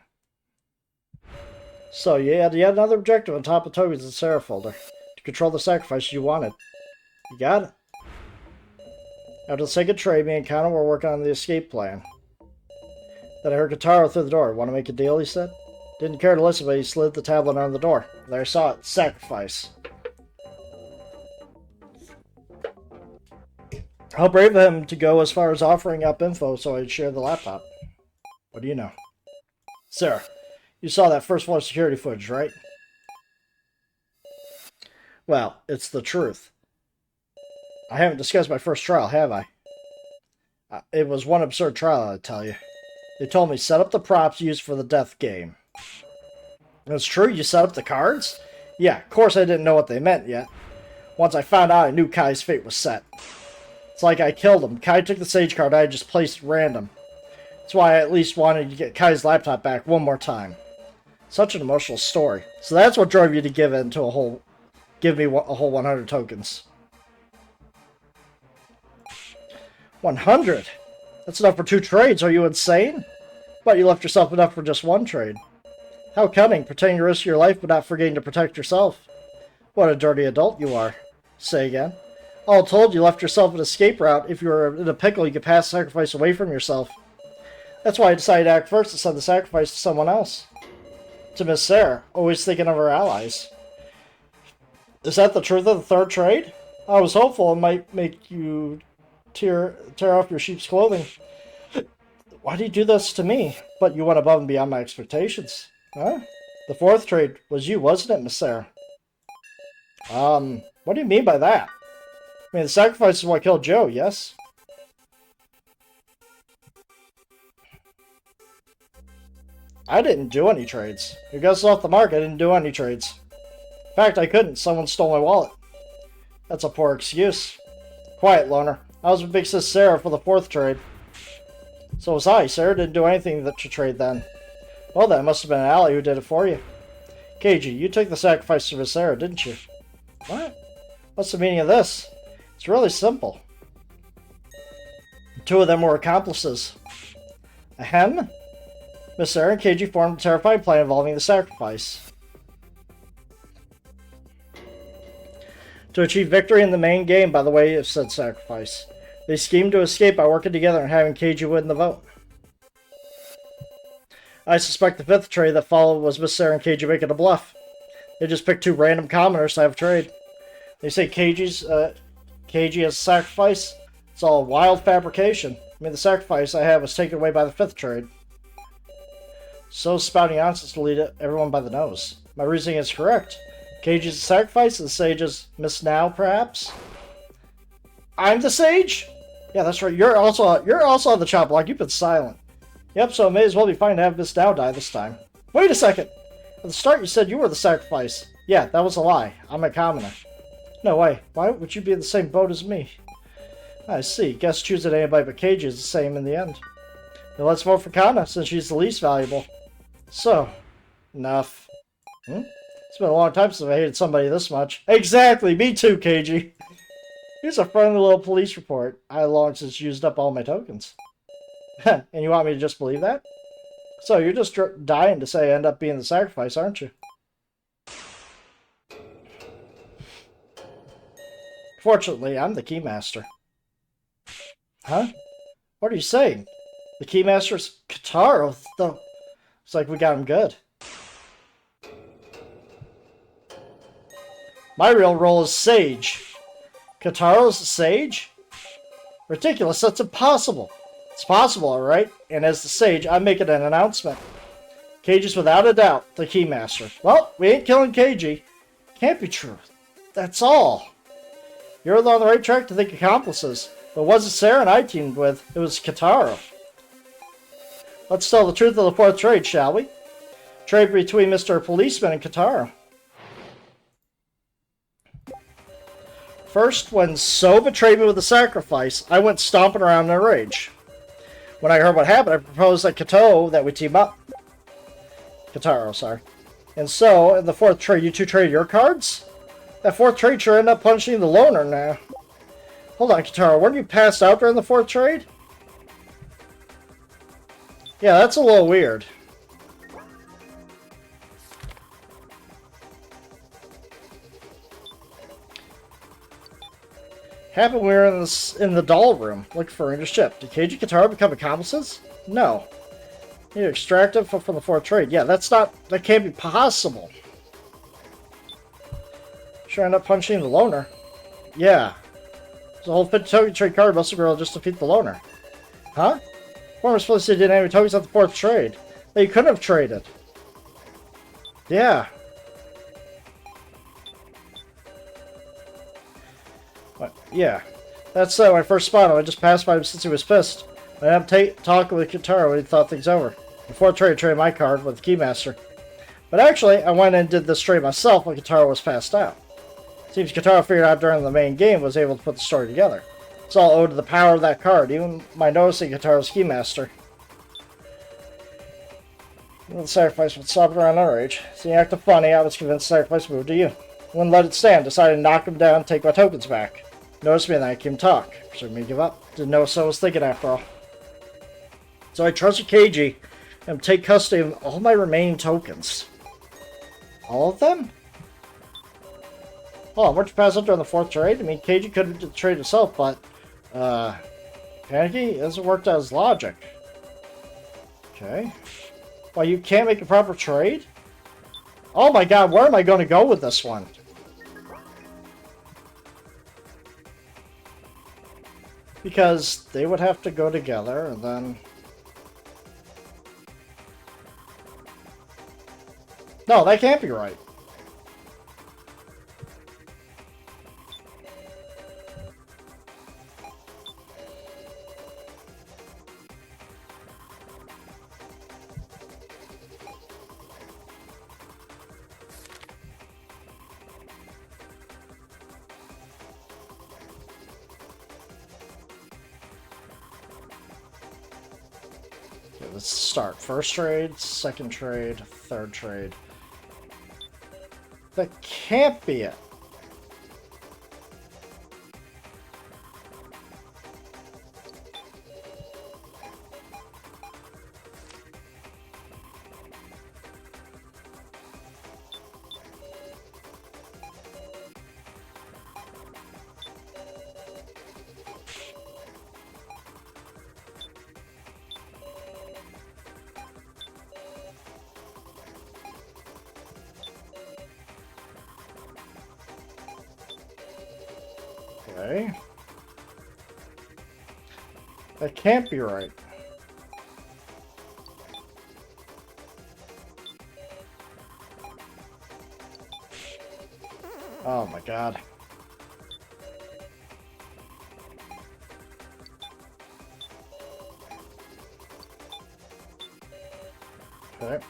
So you had yet another objective on top of Toby's and Sarah folder. To control the sacrifice you wanted. You got it? After the second trade, me and Kana were working on the escape plan. Then I heard Kitaro through the door. Want to make a deal, he said. Didn't care to listen, but he slid the tablet on the door. There I saw it. Sacrifice. How brave of him to go as far as offering up info so I'd share the laptop. What do you know? Sarah, you saw that first floor security footage, right? Well, it's the truth. I haven't discussed my first trial, have I? It was one absurd trial, I tell you. They told me, set up the props used for the death game. It's true, you set up the cards? Yeah, of course I didn't know what they meant yet. Once I found out, I knew Kai's fate was set. It's like I killed him. Kai took the sage card I had just placed at random. That's why I at least wanted to get Kai's laptop back one more time. Such an emotional story. So that's what drove you to give me a whole 100 tokens. 100? That's enough for 2 trades. Are you insane? But you left yourself enough for just 1 trade. How cunning, pretending to risk your life but not forgetting to protect yourself. What a dirty adult you are. Say again. All told, you left yourself an escape route. If you were in a pickle, you could pass the sacrifice away from yourself. That's why I decided to act first and send the sacrifice to someone else. To Miss Sarah, always thinking of her allies. Is that the truth of the third trade? I was hopeful it might make you tear off your sheep's clothing. Why do you do this to me? But you went above and beyond my expectations. Huh? The fourth trade was you, wasn't it, Miss Sarah? What do you mean by that? I mean, the sacrifice is what killed Joe, yes? I didn't do any trades. Your guess is off the mark, I didn't do any trades. In fact, I couldn't. Someone stole my wallet. That's a poor excuse. Quiet, loner. I was with Big Sis Sarah for the fourth trade. So was I. Sarah didn't do anything to trade then. Well, that must have been an ally who did it for you. Keiji, you took the sacrifice to Miss Sarah, didn't you? What? What's the meaning of this? It's really simple. The 2 of them were accomplices. Ahem? Miss Sarah and Keiji formed a terrifying plan involving the sacrifice. To achieve victory in the main game by the way of said sacrifice. They schemed to escape by working together and having Keiji win the vote. I suspect the fifth trade that followed was Miss Sarah and Keiji making a bluff. They just picked two random commoners to have a trade. They say Keiji as a sacrifice. It's all a wild fabrication. I mean, the sacrifice I had was taken away by the fifth trade. So spouting nonsense to lead everyone by the nose. My reasoning is correct. Keiji's a sacrifice, and the sage is Miss Now, perhaps? I'm the sage? Yeah, that's right. You're also on the chop block. You've been silent. Yep, so it may as well be fine to have Miss Now die this time. Wait a second! At the start you said you were the sacrifice. Yeah, that was a lie. I'm a commoner. No way. Why would you be in the same boat as me? I see. Guess choosing anybody but Keiji is the same in the end. Then let's vote for Kana, since she's the least valuable. So, enough. It's been a long time since I hated somebody this much. Exactly! Me too, Keiji! Here's a friendly little police report. I long since used up all my tokens. And you want me to just believe that? So, you're just dying to say I end up being the sacrifice, aren't you? Fortunately, I'm the Keymaster. Huh? What are you saying? The Keymaster's Kotaro, though. It's like we got him good. My real role is Sage. Kotaro's the Sage? Ridiculous, that's impossible. It's possible, alright? And as the Sage, I'm making an announcement. Keiji's without a doubt the Keymaster. Well, we ain't killing Keiji. Can't be true. That's all. You're on the right track to think accomplices. But it wasn't Sarah and I teamed with. It was Kotaro. Let's tell the truth of the fourth trade, shall we? Trade between Mr. Policeman and Kotaro. First, when So betrayed me with a sacrifice, I went stomping around in a rage. When I heard what happened, I proposed that we team up. Kotaro, sorry. And so, in the fourth trade, you two traded your cards? That fourth trade sure ended up punching the loner now. Hold on, Kotaro, weren't you passed out during the fourth trade? Yeah, that's a little weird. Happened we were in the doll room, looking for Ranger's ship. Did Keiji and Kotaro become accomplices? No. You extracted from the fourth trade. Yeah, that can't be possible. Sure end up punching the loner. Yeah. The whole 50 token trade card must have grown just to defeat the loner. Huh? Former supposed to say didn't have any tokens at the fourth trade. That you couldn't have traded. Yeah. What? Yeah. That's when I first spotted him. I just passed by him since he was pissed. I ended up talking with Kotaro when he thought things over. Before I traded my card with the Keymaster. But actually, I went and did this trade myself when Kotaro was passed out. Seems Kotaro figured out during the main game was able to put the story together. It's all owed to the power of that card, even my noticing Kotaro's Keymaster. The sacrifice would stop around our age. Seeing acting funny, I was convinced the sacrifice moved to you. Wouldn't let it stand, decided to knock him down and take my tokens back. Noticed me and I came to talk. Presumed me to give up. Didn't know what I was thinking after all. So I trusted Keiji and take custody of all my remaining tokens. All of them? Oh, weren't you passed up during the fourth trade? I mean, Keiji could have did the trade himself, but, Panicky hasn't worked out his logic. Okay. Well, you can't make a proper trade? Oh my god, where am I going to go with this one? Because they would have to go together, and then... No, that can't be right. Okay, let's start. First trade, second trade, third trade. That can't be it. Okay. That can't be right. Oh my god. Okay.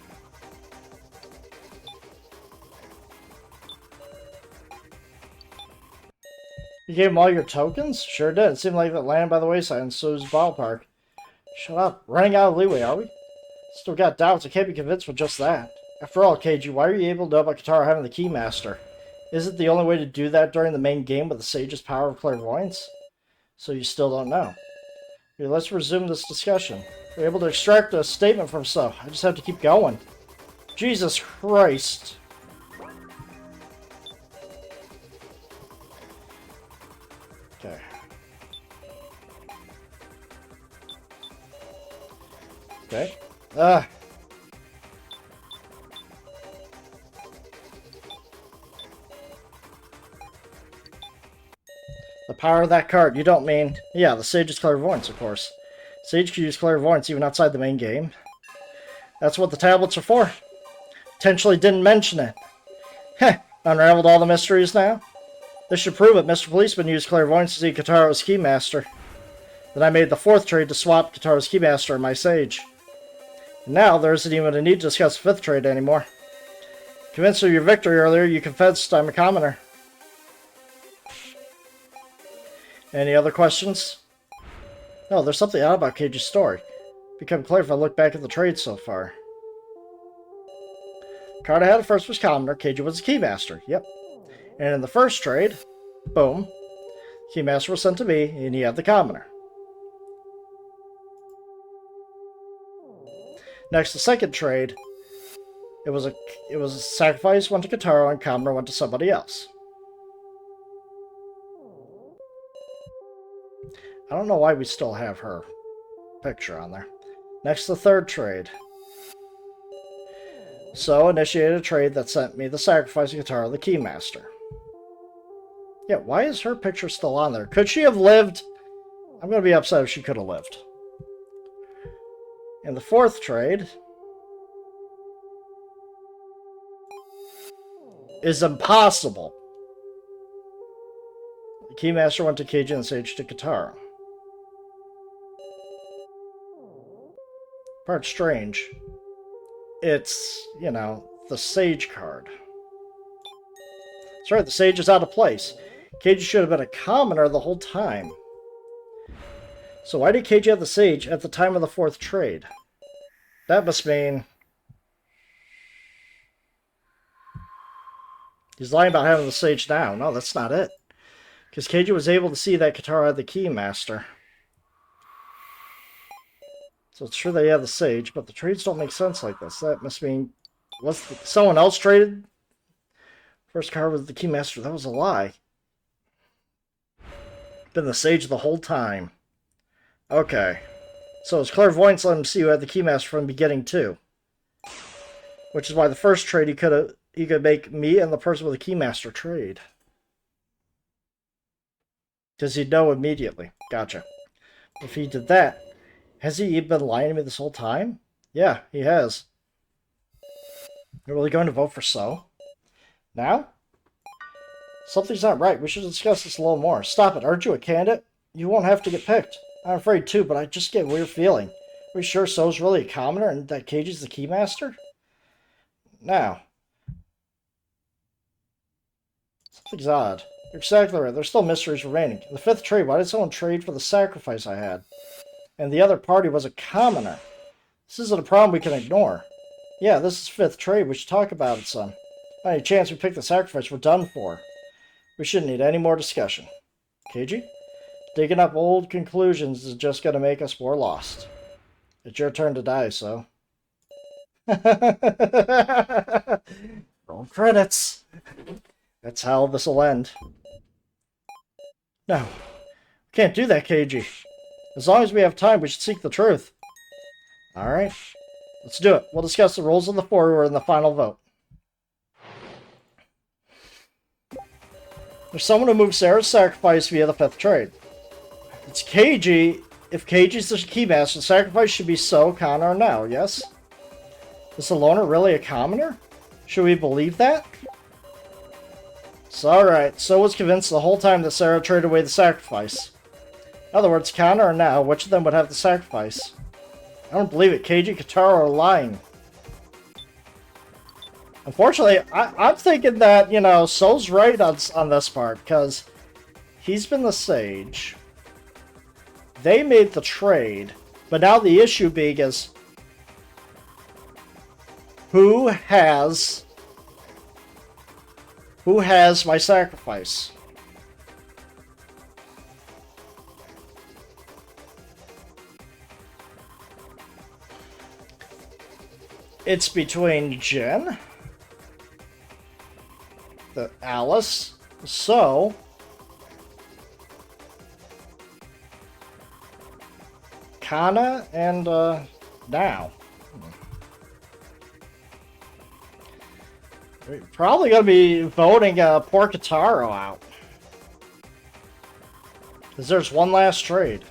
You gave him all your tokens? Sure did. It seemed like that land by the wayside and so's ballpark. Shut up. Running out of leeway, are we? Still got doubts. I can't be convinced with just that. After all, Keiji, why are you able to know about Katara having the Keymaster? Is it the only way to do that during the main game with the Sage's power of clairvoyance? So you still don't know. Okay, let's resume this discussion. We're able to extract a statement from so. I just have to keep going. Jesus Christ. Okay. Okay. The power of that card. You don't mean... Yeah, the Sage's clairvoyance, of course. Sage can use clairvoyance even outside the main game. That's what the tablets are for. Potentially didn't mention it. Heh, unraveled all the mysteries now? This should prove it. Mr. Policeman used clairvoyance to see Kataro's Keymaster. Then I made the fourth trade to swap Kataro's Keymaster and my Sage. And now there isn't even a need to discuss the fifth trade anymore. Convinced of your victory earlier, you confessed I'm a commoner. Any other questions? No, there's something odd about Keiji's story. Become clear if I look back at the trade so far. Card I had at first was commoner, Keiji was a Keymaster. Yep. And in the first trade, boom, Keymaster was sent to me, and he had the commoner. Next, the second trade, it was a sacrifice went to Katara and commoner went to somebody else. I don't know why we still have her picture on there. Next, the third trade. So, initiated a trade that sent me the sacrifice of Katara, the Keymaster. Yeah, why is her picture still on there? Could she have lived? I'm going to be upset if she could have lived. In the fourth trade is impossible. The Keymaster went to Keiji and the Sage to Katara. Part strange. It's, you know, the Sage card. That's right, the Sage is out of place. Keiji should have been a commoner the whole time. So why did Keiji have the Sage at the time of the fourth trade? That must mean... he's lying about having the Sage now. No, that's not it. Because Keiji was able to see that Katara had the Keymaster. So it's true they have the Sage, but the trades don't make sense like this. That must mean... someone else traded? First card was the Keymaster. That was a lie. Been the Sage the whole time. Okay. So his clairvoyance let him see who had the Keymaster from the beginning too. Which is why the first trade he could make me and the person with the Keymaster trade. Because he'd know immediately. Gotcha. If he did that, has he been lying to me this whole time? Yeah, he has. You're really going to vote for So? Now? Something's not right. We should discuss this a little more. Stop it. Aren't you a candidate? You won't have to get picked. I'm afraid too, but I just get a weird feeling. Are we sure So's really a commoner and that Keiji's the Keymaster? Now. Something's odd. You're exactly right. There's still mysteries remaining. In the fifth trade, why did someone trade for the sacrifice I had? And the other party was a commoner. This isn't a problem we can ignore. Yeah, this is fifth trade. We should talk about it some. Any chance we pick the sacrifice, we're done for. We shouldn't need any more discussion. Keiji? Digging up old conclusions is just going to make us more lost. It's your turn to die, So. Roll credits. That's how this will end. No. We can't do that, Keiji. As long as we have time, we should seek the truth. Alright. Let's do it. We'll discuss the rules of the four who are in the final vote. There's someone who moves Sarah's sacrifice via the 5th trade. It's Keiji. If Keiji's the Keymaster, the sacrifice should be So, Kana, or Now, yes? Is the loner really a commoner? Should we believe that? So, alright, So was convinced the whole time that Sarah traded away the sacrifice. In other words, Kana or Now, which of them would have the sacrifice? I don't believe it. Keiji, Kotaro are lying. Unfortunately, I'm thinking that, you know, So's right on this part, because he's been the sage. They made the trade, but now the issue being is who has my sacrifice? It's between Jin, the Alice, So, Kana, and Now. We're probably going to be voting poor Kotaro out. Because there's one last trade.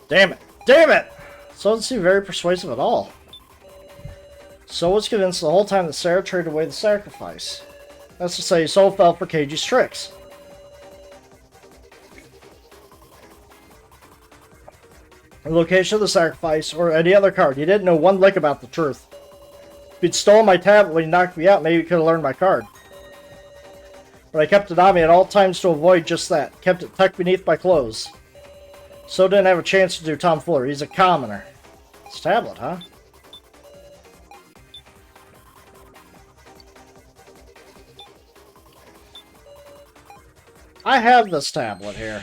Damn it! Damn it! So doesn't seem very persuasive at all. So was convinced the whole time that Sarah traded away the sacrifice. That's to say, So fell for Keiji's tricks. The location of the sacrifice, or any other card, he didn't know one lick about the truth. If he'd stolen my tablet when he knocked me out, maybe he could have learned my card. But I kept it on me at all times to avoid just that. Kept it tucked beneath my clothes. So didn't have a chance to do tomfoolery. He's a commoner. It's a tablet, huh? I have this tablet here.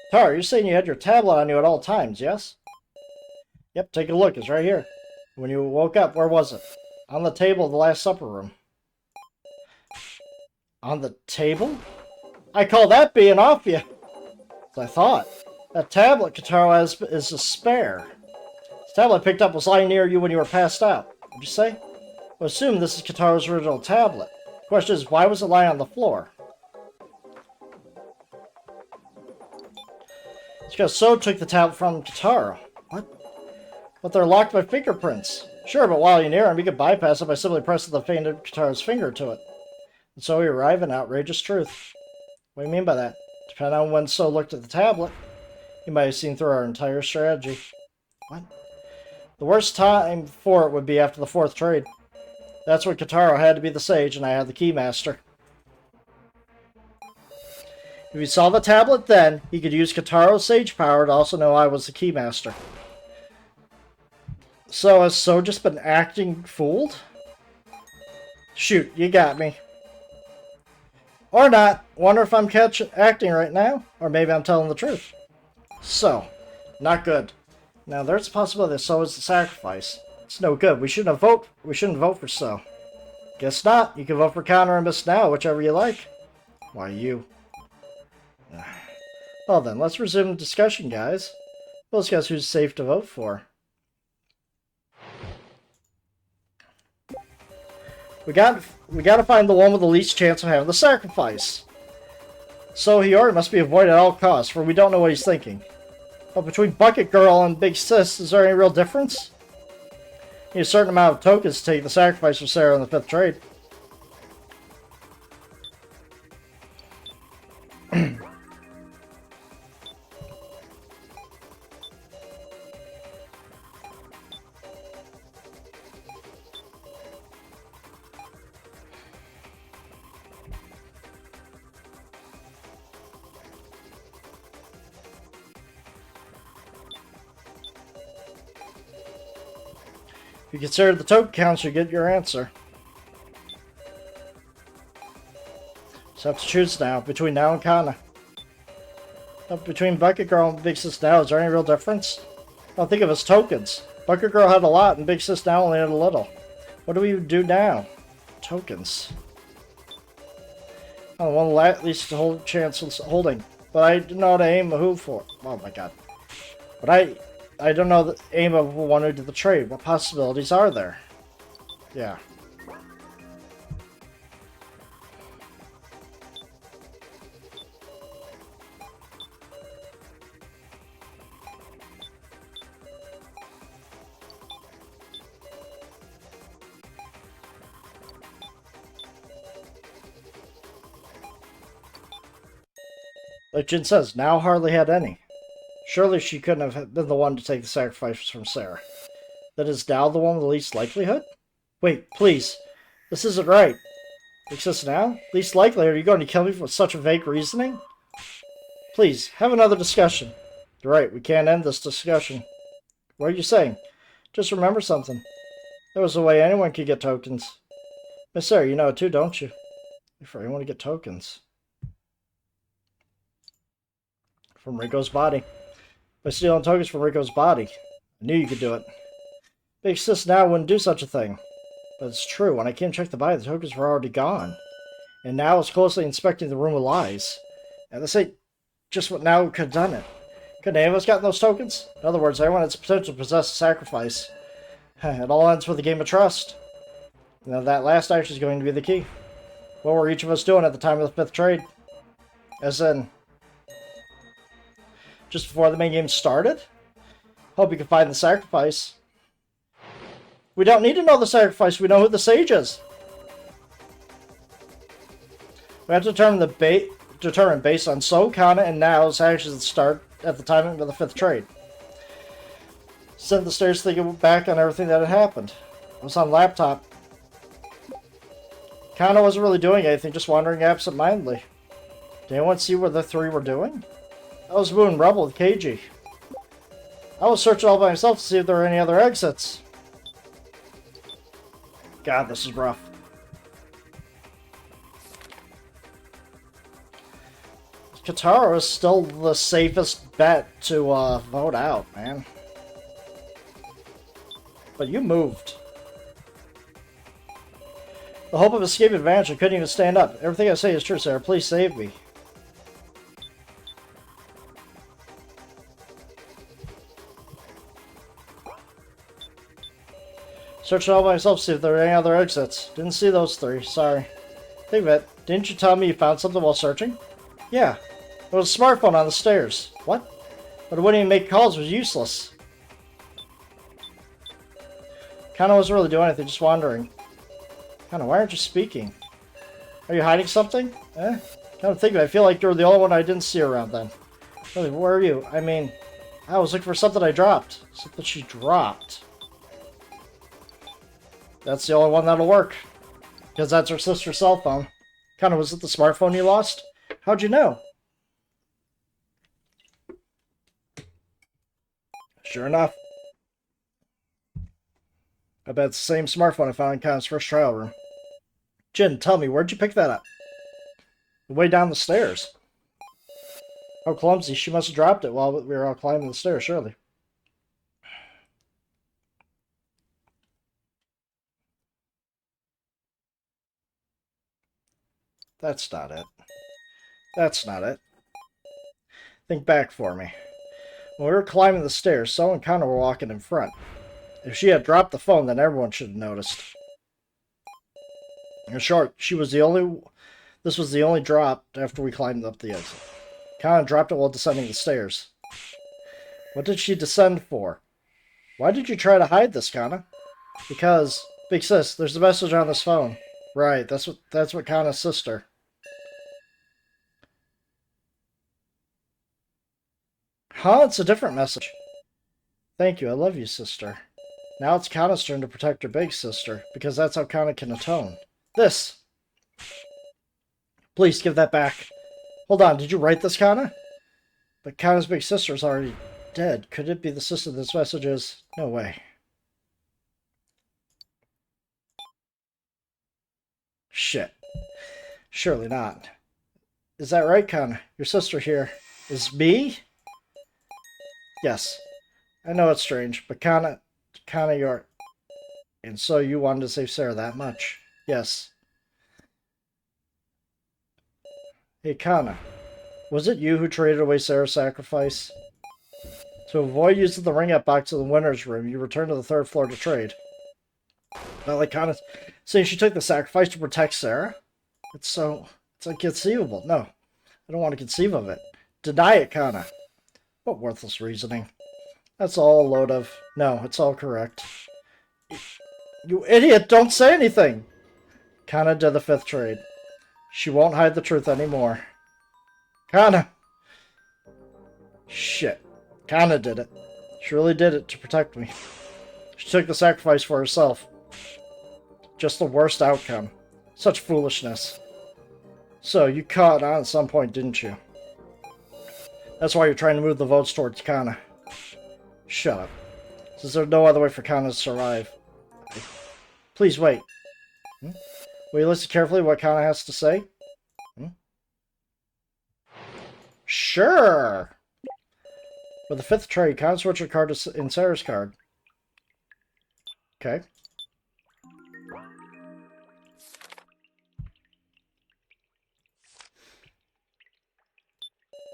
Tar, you're saying you had your tablet on you at all times, yes? Yep, take a look. It's right here. When you woke up, where was it? On the table of the Last Supper room. On the table? I call that being off you. I thought. That tablet Kotaro has is a spare. This tablet I picked up was lying near you when you were passed out. What'd you say? I assume this is Kotaro's original tablet. The question is, why was it lying on the floor? It's because So took the tablet from Kotaro. What? But they're locked by fingerprints. Sure, but while you're near him, you can bypass it by simply pressing the fainted Kotaro's finger to it. And so we arrive in outrageous truth. What do you mean by that? Depending on when So looked at the tablet, he might have seen through our entire strategy. What? The worst time for it would be after the 4th trade. That's when Kotaro had to be the sage and I had the Keymaster. If he saw the tablet then, he could use Kotaro's sage power to also know I was the Keymaster. So has So just been acting fooled? Shoot, you got me. Or not. Wonder if I'm acting right now? Or maybe I'm telling the truth. So, not good. Now there's a possibility that So is the sacrifice. It's no good. We shouldn't vote for So. Guess not. You can vote for Counter or Miss Now, whichever you like. Why you? Well then, let's resume the discussion, guys. We'll discuss who's safe to vote for. We gotta find the one with the least chance of having the sacrifice. So Hiyori must be avoided at all costs, for we don't know what he's thinking. But between Bucket Girl and Big Sis, is there any real difference? You need a certain amount of tokens to take the sacrifice for Sarah in the 5th trade. If you consider the token counts, you get your answer. So have to choose now, between Now and Kana. Between Bucket Girl and Big Sis Now, is there any real difference? I'll think of it as tokens. Bucket Girl had a lot, and Big Sis Now only had a little. What do we do now? Tokens. I want at least a whole chance of holding. But I do not aim who for. Oh my god. But I don't know the aim of one who did the trade. What possibilities are there? Yeah. Like Jin says, Now hardly had any. Surely she couldn't have been the one to take the sacrifice from Sarah. That is Dao the one with the least likelihood? Wait, please. This isn't right. Exists now? Least likely, are you going to kill me for such a vague reasoning? Please, have another discussion. You're right, we can't end this discussion. What are you saying? Just remember something. There was a way anyone could get tokens. Miss Sarah, you know it too, don't you? For anyone to get tokens. From Rico's body. By stealing tokens from Rico's body. I knew you could do it. Big Sis Now wouldn't do such a thing. But it's true, when I came to check the body, the tokens were already gone. And Now was closely inspecting the room of lies. And this ain't just what Now could have done it. Could any of us gotten those tokens? In other words, everyone has potential to possess a sacrifice. It all ends with a game of trust. Now that last action is going to be the key. What were each of us doing at the time of the 5th trade? As in, just before the main game started? Hope you can find the sacrifice. We don't need to know the sacrifice, we know who the sage is. We have to determine based on So, Kana, and Now's actions at the start at the time of the 5th trade. Sent the stairs thinking back on everything that had happened. I was on laptop. Kana wasn't really doing anything, just wandering absent-mindedly. Did anyone see what the three were doing? I was moving Rebel with KG. I was searching all by myself to see if there were any other exits. God, this is rough. Katara is still the safest bet to vote out, man. But you moved. The hope of escape advantage, I couldn't even stand up. Everything I say is true, Sarah. Please save me. Searched all by myself to see if there were any other exits. Didn't see those three, sorry. Think of it, didn't you tell me you found something while searching? Yeah. There was a smartphone on the stairs. What? But it wouldn't even make calls, it was useless. Kinda wasn't really doing anything, just wandering. Kinda, why aren't you speaking? Are you hiding something? Kinda think of it, I feel like you're the only one I didn't see around then. Really, where are you? I mean, I was looking for something I dropped. Something she dropped. That's the only one that'll work. Because that's her sister's cell phone. Kinda, was it the smartphone you lost? How'd you know? Sure enough. I bet it's the same smartphone I found in Kana's first trial room. Jin, tell me, where'd you pick that up? Way down the stairs. How clumsy, she must have dropped it while we were all climbing the stairs, surely. That's not it. That's not it. Think back for me. When we were climbing the stairs, So and Kana were walking in front. If she had dropped the phone, then everyone should have noticed. In short, this was the only drop after we climbed up the exit. Kana dropped it while descending the stairs. What did she descend for? Why did you try to hide this, Kana? Because, Big Sis, there's a message on this phone. Right, that's what Kana's sister. Huh? It's a different message. Thank you, I love you, sister. Now it's Kana's turn to protect her big sister, because that's how Kana can atone. This! Please, give that back. Hold on, did you write this, Kana? But Kana's big sister is already dead. Could it be the sister this message is? No way. Shit. Surely not. Is that right, Kana? Your sister here. Is me? Yes. I know it's strange, but kinda you're... And so you wanted to save Sarah that much? Yes. Hey, Kana. Was it you who traded away Sarah's sacrifice? To avoid using the ring-up box in the winner's room, you returned to the third floor to trade. Not like Kana saying she took the sacrifice to protect Sarah? It's inconceivable. No, I don't want to conceive of it. Deny it, Kana. What worthless reasoning. That's all a load of... No, it's all correct. You idiot! Don't say anything! Kana did the fifth trade. She won't hide the truth anymore. Kana! Shit. Kana did it. She really did it to protect me. She took the sacrifice for herself. Just the worst outcome. Such foolishness. So, you caught on at some point, didn't you? That's why you're trying to move the votes towards Kana. Shut up. Since there's no other way for Kana to survive. Please wait. Will you listen carefully to what Kana has to say? Sure! With the fifth trade, Kana switch your card in Sarah's card. Okay.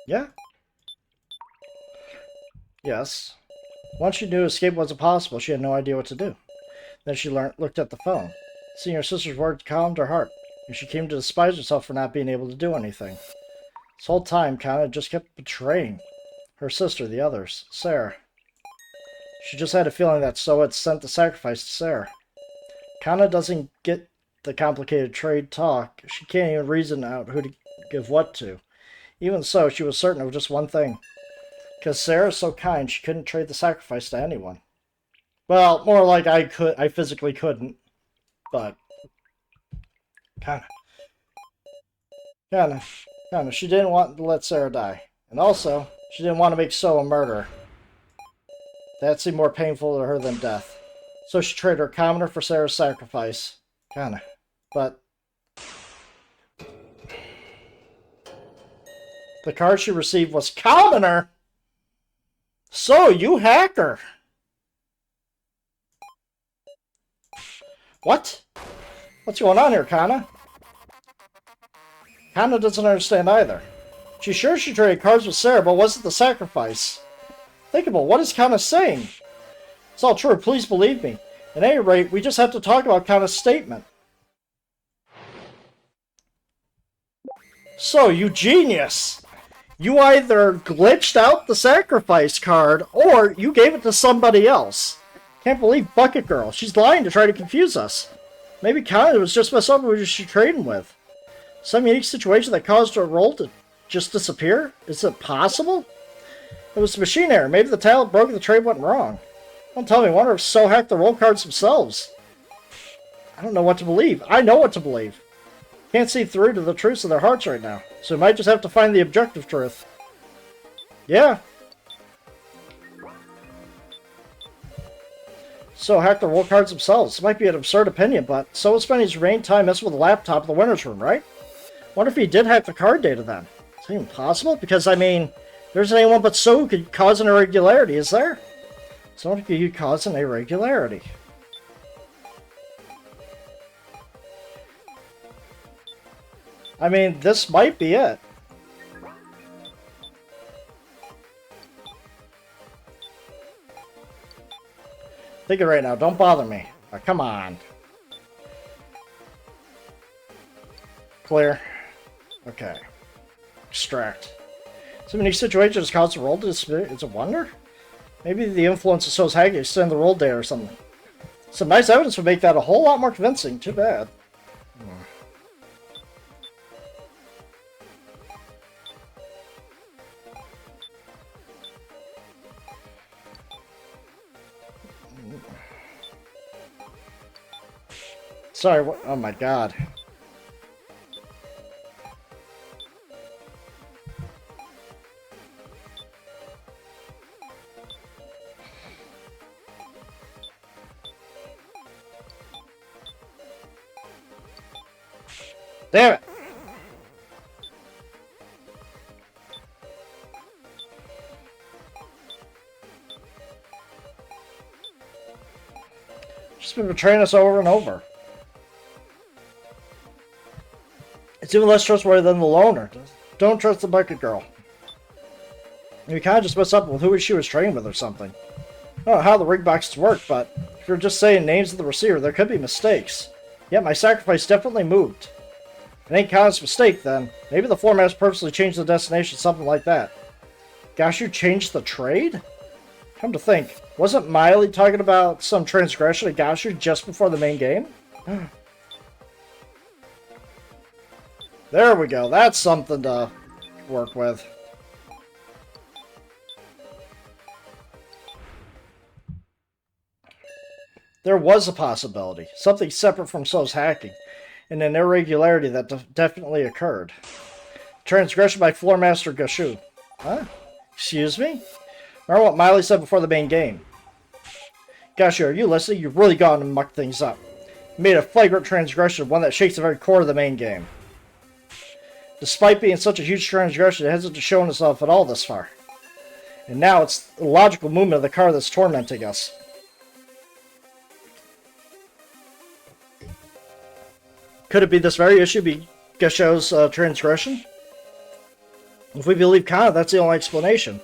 Yeah. Yes. Once she knew escape wasn't possible, she had no idea what to do. Then she looked at the phone. Seeing her sister's words calmed her heart, and she came to despise herself for not being able to do anything. This whole time, Kana just kept betraying her sister, the others, Sarah. She just had a feeling that So had sent the sacrifice to Sarah. Kana doesn't get the complicated trade talk. She can't even reason out who to give what to. Even so, she was certain of just one thing. Because Sarah's so kind, she couldn't trade the sacrifice to anyone. Well, more like I physically couldn't. But... Kana, she didn't want to let Sarah die. And also, she didn't want to make So a murderer. That seemed more painful to her than death. So she traded her commoner for Sarah's sacrifice. Kana. But... the card she received was commoner! So, you hacker! What? What's going on here, Kana? Kana doesn't understand either. She's sure she traded cards with Sarah, but wasn't the sacrifice. Think about what is Kana saying? It's all true, please believe me. At any rate, we just have to talk about Kana's statement. So, you genius! You either glitched out the sacrifice card, or you gave it to somebody else. Can't believe Bucket Girl. She's lying to try to confuse us. Maybe Kana was just with someone she's trading with. Some unique situation that caused her roll to just disappear? Is it possible? It was machine error. Maybe the talent broke and the trade went wrong. Don't tell me. I wonder if So hacked the roll cards themselves. I don't know what to believe. I know what to believe. Can't see through to the truths of their hearts right now. So we might just have to find the objective truth. Yeah. So hacked the roll cards themselves. This might be an absurd opinion, but So was spending his remaining time messing with the laptop in the winner's room, right? Wonder if he did hack the card data then. Is that even possible? Because, I mean, there isn't anyone but So who could cause an irregularity, is there? Someone could cause an irregularity. I mean, this might be it. Think it right now. Don't bother me. Oh, come on. Clear. Okay. Extract. So many situations cause the roll to disappear. It's a wonder? Maybe the influence of So's hacking extend the roll data or something. Some nice evidence would make that a whole lot more convincing. Too bad. Sorry, what? Oh my god. Damn it! She's been betraying us over and over. It's even less trustworthy than the loner. Don't trust the bucket girl. You kind of just mess up with who she was training with or something. I don't know how the rig boxes work, but if you're just saying names of the receiver, there could be mistakes. Yet my sacrifice definitely moved. If it ain't Kana's mistake, then maybe the floor master purposely changed the destination, something like that. Gashu changed the trade? Come to think, wasn't Miley talking about some transgression at Gashu just before the main game? There we go, that's something to work with. There was a possibility, something separate from So's hacking, and an irregularity that definitely occurred. Transgression by Floor Master Gashu. Huh? Excuse me? Remember what Miley said before the main game. Gashu, are you listening? You've really gone and mucked things up. You made a flagrant transgression, one that shakes the very core of the main game. Despite being such a huge transgression, it hasn't shown itself at all this far. And now it's the logical movement of the car that's tormenting us. Could it be this very issue be Gashu's transgression? If we believe Kana, that's the only explanation.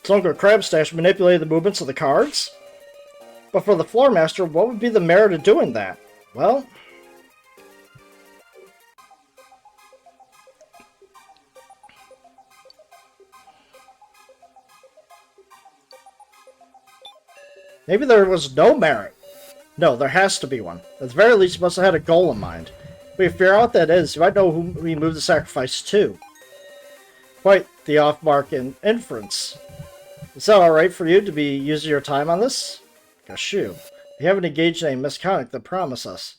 Tonga Crabstash manipulated the movements of the cards? But for the Floor Master, what would be the merit of doing that? Well... maybe there was no merit. No, there has to be one. At the very least, he must have had a goal in mind. If we figure out what that is, you might know who we moved the sacrifice to. Quite the off-mark inference. Is that alright for you to be using your time on this? Gashu, you haven't engaged in any misconduct that promise us.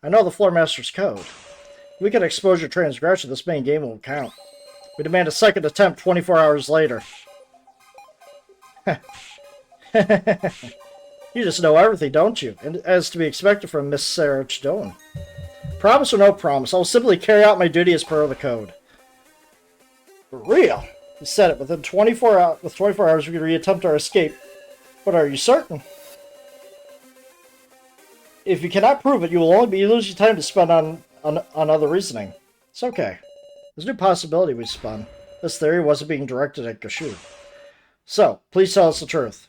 I know the Floor Master's code. If we can expose your transgression, this main game won't count. We demand a second attempt 24 hours later. You just know everything, don't you? And as to be expected from Miss Sarah Chidone. Promise or no promise, I will simply carry out my duty as per the code. For real? You said it. Within 24 hours, with 24 hours, we can reattempt our escape. But are you certain? If you cannot prove it, you will only be losing time to spend on other reasoning. It's okay. There's a new possibility we spun. This theory wasn't being directed at Gashu. So, please tell us the truth.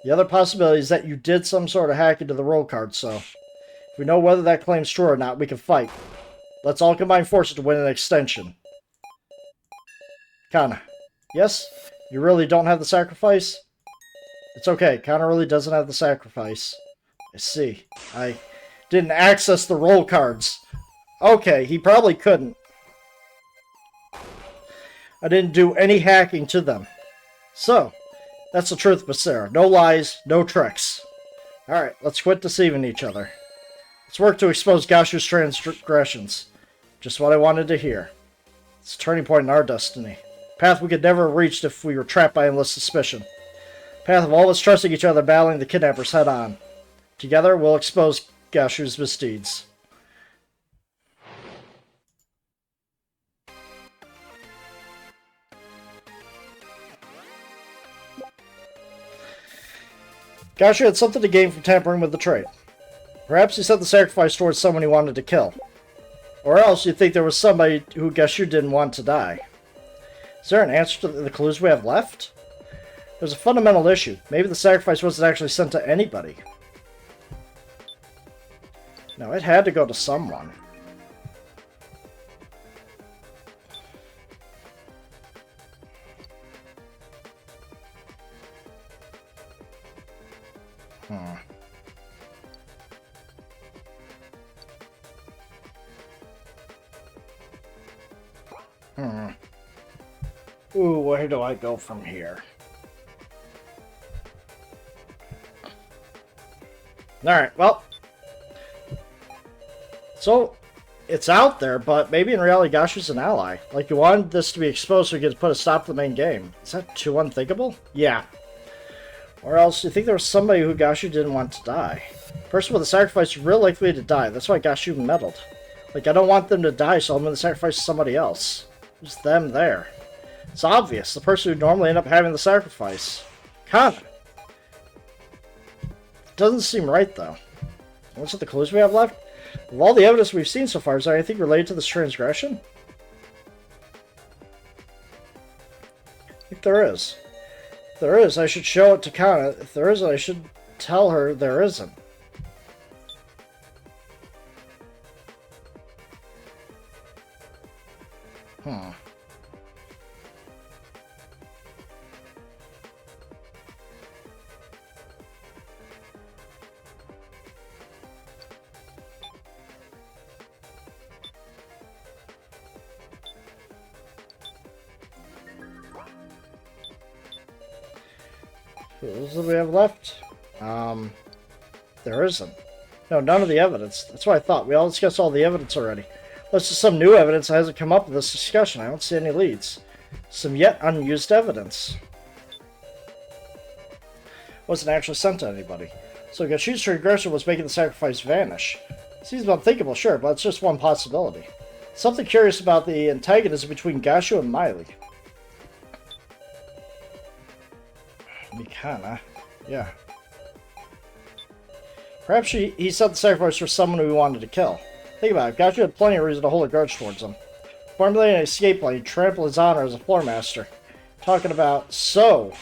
The other possibility is that you did some sort of hack into the roll card, so if we know whether that claim's true or not, we can fight. Let's all combine forces to win an extension. Kana. Yes? You really don't have the sacrifice? It's okay, Kana really doesn't have the sacrifice. I see. I didn't access the roll cards. Okay, he probably couldn't. I didn't do any hacking to them. So, that's the truth, Basara. No lies, no tricks. Alright, let's quit deceiving each other. Let's work to expose Gashu's transgressions. Just what I wanted to hear. It's a turning point in our destiny. A path we could never have reached if we were trapped by endless suspicion. A path of all of us trusting each other, battling the kidnappers head on. Together, we'll expose Gashu's misdeeds. Gashu had something to gain from tampering with the trade. Perhaps he sent the sacrifice towards someone he wanted to kill. Or else you'd think there was somebody who Gashu didn't want to die. Is there an answer to the clues we have left? There's a fundamental issue. Maybe the sacrifice wasn't actually sent to anybody. No, it had to go to someone. Ooh, where do I go from here? Alright, well. So, it's out there, but maybe in reality Gashu's an ally. Like, you wanted this to be exposed so you could put a stop to the main game. Is that too unthinkable? Yeah. Or else, you think there was somebody who Gashu didn't want to die. Person with the sacrifice is real likely to die. That's why Gashu meddled. Like, I don't want them to die, so I'm going to sacrifice somebody else. There's them there. It's obvious. The person who normally end up having the sacrifice. Kana. Doesn't seem right, though. What's with the clues we have left? Of all the evidence we've seen so far, is there anything related to this transgression? I think there is. If there is, I should show it to Kana. If there isn't, I should tell her there isn't. Hmm. What do we have left? There isn't. No, none of the evidence. That's what I thought. We all discussed all the evidence already. Unless there's some new evidence that hasn't come up in this discussion. I don't see any leads. Some yet unused evidence. Wasn't actually sent to anybody. So Gashu's transgression was making the sacrifice vanish. Seems unthinkable, sure, but it's just one possibility. Something curious about the antagonism between Gashu and Miley. Mikana. Yeah. Perhaps he set the sacrifice for someone who he wanted to kill. Think about it. Gashu had plenty of reason to hold a grudge towards him. Formulating an escape plan, he trampled his honor as a floor master. Talking about so.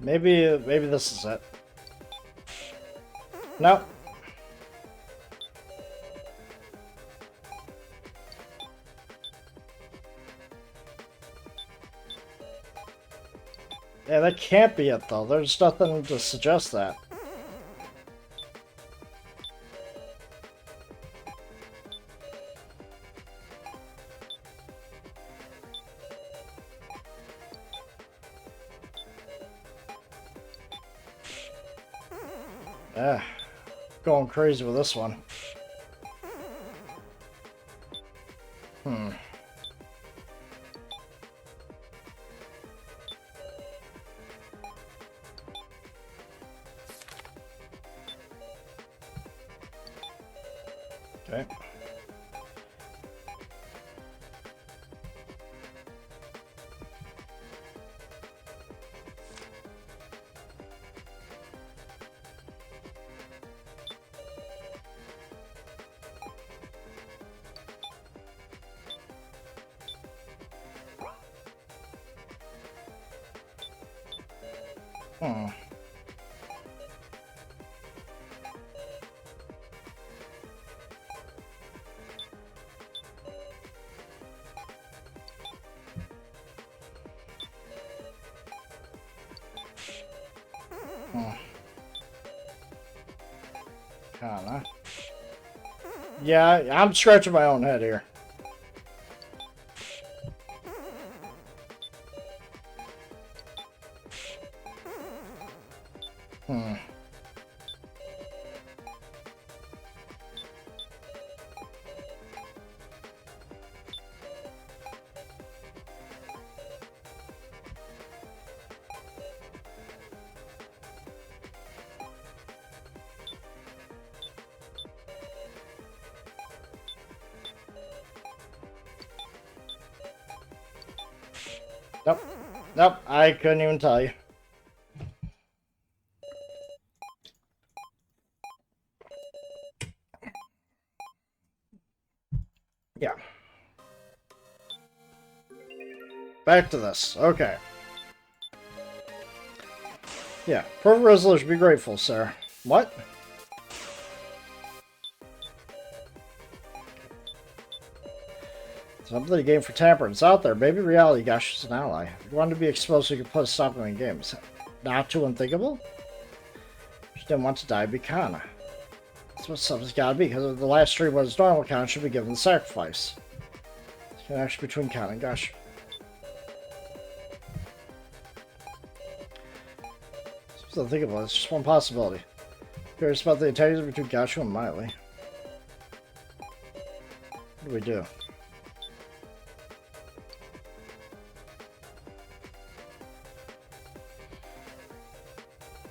Maybe this is it. No. Yeah, that can't be it, though. There's nothing to suggest that. Going crazy with this one. Okay. Kinda. Yeah, I'm scratching my own head here. Nope, I couldn't even tell you. Yeah. Back to this. Okay. Yeah. Perfect resolution. Be grateful, sir. What? Something to game for tampering. It's out there. Maybe reality Gash is an ally. If you want to be exposed so you can put a stop in games. Not too unthinkable? She didn't want to die be Kana. That's what something's gotta be, because the last stream was normal Kana should be given the sacrifice. Connection between Kana and Gash. Still unthinkable. It's just one possibility. Curious about the antagonism between Gacho and Miley. What do we do?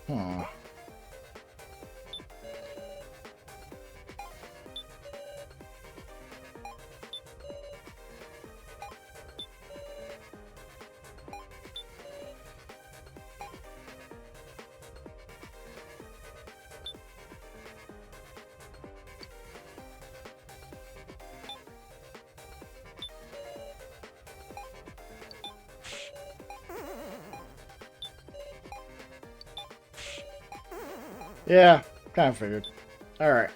Hmm. Yeah, kind of figured. Alright.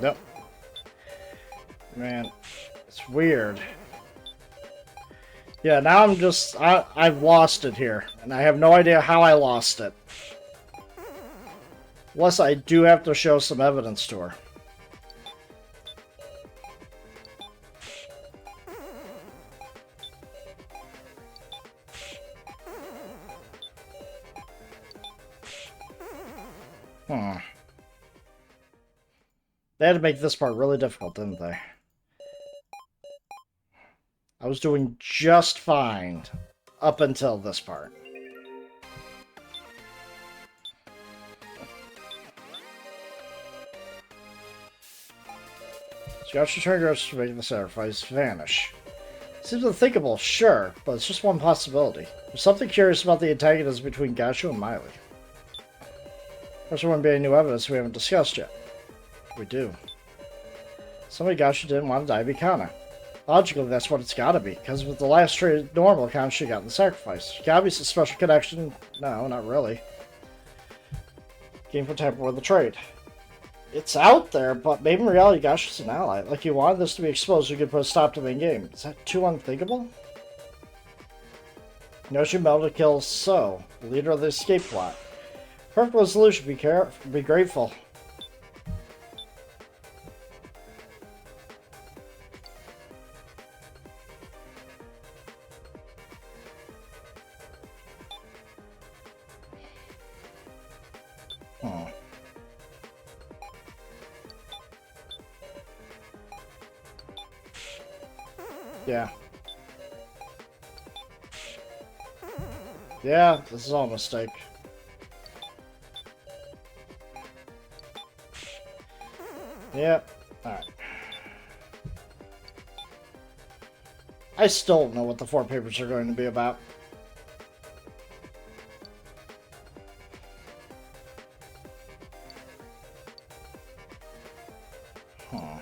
Nope. Man, it's weird. Yeah, now I'm just... I've lost it here. And I have no idea how I lost it. Plus, I do have to show some evidence to her. Hmm. They had to make this part really difficult, didn't they? I was doing just fine up until this part. Gacho turned Gross to make the sacrifice vanish. Seems unthinkable, sure, but it's just one possibility. There's something curious about the antagonism between Gacho and Miley. Perhaps there wouldn't be any new evidence we haven't discussed yet. We do. Somebody Gacho didn't want to die be Kana. Logically, that's what it's gotta be, because with the last trade normal Kana should have gotten the sacrifice. Gabi's a special connection. No, not really. Game for tamper with the trade. It's out there, but maybe in reality Gacho's an ally. Like, you wanted this to be exposed, you could put a stop to the main game. Is that too unthinkable? Yoshi Melda kills So, the leader of the escape plot. Perfect resolution, be grateful. Hmm. Yeah. Yeah, this is all a mistake. Yep. Alright. I still don't know what the 4 papers are going to be about. Huh.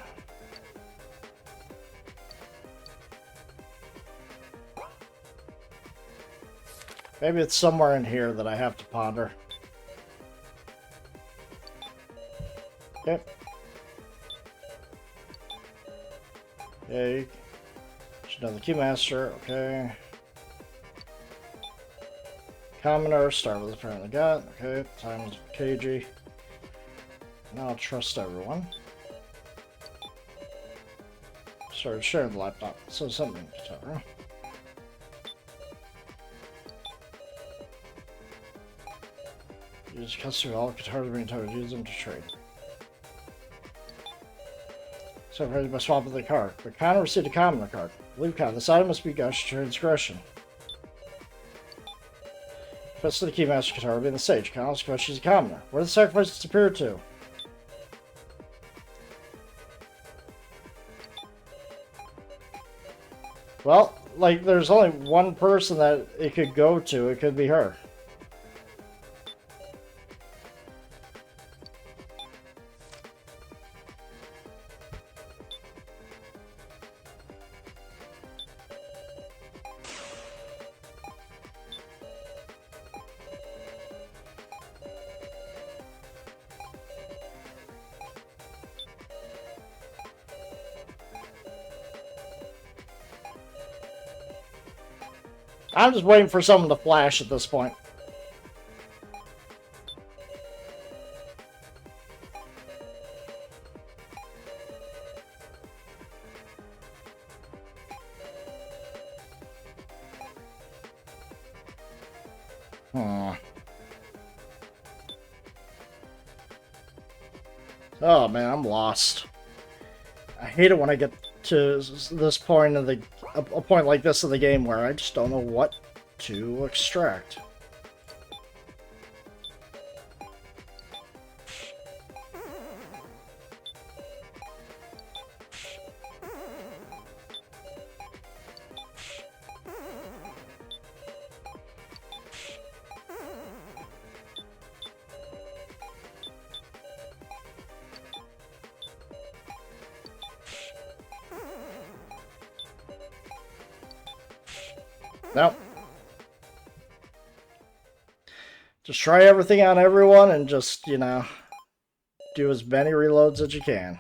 Maybe it's somewhere in here that I have to ponder. Okay. Okay. Should know the Keymaster. Okay. Commoner. Start with apparently got. Okay. Times KG. Now I'll trust everyone. Started sharing the laptop. So something. Whatever. Use custody of all guitars being told to use them to trade. Separated by swapping the card. But Kana received a commoner card. Leave Kana. This item must be Gacho transgression. Fits to the Keymaster guitar being the sage. Kana was she's a commoner. Where did the sacrifice disappear to? Well, like, there's only one person that it could go to. It could be her. I'm just waiting for someone to flash at this point. Oh man, I'm lost. I hate it when I get to this point of a point like this of the game where I just don't know what to extract. Nope. Just try everything on everyone and just, you know, do as many reloads as you can.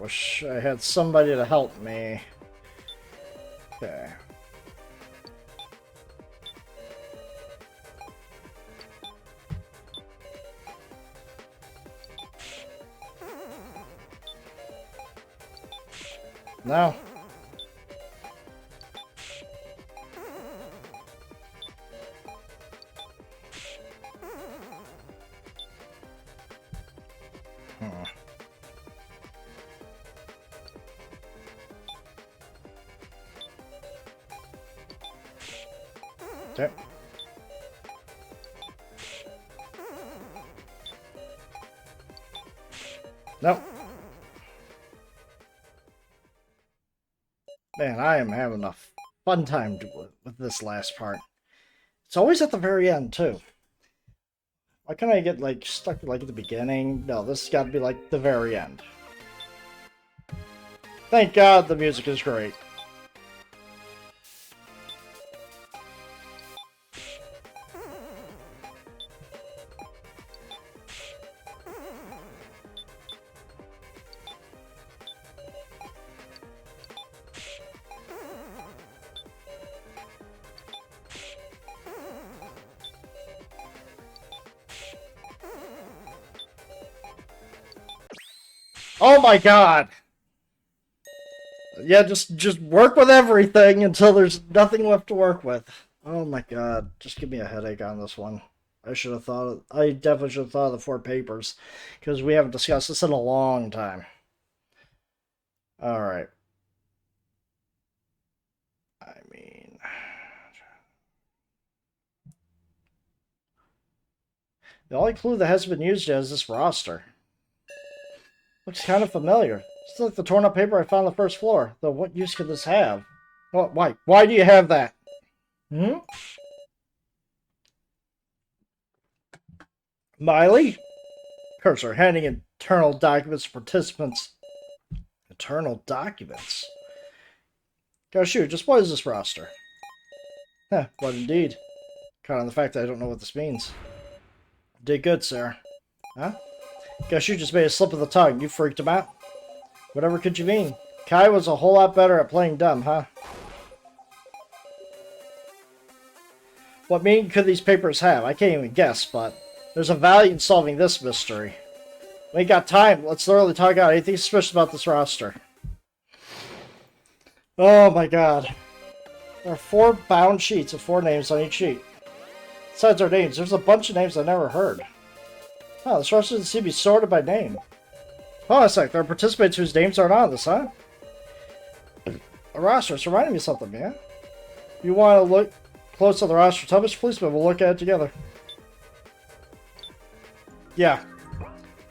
Wish I had somebody to help me. Okay. No. Okay. Nope. Man, I am having a fun time with this last part. It's always at the very end, too. Why can't I get, like, stuck, like, at the beginning? No, this has got to be, like, the very end. Thank God the music is great. Oh my God! Yeah, just work with everything until there's nothing left to work with. Oh my God, just give me a headache on this one. I should have thought I definitely should have thought of the 4 papers, because we haven't discussed this in a long time. Alright. I mean... The only clue that has been used yet is this roster. Looks kind of familiar. It's like the torn up paper I found on the first floor. Though what use could this have? Oh, why? Why do you have that? Hmm? Miley? Cursor, handing internal documents to participants. Internal documents? Gotta shoot, just what is this roster? Huh, what indeed. Caught on the fact that I don't know what this means. Did good, sir. Huh? Guess you just made a slip of the tongue. You freaked him out. Whatever could you mean? Kai was a whole lot better at playing dumb, huh? What meaning could these papers have? I can't even guess, but there's a value in solving this mystery. We ain't got time. Let's literally talk out anything suspicious about this roster. Oh my God. There are 4 bound sheets of 4 names on each sheet. Besides our names, there's a bunch of names I never heard. Oh, this roster doesn't seem to be sorted by name. Hold on a sec, there are participants whose names aren't on this, huh? A roster, it's reminding me of something, man. You want to look close at the roster? Tell Mr. Policeman, we'll look at it together. Yeah.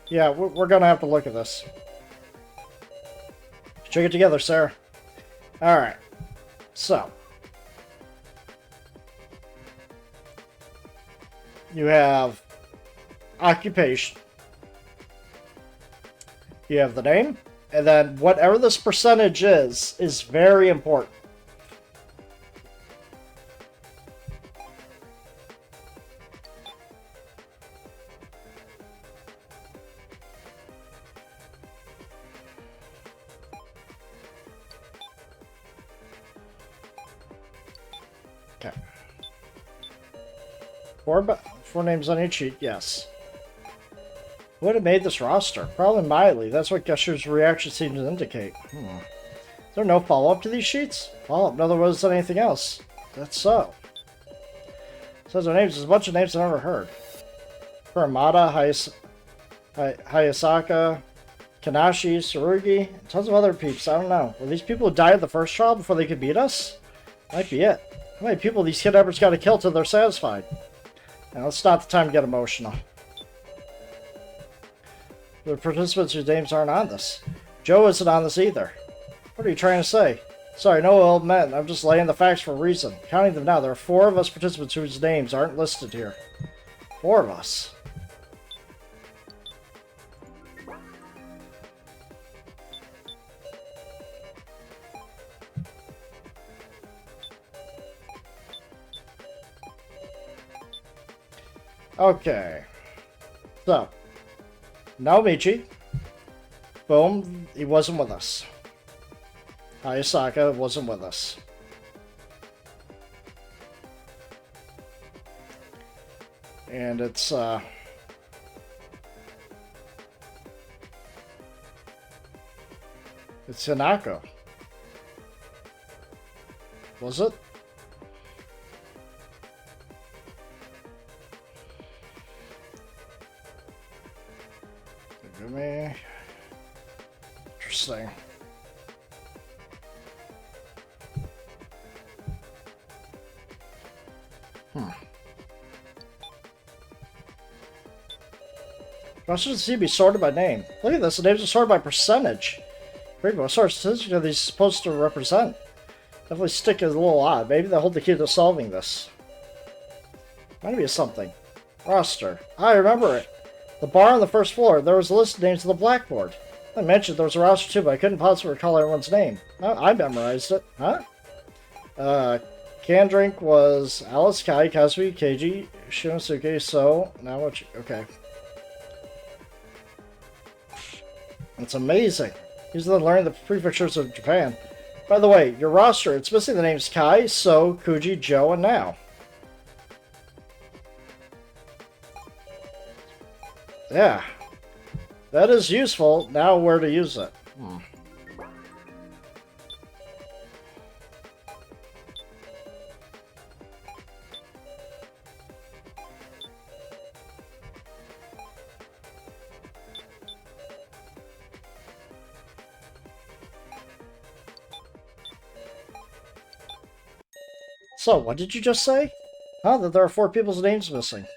Yeah, we're gonna have to look at this. Check it together, sir. Alright. So. You have occupation. You have the name, and then whatever this percentage is very important. Okay. Four names on each sheet, yes. Who would have made this roster? Probably Miley. That's what Gusher's reaction seems to indicate. Is there no follow-up to these sheets? Follow-up, in other words, than anything else. That's so. Says their names. There's a bunch of names I've never heard. Kuramada, Hayasaka, Kanashi, Tsurugi, tons of other peeps. I don't know. Were these people who died at the first trial before they could beat us? Might be it. How many people these kidnappers got to kill till they're satisfied? Now, it's not the time to get emotional. The participants whose names aren't on this. Joe isn't on this either. What are you trying to say? Sorry, no old men. I'm just laying the facts for a reason. Counting them now, there are 4 of us participants whose names aren't listed here. 4 of us. Okay. So, Naomichi. Boom, he wasn't with us. Hayasaka wasn't with us. And it's Hinako. Was it? Give me... Interesting. Rosters seem to be sorted by name. Look at this, the names are sorted by percentage. Great, what sort of statistic are these supposed to represent? Definitely stick is a little odd. Maybe they'll hold the key to solving this. Might be something. Roster. I remember it. The bar on the first floor, there was a list of names on the blackboard. I mentioned there was a roster too, but I couldn't possibly recall everyone's name. I memorized it. Huh? Canned drink was Alice, Kai, Kazui, Keiji, Shinosuke, So. Now what you... Okay. It's amazing. He's learning the prefectures of Japan. By the way, your roster, it's missing the names Kai, So, Kuji, Joe, and Now. Yeah. That is useful. Now where to use it. So, what did you just say? Huh? That there are 4 people's names missing.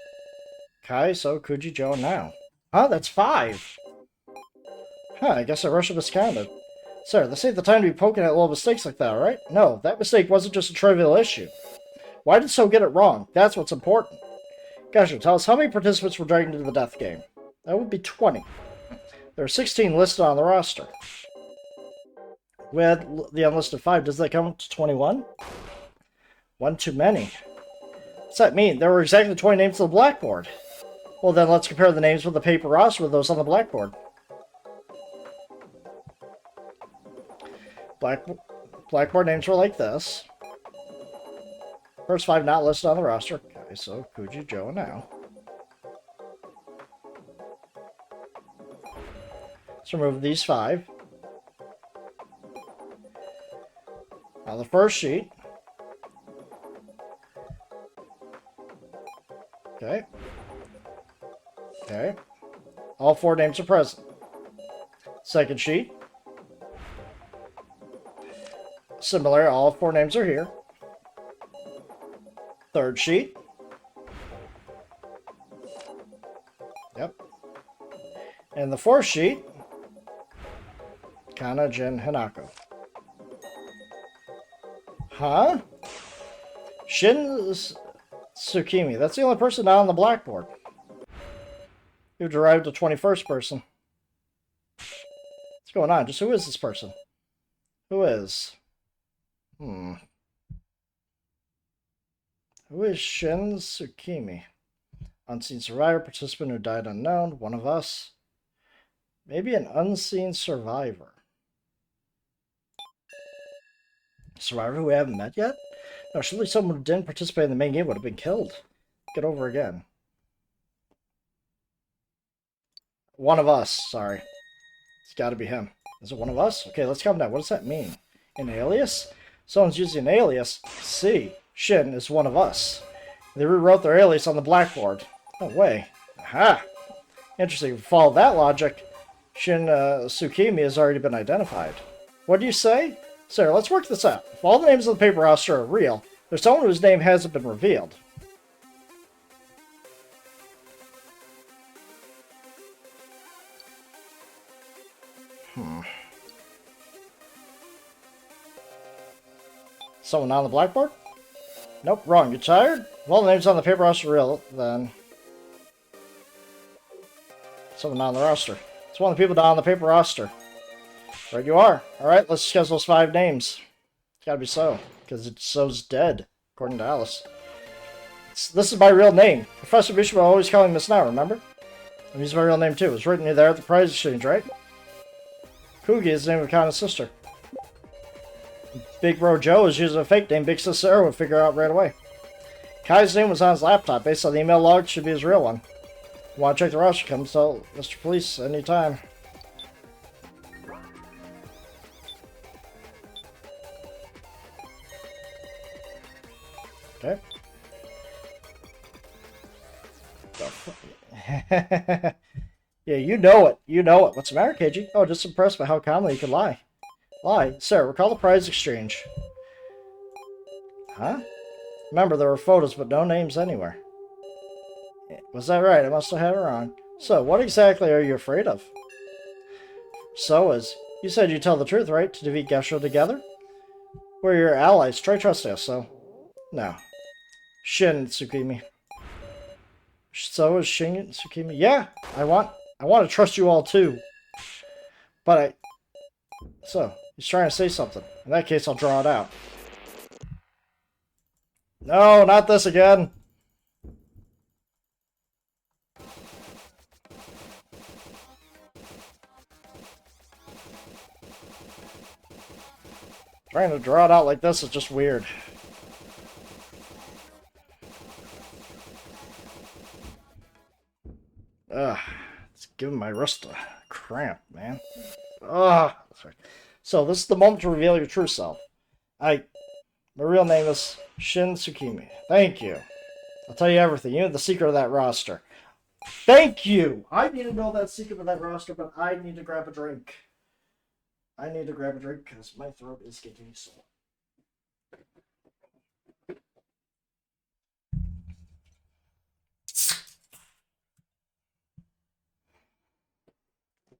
Kai, So, Kuji, Joe, and Now. Huh? That's 5. Huh, I guess I rushed and miscounted. Sir, this ain't the time to be poking at little mistakes like that, right? No, that mistake wasn't just a trivial issue. Why did So get it wrong? That's what's important. Gotcha, tell us how many participants were dragged into the death game. That would be 20. There are 16 listed on the roster. We had the unlisted 5. Does that come to 21? One too many. What's that mean? There were exactly 20 names on the blackboard. Well, then let's compare the names with the paper roster with those on the blackboard. Blackboard names were like this. First 5 not listed on the roster. Okay, So, Kuji, Joe, and Now. Let's remove these 5. Now the first sheet. Okay. Okay. All 4 names are present. Second sheet. Similar, all 4 names are here. Third sheet. Yep. And the 4th sheet. Kana, Jin, Hinako. Huh? Shin Tsukimi. That's the only person not on the blackboard. You derived a 21st person. What's going on? Just who is this person? Who is? Who is Shin Tsukimi? Unseen survivor, participant who died unknown, one of us. Maybe an unseen survivor. Survivor who we haven't met yet? No, surely someone who didn't participate in the main game would have been killed. Get over again. One of us, sorry. It's gotta be him. Is it one of us? Okay, let's calm down. What does that mean? An alias? Someone's using an alias. See, Shin is one of us. They rewrote their alias on the blackboard. No way. Aha! Interesting. If you follow that logic, Shin Tsukimi has already been identified. What do you say? Sir, let's work this out. If all the names on the paper roster are real, there's someone whose name hasn't been revealed. Someone on the blackboard? Nope, wrong. You tired? If all the names on the paper roster are real, then... someone on the roster. It's one of the people down on the paper roster. Right you are. Alright, let's discuss those 5 names. It's gotta be so. Because it's so's dead, according to Alice. This is my real name. Professor Bishop always calling me this now, remember? And he's my real name too. It was written there at the prize exchange, right? Kugi is the name of Kana's sister. Big Bro Joe is using a fake name Big Sis Sarah would figure out right away. Kai's name was on his laptop. Based on the email log, should be his real one. Want to check the roster? Come tell Mr. Police anytime. Okay. Yeah, you know it. You know it. What's the matter, KG? Oh, just impressed by how calmly you can lie. Lie? Sir, recall the prize exchange. Huh? Remember, there were photos, but no names anywhere. Was that right? I must have had it wrong. So, what exactly are you afraid of? You said you'd tell the truth, right? To defeat Gesho together? We're your allies. Try trusting us, so... No. Shin Tsukimi. So is Shin Tsukimi. Yeah, I want to trust you all too. But So, he's trying to say something. In that case, I'll draw it out. No, not this again. Trying to draw it out like this is just weird. Ugh, it's giving my wrist a cramp, man. Ugh. So, this is the moment to reveal your true self. My real name is Shin Tsukimi. Thank you. I'll tell you everything. You know the secret of that roster. Thank you! I need to know that secret of that roster, but I need to grab a drink. I need to grab a drink because my throat is getting sore.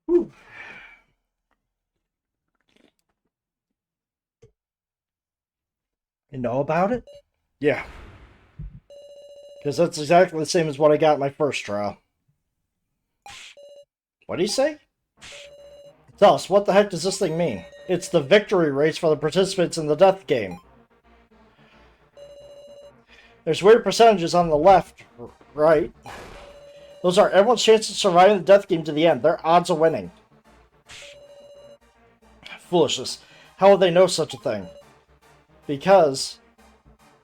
Whew. You know about it? Yeah. Because that's exactly the same as what I got in my first trial. What do you say? Tell us, what the heck does this thing mean? It's the victory race for the participants in the death game. There's weird percentages on the left, right? Those are everyone's chance of surviving the death game to the end. Their odds of winning. Foolishness. How would they know such a thing? Because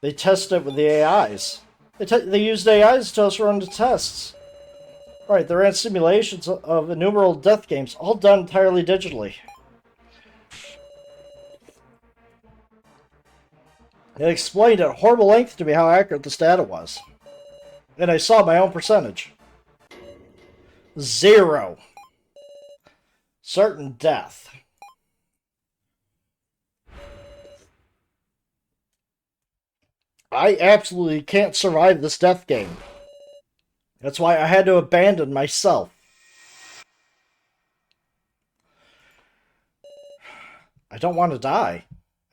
they tested it with the AIs. They used AIs to us run the tests. Right, they ran simulations of innumerable death games, all done entirely digitally. It explained at horrible length to me how accurate this data was. And I saw my own percentage. 0. Certain death. I absolutely can't survive this death game. That's why I had to abandon myself. I don't want to die.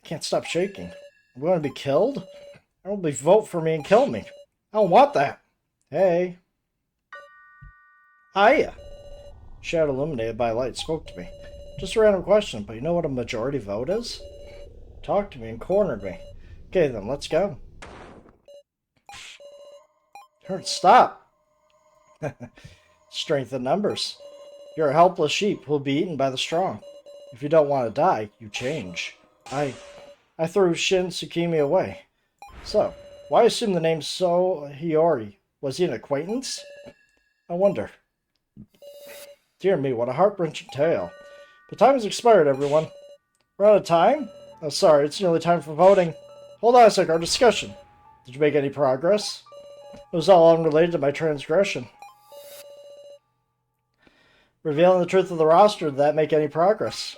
I can't stop shaking. I'm going to be killed? Everybody vote for me and kill me. I don't want that. Hey. Hiya. Shadow illuminated by light spoke to me. Just a random question, but you know what a majority vote is? Talked to me and cornered me. Okay then, let's go. Heard stop. Strength in numbers. You're a helpless sheep who'll be eaten by the strong. If you don't want to die, you change. I threw Shin Tsukimi away. So, why assume the name So Hiyori? Was he an acquaintance? I wonder. Dear me, what a heart-wrenching tale. But time has expired, everyone. We're out of time? Oh, sorry, it's nearly time for voting. Hold on a sec, our discussion. Did you make any progress? It was all unrelated to my transgression. Revealing the truth of the roster, did that make any progress?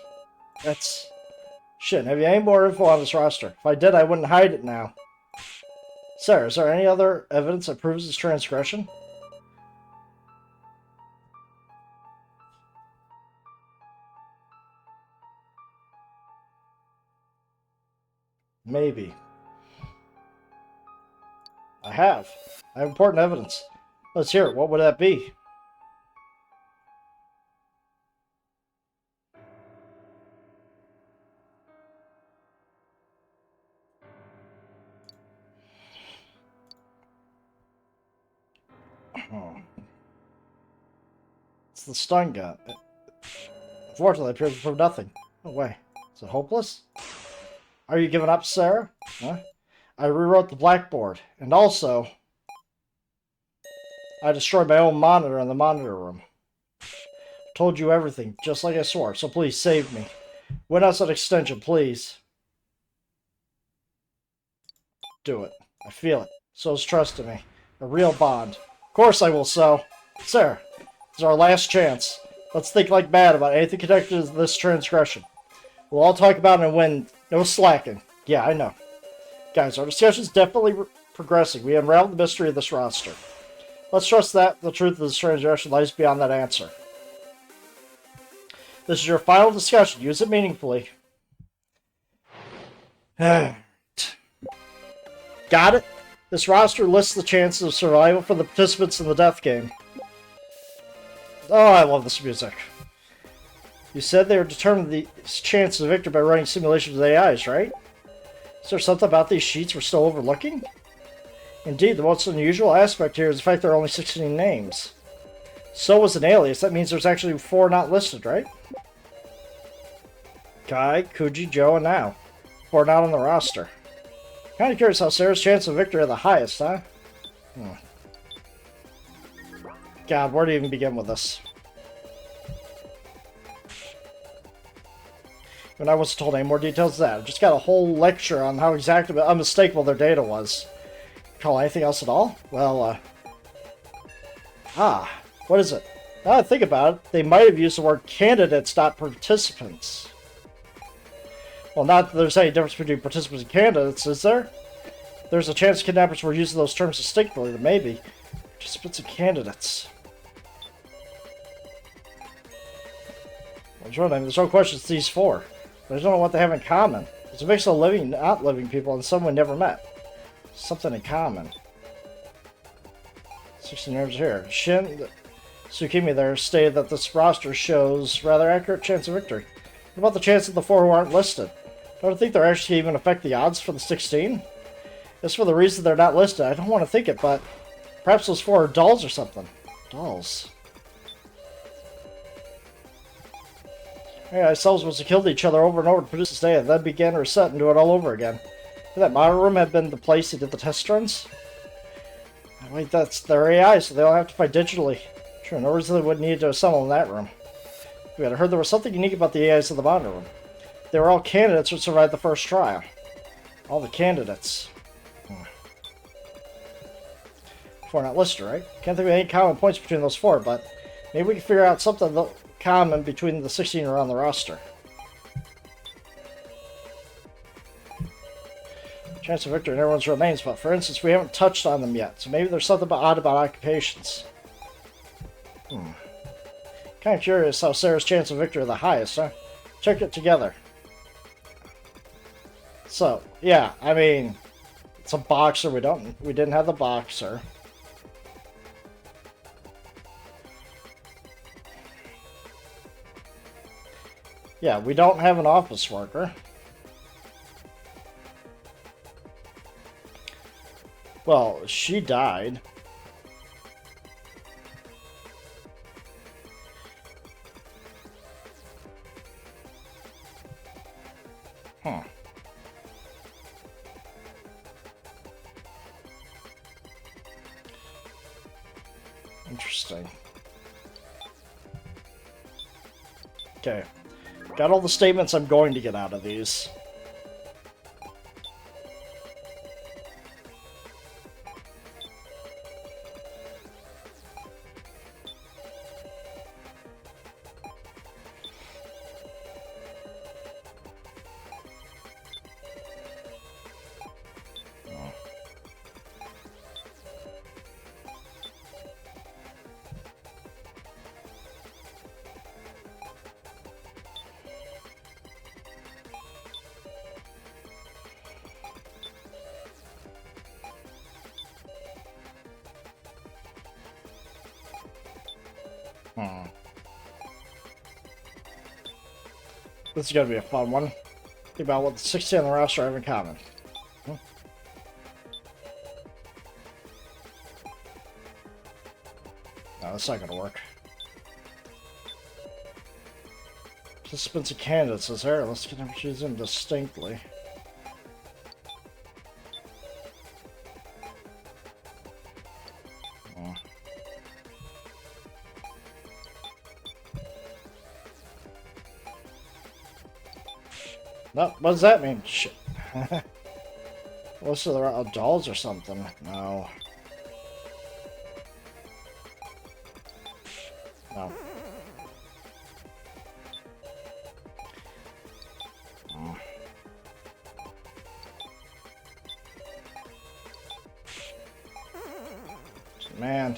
That's... Shit, have you any more info on this roster? If I did, I wouldn't hide it now. Sir, is there any other evidence that proves his transgression? Maybe. I have. I have important evidence. Let's hear it. What would that be? It's the stun gun. Unfortunately, it appears to prove nothing. No way. Is it hopeless? Are you giving up, Sarah? Huh? I rewrote the blackboard. And also, I destroyed my own monitor in the monitor room. Told you everything, just like I swore, so please save me. Win us an extension, please. Do it. I feel it. So's trust in me. A real bond. Of course I will, so. Sarah, this is our last chance. Let's think like mad about anything connected to this transgression. We'll all talk about it and win. No slacking. Yeah, I know. Guys, our discussion's definitely progressing. We unraveled the mystery of this roster. Let's trust that the truth of this transgression lies beyond that answer. This is your final discussion. Use it meaningfully. Got it? This roster lists the chances of survival for the participants in the death game. Oh, I love this music. You said they were determining the chances of victory by running simulations with AIs, right? Is there something about these sheets we're still overlooking? Indeed, the most unusual aspect here is the fact there are only 16 names. So was an alias. That means there's actually 4 not listed, right? Kai, Kuji, Joe, and now. 4 not on the roster. Kind of curious how Sarah's chance of victory are the highest, huh? God, where do you even begin with this? When I wasn't told any more details than that. I just got a whole lecture on how exact unmistakable their data was. Call anything else at all? Well, what is it? Now that I think about it, they might have used the word candidates, not participants. Well, not that there's any difference between participants and candidates, is there? There's a chance kidnappers were using those terms distinctly, then maybe. Participants and candidates. Well, there's no question it's these 4. But I don't know what they have in common. It's a mix of living and not living people and some we never met. Something in common. 16 names here. Shin Tsukimi there stated that this roster shows rather accurate chance of victory. What about the chance of the 4 who aren't listed? Don't think they're actually even affect the odds for the 16? Just for the reason they're not listed, I don't want to think it, but perhaps those 4 are dolls or something. Dolls. Yeah, ourselves must have killed each other over and over to produce this data, then began to reset and do it all over again. Could that monitor room have been the place they did the test runs? Wait, that's their AI, so they all have to fight digitally. Sure, no reason they would need to assemble in that room. We had heard there was something unique about the AIs in the monitor room. They were all candidates who survived the first trial. All the candidates. 4 not listed, right? Can't think of any common points between those 4, but maybe we can figure out something common between the 16 who are on the roster. Chance of victory in everyone's remains, but for instance, we haven't touched on them yet, so maybe there's something odd about occupations. Kind of curious how Sarah's chance of victory are the highest, huh? Check it together. So, yeah, I mean, it's a boxer. We didn't have the boxer. Yeah, we don't have an office worker. Well, she died. Interesting. Okay. Got all the statements I'm going to get out of these. This is going to be a fun one. Think about what the 60 on the roster have in common. No, that's not going to work. Participants and candidates is there. Let's get them choose them distinctly. No, what does that mean? Shit. Most of the dolls or something. No. No. Man,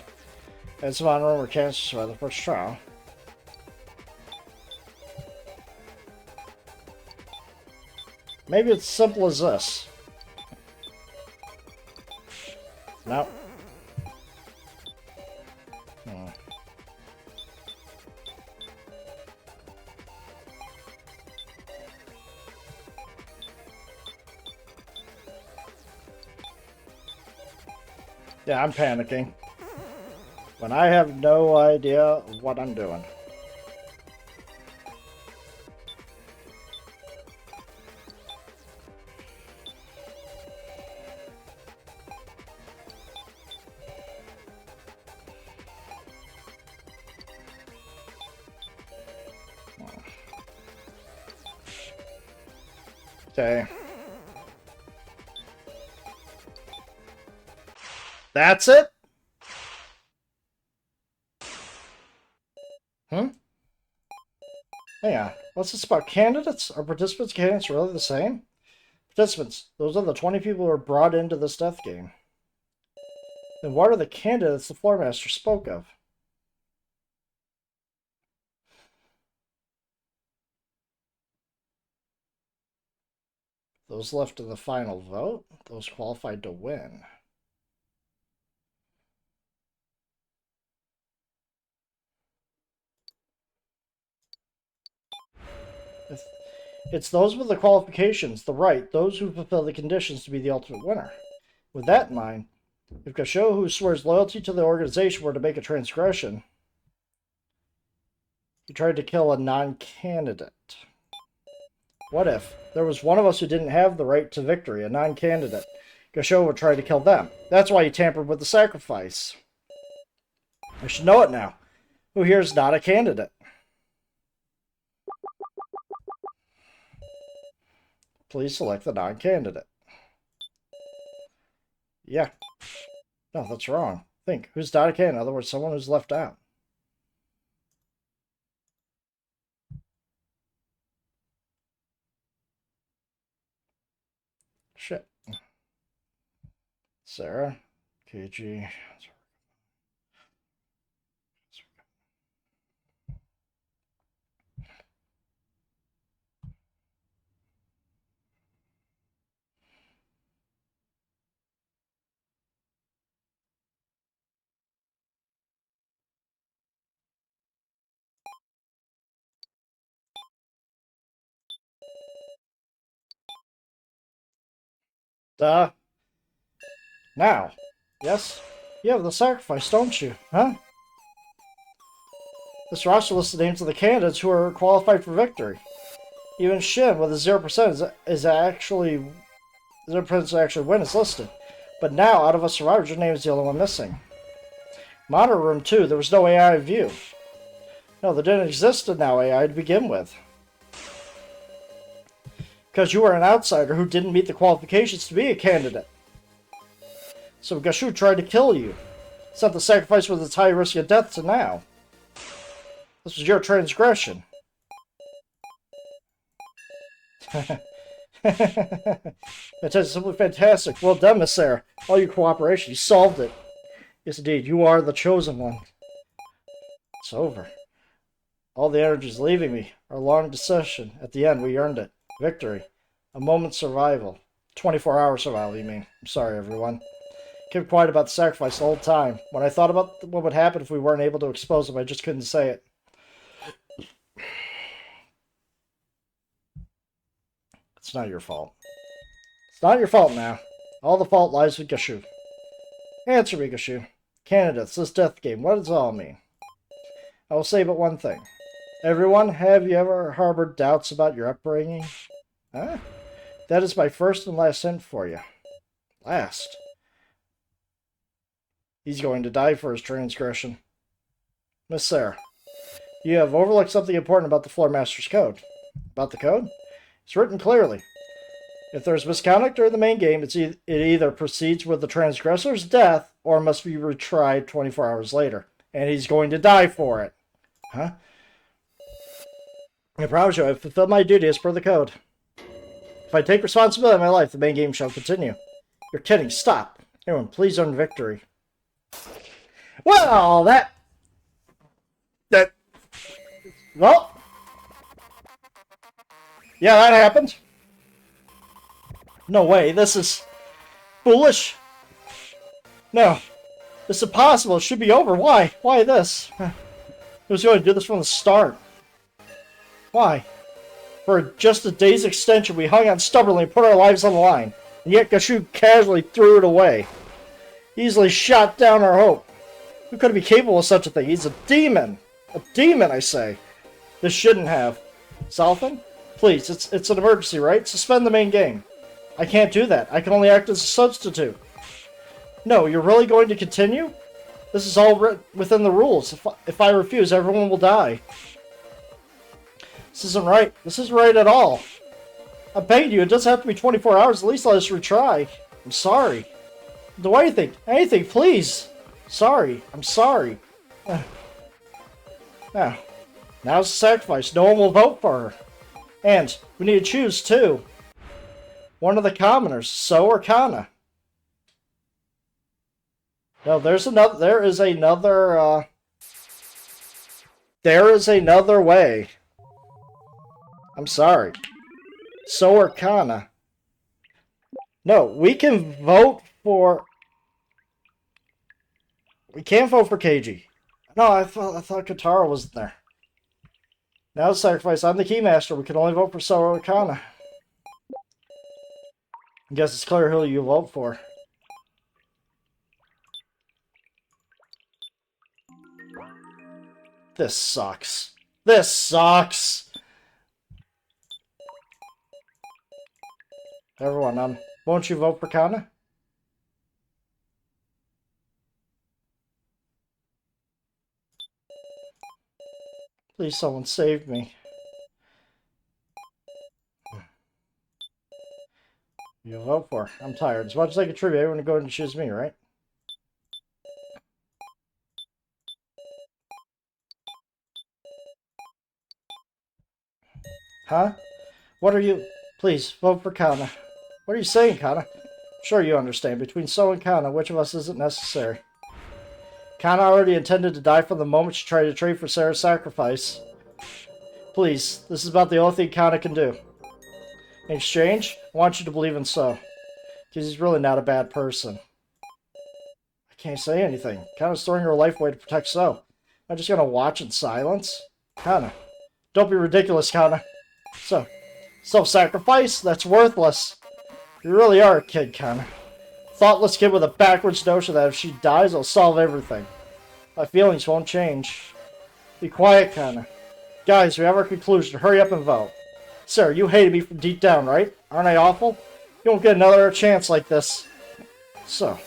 it's on rumor cancer by the first trial. Maybe it's simple as this. No. Yeah, I'm panicking. When I have no idea what I'm doing. Okay. That's it? Hang on. What's this about? Candidates? Are participants candidates really the same? Participants. Those are the 20 people who were brought into this death game. Then what are the candidates the floor master spoke of? Those left in the final vote? Those qualified to win. It's those with the qualifications, the right, those who fulfill the conditions to be the ultimate winner. With that in mind, if Gasho, who swears loyalty to the organization, were to make a transgression, he tried to kill a non-candidate. What if there was one of us who didn't have the right to victory, a non-candidate? Gasho would try to kill them. That's why he tampered with the sacrifice. I should know it now. Who here is not a candidate? Please select the non-candidate. Yeah. No, that's wrong. Think. Who's not a candidate? In other words, someone who's left out. Shit. Sarah. KG. Now. Yes? You have the sacrifice, don't you? Huh? This roster lists the names of the candidates who are qualified for victory. Even Shin, with a 0% is actually 0% to actually win, is listed. But now, out of us survivors, your name is the only one missing. Monitor room 2, there was no AI view. No, there didn't exist an AI to begin with. Because you were an outsider who didn't meet the qualifications to be a candidate. So Gashu tried to kill you. Sent the sacrifice with its high risk of death to now. This was your transgression. That's simply fantastic. Well done, Miss Sarah. All your cooperation. You solved it. Yes, indeed. You are the chosen one. It's over. All the energy is leaving me. Our long decision. At the end, we earned it. Victory. A moment's survival. 24-hour survival, you mean. I'm sorry, everyone. Kept quiet about the sacrifice the whole time. When I thought about what would happen if we weren't able to expose him, I just couldn't say it. It's not your fault. It's not your fault now. All the fault lies with Gashu. Answer me, Gashu. Candidates, this death game, what does it all mean? I will say but one thing. Everyone, have you ever harbored doubts about your upbringing? Huh? That is my first and last hint for you. Last. He's going to die for his transgression. Miss Sarah, you have overlooked something important about the Floor Master's code. About the code? It's written clearly. If there's misconduct during the main game, it either proceeds with the transgressor's death or must be retried 24 hours later. And he's going to die for it. Huh? I promise you, I've fulfilled my duty as per the code. If I take responsibility of my life, the main game shall continue. You're kidding. Stop. Everyone, please earn victory. Well, well, yeah, that happened. No way, this is foolish. No, this is impossible. It should be over. Why? Why this? I was going to do this from the start. Why? For just a day's extension, we hung on stubbornly and put our lives on the line. And yet Gashu casually threw it away. Easily shot down our hope. Who could be capable of such a thing? He's a demon. A demon, I say. This shouldn't have. Salfin? Please, it's an emergency, right? Suspend the main game. I can't do that. I can only act as a substitute. No, you're really going to continue? This is all within the rules. If I refuse, everyone will die. This isn't right. This isn't right at all. I beg you, it doesn't have to be 24 hours. At least let us retry. I'm sorry. Do anything. Anything, please. Sorry. I'm sorry. Now, now's the sacrifice. No one will vote for her. And we need to choose, too. One of the commoners, So or Kana. No, there is another way. I'm sorry. So or Kana. No, we can vote for... We can't vote for Keiji. No, I thought Katara was there. Now the sacrifice. I'm the Keymaster. We can only vote for So or Kana. I guess it's clear who you vote for. This sucks. This sucks! Everyone, won't you vote for Kana? Please, someone save me. You vote for. I'm tired. As much as I contribute, everyone to go and choose me, right? Huh? What are you... Please, vote for Kana. What are you saying, Kana? Sure you understand. Between So and Kana, which of us isn't necessary? Kana already intended to die from the moment she tried to trade for Sarah's sacrifice. Please, this is about the only thing Kana can do. In exchange, I want you to believe in So. Because he's really not a bad person. I can't say anything. Kana's throwing her life away to protect So. I'm just gonna watch in silence? Kana. Don't be ridiculous, Kana. So, self-sacrifice? That's worthless. You really are a kid, Kana. Thoughtless kid with a backwards notion that if she dies, it'll solve everything. My feelings won't change. Be quiet, Kana. Guys, we have our conclusion. Hurry up and vote. Sarah, you hated me from deep down, right? Aren't I awful? You won't get another chance like this. So,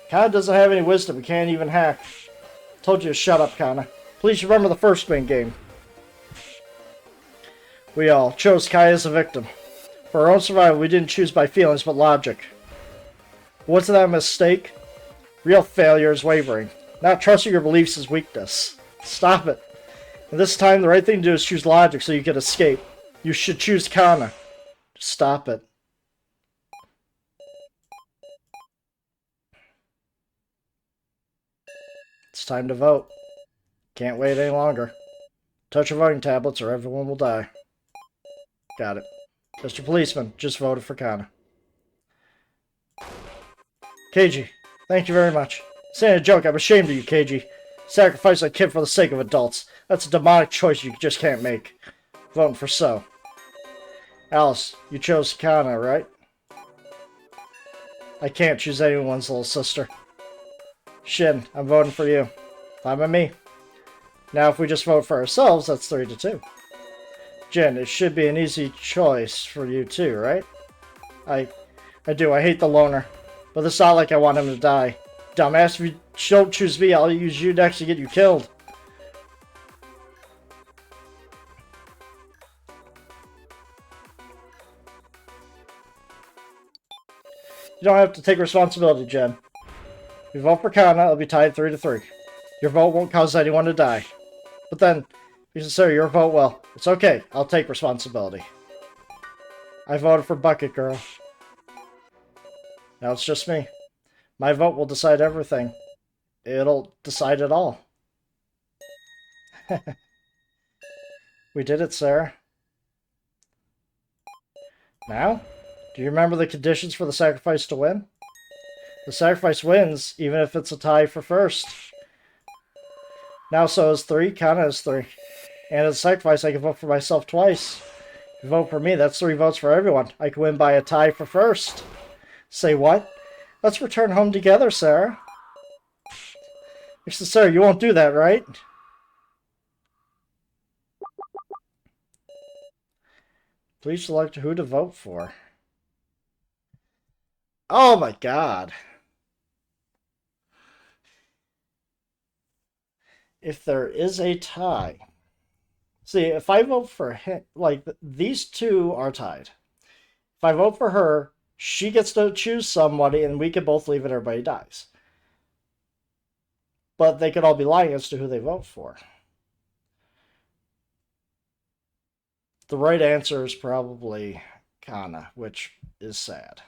Kana doesn't have any wisdom. He can't even hack. Told you to shut up, Kana. Please remember the first main game. We all chose Kai as a victim. For our own survival, we didn't choose by feelings, but logic. Wasn't that a mistake? Real failure is wavering. Not trusting your beliefs is weakness. Stop it. And this time, the right thing to do is choose logic so you can escape. You should choose Kana. Stop it. It's time to vote. Can't wait any longer. Touch your voting tablets or everyone will die. Got it. Mr. Policeman, just voted for Kana. Keiji, thank you very much. Saying a joke, I'm ashamed of you, Keiji. Sacrifice a kid for the sake of adults. That's a demonic choice you just can't make. Voting for So. Alice, you chose Kana, right? I can't choose anyone's little sister. Shin, I'm voting for you. Fine by me. Now if we just vote for ourselves, that's 3-2. Jin, it should be an easy choice for you too, right? I do. I hate the loner. But it's not like I want him to die. Dumbass, if you don't choose me, I'll use you next to get you killed. You don't have to take responsibility, Jen. If you vote for Kana, it'll be tied 3-3. Your vote won't cause anyone to die. But then, you consider your vote well. It's okay. I'll take responsibility. I voted for Bucket Girl. Now it's just me. My vote will decide everything. It'll decide it all. We did it, Sarah. Now? Do you remember the conditions for the sacrifice to win? The sacrifice wins, even if it's a tie for first. Now So is 3, Kana is 3. And as a sacrifice, I can vote for myself twice. If you vote for me, that's 3 votes for everyone. I can win by a tie for first. Say what? Let's return home together, Sarah. Mr. Sarah, you won't do that, right? Please select who to vote for. Oh my god. If there is a tie. See, if I vote for him, like, these two are tied. If I vote for her, she gets to choose somebody and we can both leave and everybody dies. But they could all be lying as to who they vote for. The right answer is probably Kana, which is sad.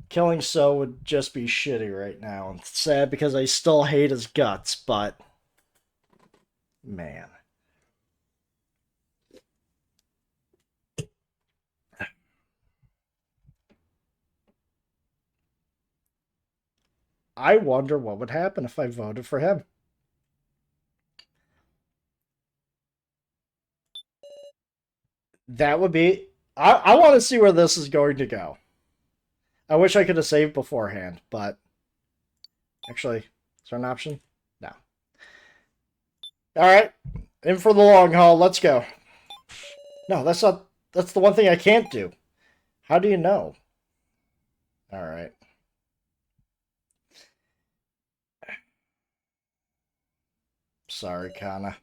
Killing So would just be shitty right now. It's sad because I still hate his guts, but man. I wonder what would happen if I voted for him. That would be... I want to see where this is going to go. I wish I could have saved beforehand, but... Actually, is there an option? No. Alright. In for the long haul. Let's go. No, that's not... That's the one thing I can't do. How do you know? Alright. Sorry, Kana.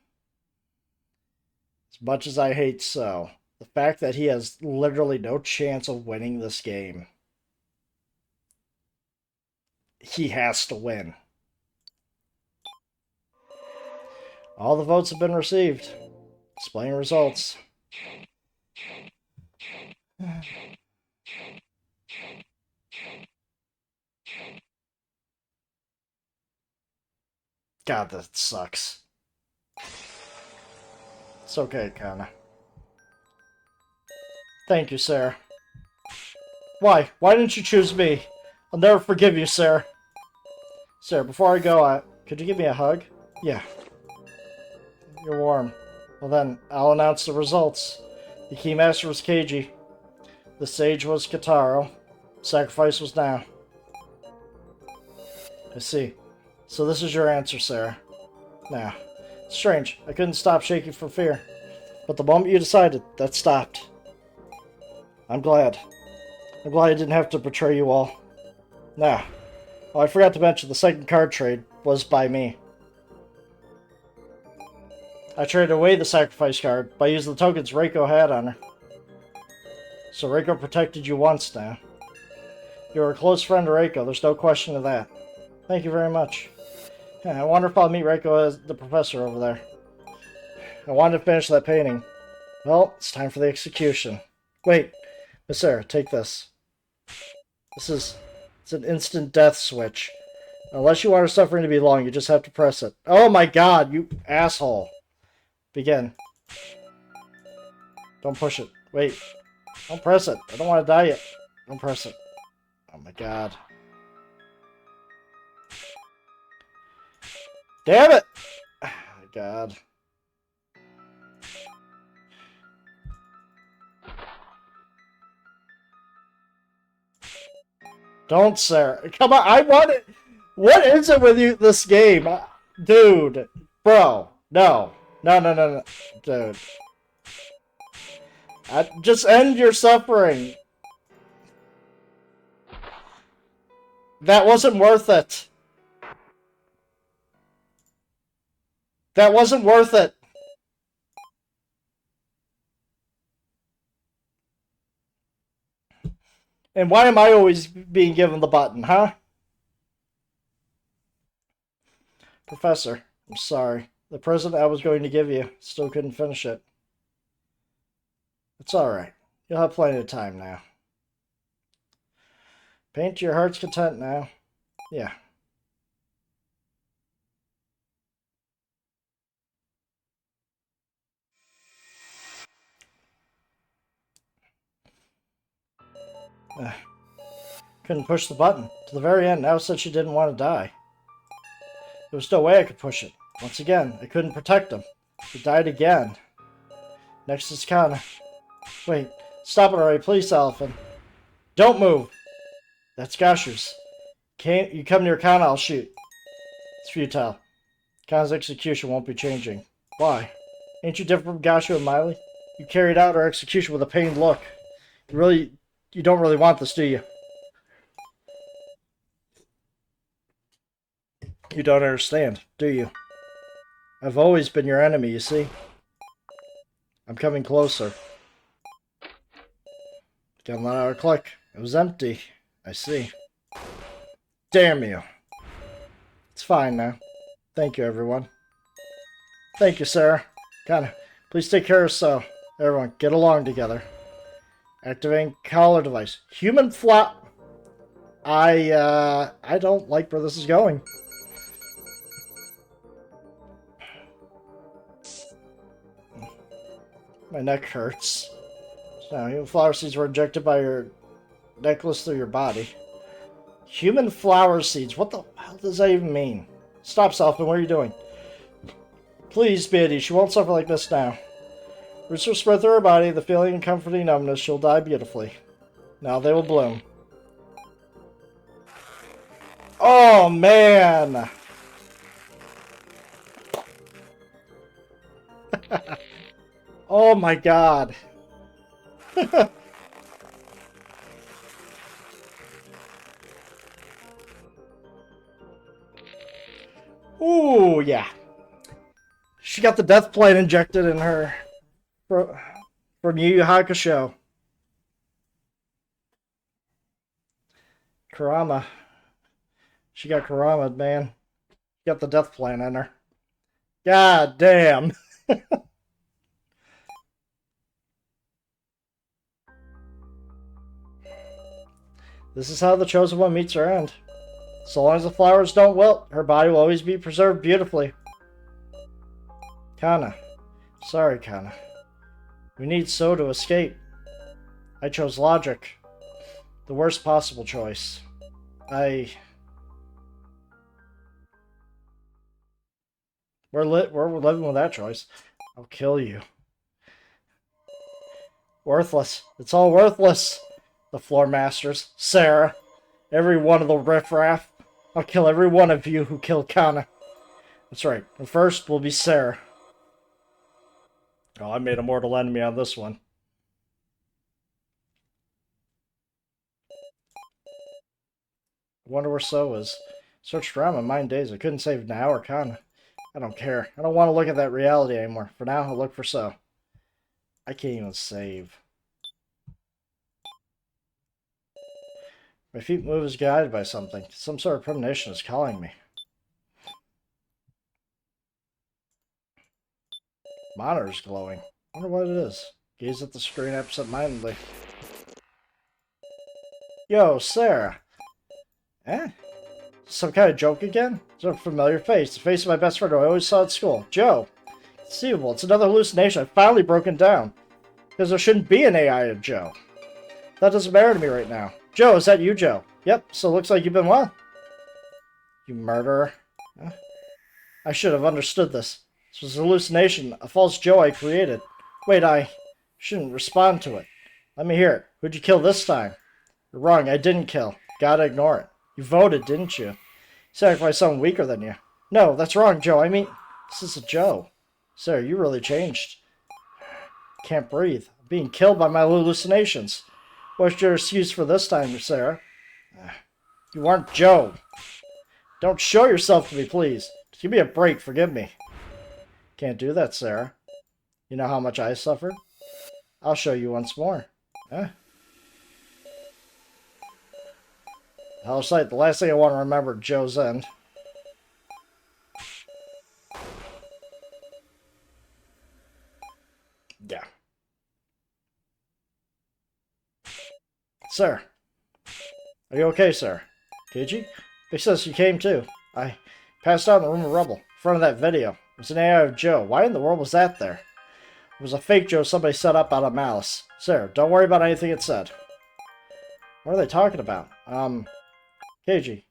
As much as I hate So, the fact that he has literally no chance of winning this game, he has to win. All the votes have been received. Displaying results. God, that sucks. It's okay, Kana. Thank you, Sarah. Why? Why didn't you choose me? I'll never forgive you, Sarah. Sarah, before I go, could you give me a hug? Yeah. You're warm. Well then, I'll announce the results. The Keymaster was Keiji. The Sage was Kotaro. Sacrifice was now. I see. So this is your answer, Sarah. Now, strange. I couldn't stop shaking from fear. But the moment you decided, that stopped. I'm glad. I'm glad I didn't have to betray you all. Now, Oh, I forgot to mention the second card trade was by me. I traded away the sacrifice card by using the tokens Reiko had on her. So Reiko protected you once now. You were a close friend of Reiko, there's no question of that. Thank you very much. I wonder if I'll meet Reiko as the professor over there. I wanted to finish that painting. Well, it's time for the execution. Wait, Miss Sarah, take this. It's an instant death switch. Unless you want her suffering to be long, you just have to press it. Oh my god, you asshole. Begin. Don't push it. Wait. Don't press it. I don't want to die yet. Don't press it. Oh my god. Damn it! Oh my god. Don't, Sarah. Come on, I want it. What is it with you, this game? Dude. Bro. No. No. Dude. Just end your suffering. That wasn't worth it. That wasn't worth it. And why am I always being given the button, huh? Professor, I'm sorry. The present I was going to give you still couldn't finish it. It's alright. You'll have plenty of time now. Paint to your heart's content now. Yeah. Couldn't push the button. To the very end, now said she didn't want to die. There was no way I could push it. Once again, I couldn't protect him. He died again. Next is Kana. Wait, stop it already, please, Elephant. Don't move! That's Gashu's. Can't you come near Kana, I'll shoot. It's futile. Kana's execution won't be changing. Why? Ain't you different from Gashu and Miley? You carried out our execution with a pained look. You don't really want this, do you? You don't understand, do you? I've always been your enemy, you see? I'm coming closer. Got let out a click. It was empty. I see. Damn you. It's fine now. Thank you, everyone. Thank you, Sarah. Kana, please take care of So. Everyone, get along together. Activating collar device. Human flop. I don't like where this is going. My neck hurts. So, human flower seeds were injected by your necklace through your body. Human flower seeds? What the hell does that even mean? Stop, Selfman. What are you doing? Please, Biddy. She won't suffer like this now. Roots will spread through her body. The feeling and comforting numbness. She'll die beautifully. Now they will bloom. Oh, man! Oh my god. Ooh, yeah. She got the death plane injected in her from Yu Yu Hakusho. Kurama. She got Kurama, man. She got the death plane in her. God damn. This is how the Chosen One meets her end. So long as the flowers don't wilt, her body will always be preserved beautifully. Kana. Sorry, Kana. We need So to escape. I chose logic. The worst possible choice. We're living with that choice. I'll kill you. Worthless. It's all worthless. The Floor Masters. Sarah. Every one of the riffraff. I'll kill every one of you who killed Kana. That's right. And first will be Sarah. Oh, I made a mortal enemy on this one. wonder where So is. Searched around my mind days. I couldn't save now or Kana. I don't care. I don't want to look at that reality anymore. For now, I'll look for So. I can't even save. My feet move as guided by something. Some sort of premonition is calling me. Monitor's glowing. Wonder what it is. Gaze at the screen absent-mindedly. Yo, Sarah. Eh? Some kind of joke again? It's a familiar face. The face of my best friend who I always saw at school. Joe. Conceivable. It's another hallucination. I've finally broken down. Because there shouldn't be an AI of Joe. That doesn't matter to me right now. Joe, is that you, Joe? Yep, so it looks like you've been well. You murderer. Huh? I should have understood this. This was a hallucination, a false Joe I created. Wait, I shouldn't respond to it. Let me hear it. Who'd you kill this time? You're wrong, I didn't kill. Gotta ignore it. You voted, didn't you? You sacrificed someone weaker than you. No, that's wrong, Joe. I mean, this is a Joe. Sarah, you really changed. Can't breathe. I'm being killed by my hallucinations. What's your excuse for this time, Sarah? You aren't Joe. Don't show yourself to me, please. Just give me a break, forgive me. Can't do that, Sarah. You know how much I suffered? I'll show you once more. Huh? Out of sight, the last thing I want to remember, Joe's end. Yeah. Sir. Are you okay, sir? Keiji? He says you came too. I passed out in the room of rubble, in front of that video. It was an AI of Joe. Why in the world was that there? It was a fake Joe somebody set up out of malice. Sir, don't worry about anything it said. What are they talking about? Keiji,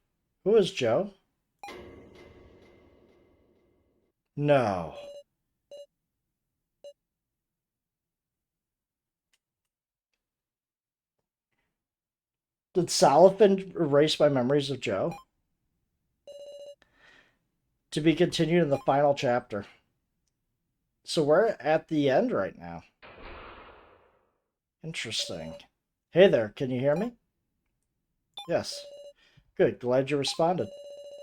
who is Joe? No. Did Salafin erase my memories of Joe? To be continued in the final chapter. So we're at the end right now. Interesting. Hey there, can you hear me? Yes. Good, glad you responded.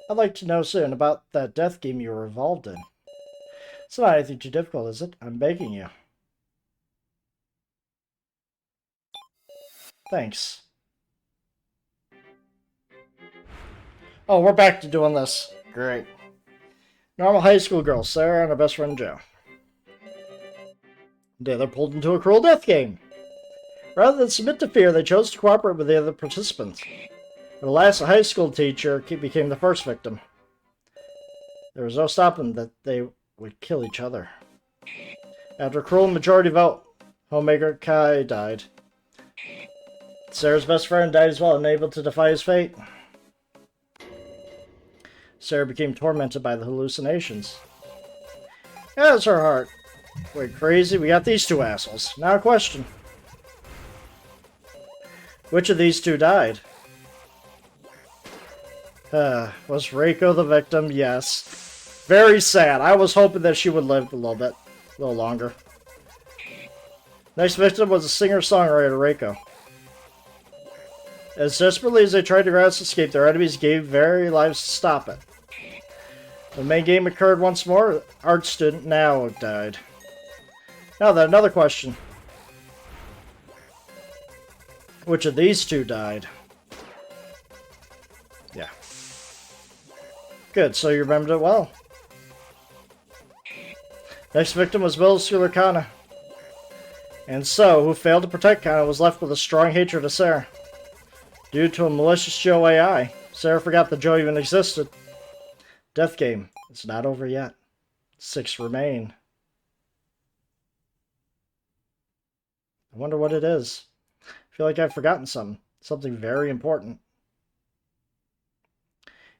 I'd like to know soon about that death game you were involved in. It's not anything too difficult, is it? I'm begging you. Thanks. Oh, we're back to doing this. Great. Normal high school girl, Sarah, and her best friend Joe. They're pulled into a cruel death game. Rather than submit to fear, they chose to cooperate with the other participants. At last, a high school teacher became the first victim. There was no stopping that they would kill each other. After a cruel majority vote, homemaker Kai died. Sarah's best friend died as well, unable to defy his fate. Sarah became tormented by the hallucinations. As her heart. Wait, crazy? We got these two assholes. Now a question. Which of these two died? Was Reiko the victim? Yes. Very sad. I was hoping that she would live a little longer. Next victim was a singer-songwriter, Reiko. As desperately as they tried to grasp escape, their enemies gave very lives to stop it. The main game occurred once more. Art student Nao died. Now then, another question. Which of these two died? Yeah. Good, so you remembered it well. Next victim was middle schooler Kana. And So, who failed to protect Kana, was left with a strong hatred of Sarah. Due to a malicious Joe AI, Sarah forgot that Joe even existed. Death game. It's not over yet. 6 remain. I wonder what it is. I feel like I've forgotten something. Something very important.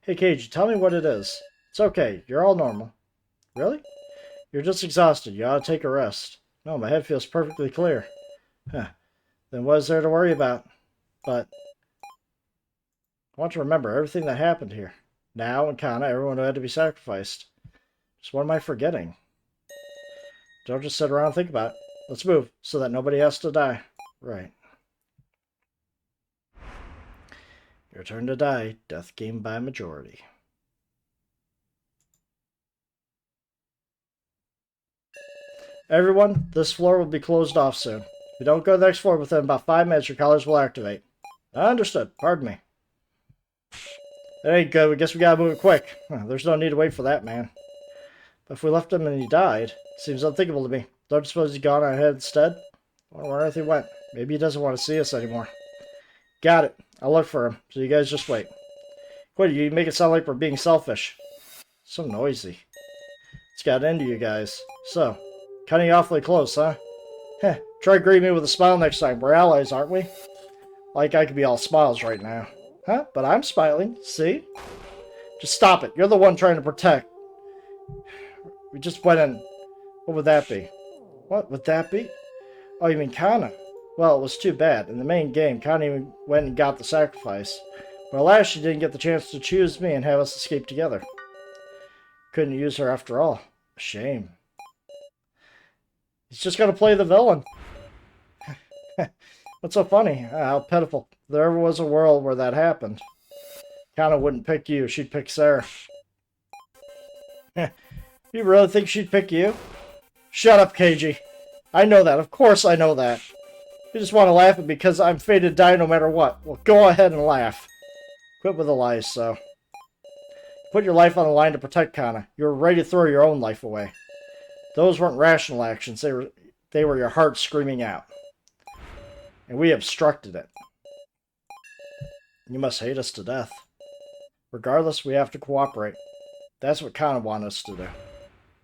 Hey, Keiji, tell me what it is. It's okay. You're all normal. Really? You're just exhausted. You ought to take a rest. No, my head feels perfectly clear. Huh. Then what is there to worry about? But I want to remember everything that happened here. Now and Kana, everyone who had to be sacrificed. Just what am I forgetting? Don't just sit around and think about it. Let's move, so that nobody has to die. Right. Your turn to die. Death game by majority. Everyone, this floor will be closed off soon. If you don't go to the next floor within about 5 minutes, your collars will activate. Understood. Pardon me. That ain't good. I guess we gotta move it quick. There's no need to wait for that man. But if we left him and he died, it seems unthinkable to me. Don't you suppose he's gone on ahead instead? I wonder where on earth he went. Maybe he doesn't want to see us anymore. Got it. I'll look for him, so you guys just wait. Quit, you make it sound like we're being selfish. So noisy. It's got into you guys. So, cutting awfully close, huh? Heh, try greeting me with a smile next time. We're allies, aren't we? Like I could be all smiles right now. Huh? But I'm smiling. See? Just stop it. You're the one trying to protect. We just went in. What would that be? What would that be? Oh, you mean Kana? Well, it was too bad. In the main game, Kana even went and got the sacrifice. But alas, she didn't get the chance to choose me and have us escape together. Couldn't use her after all. A shame. He's just gonna play the villain. What's so funny? How pitiful. If there ever was a world where that happened. Kana wouldn't pick you, she'd pick Sarah. You really think she'd pick you? Shut up, Keiji. I know that. Of course I know that. You just want to laugh at me because I'm fated to die no matter what. Well, go ahead and laugh. Quit with the lies, so. Put your life on the line to protect Kana. You were ready to throw your own life away. Those weren't rational actions. They were your heart screaming out. And we obstructed it. You must hate us to death. Regardless, we have to cooperate. That's what Kana wanted us to do.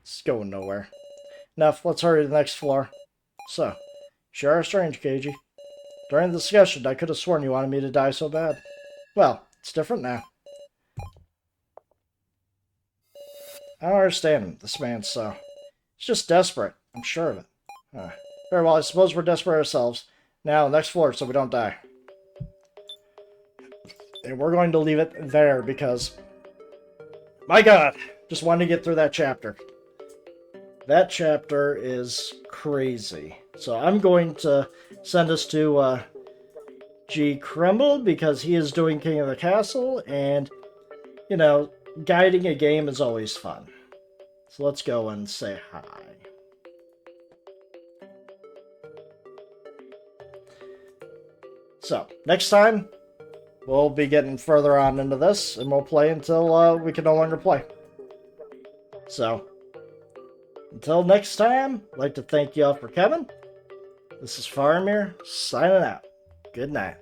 It's going nowhere. Enough, let's hurry to the next floor. So, sure are strange, Keiji. During the discussion, I could have sworn you wanted me to die so bad. Well, it's different now. I don't understand him, this man, so. He's just desperate. I'm sure of it. Very well, I suppose we're desperate ourselves. Now, next floor, so we don't die. And we're going to leave it there because... My God! Just wanted to get through that chapter. That chapter is crazy. So I'm going to send us to G. Kremble because he is doing King of the Castle, and, you know, guiding a game is always fun. So let's go and say hi. So, next time, we'll be getting further on into this, and we'll play until we can no longer play. So, until next time, I'd like to thank you all for coming. This is Faramir, signing out. Good night.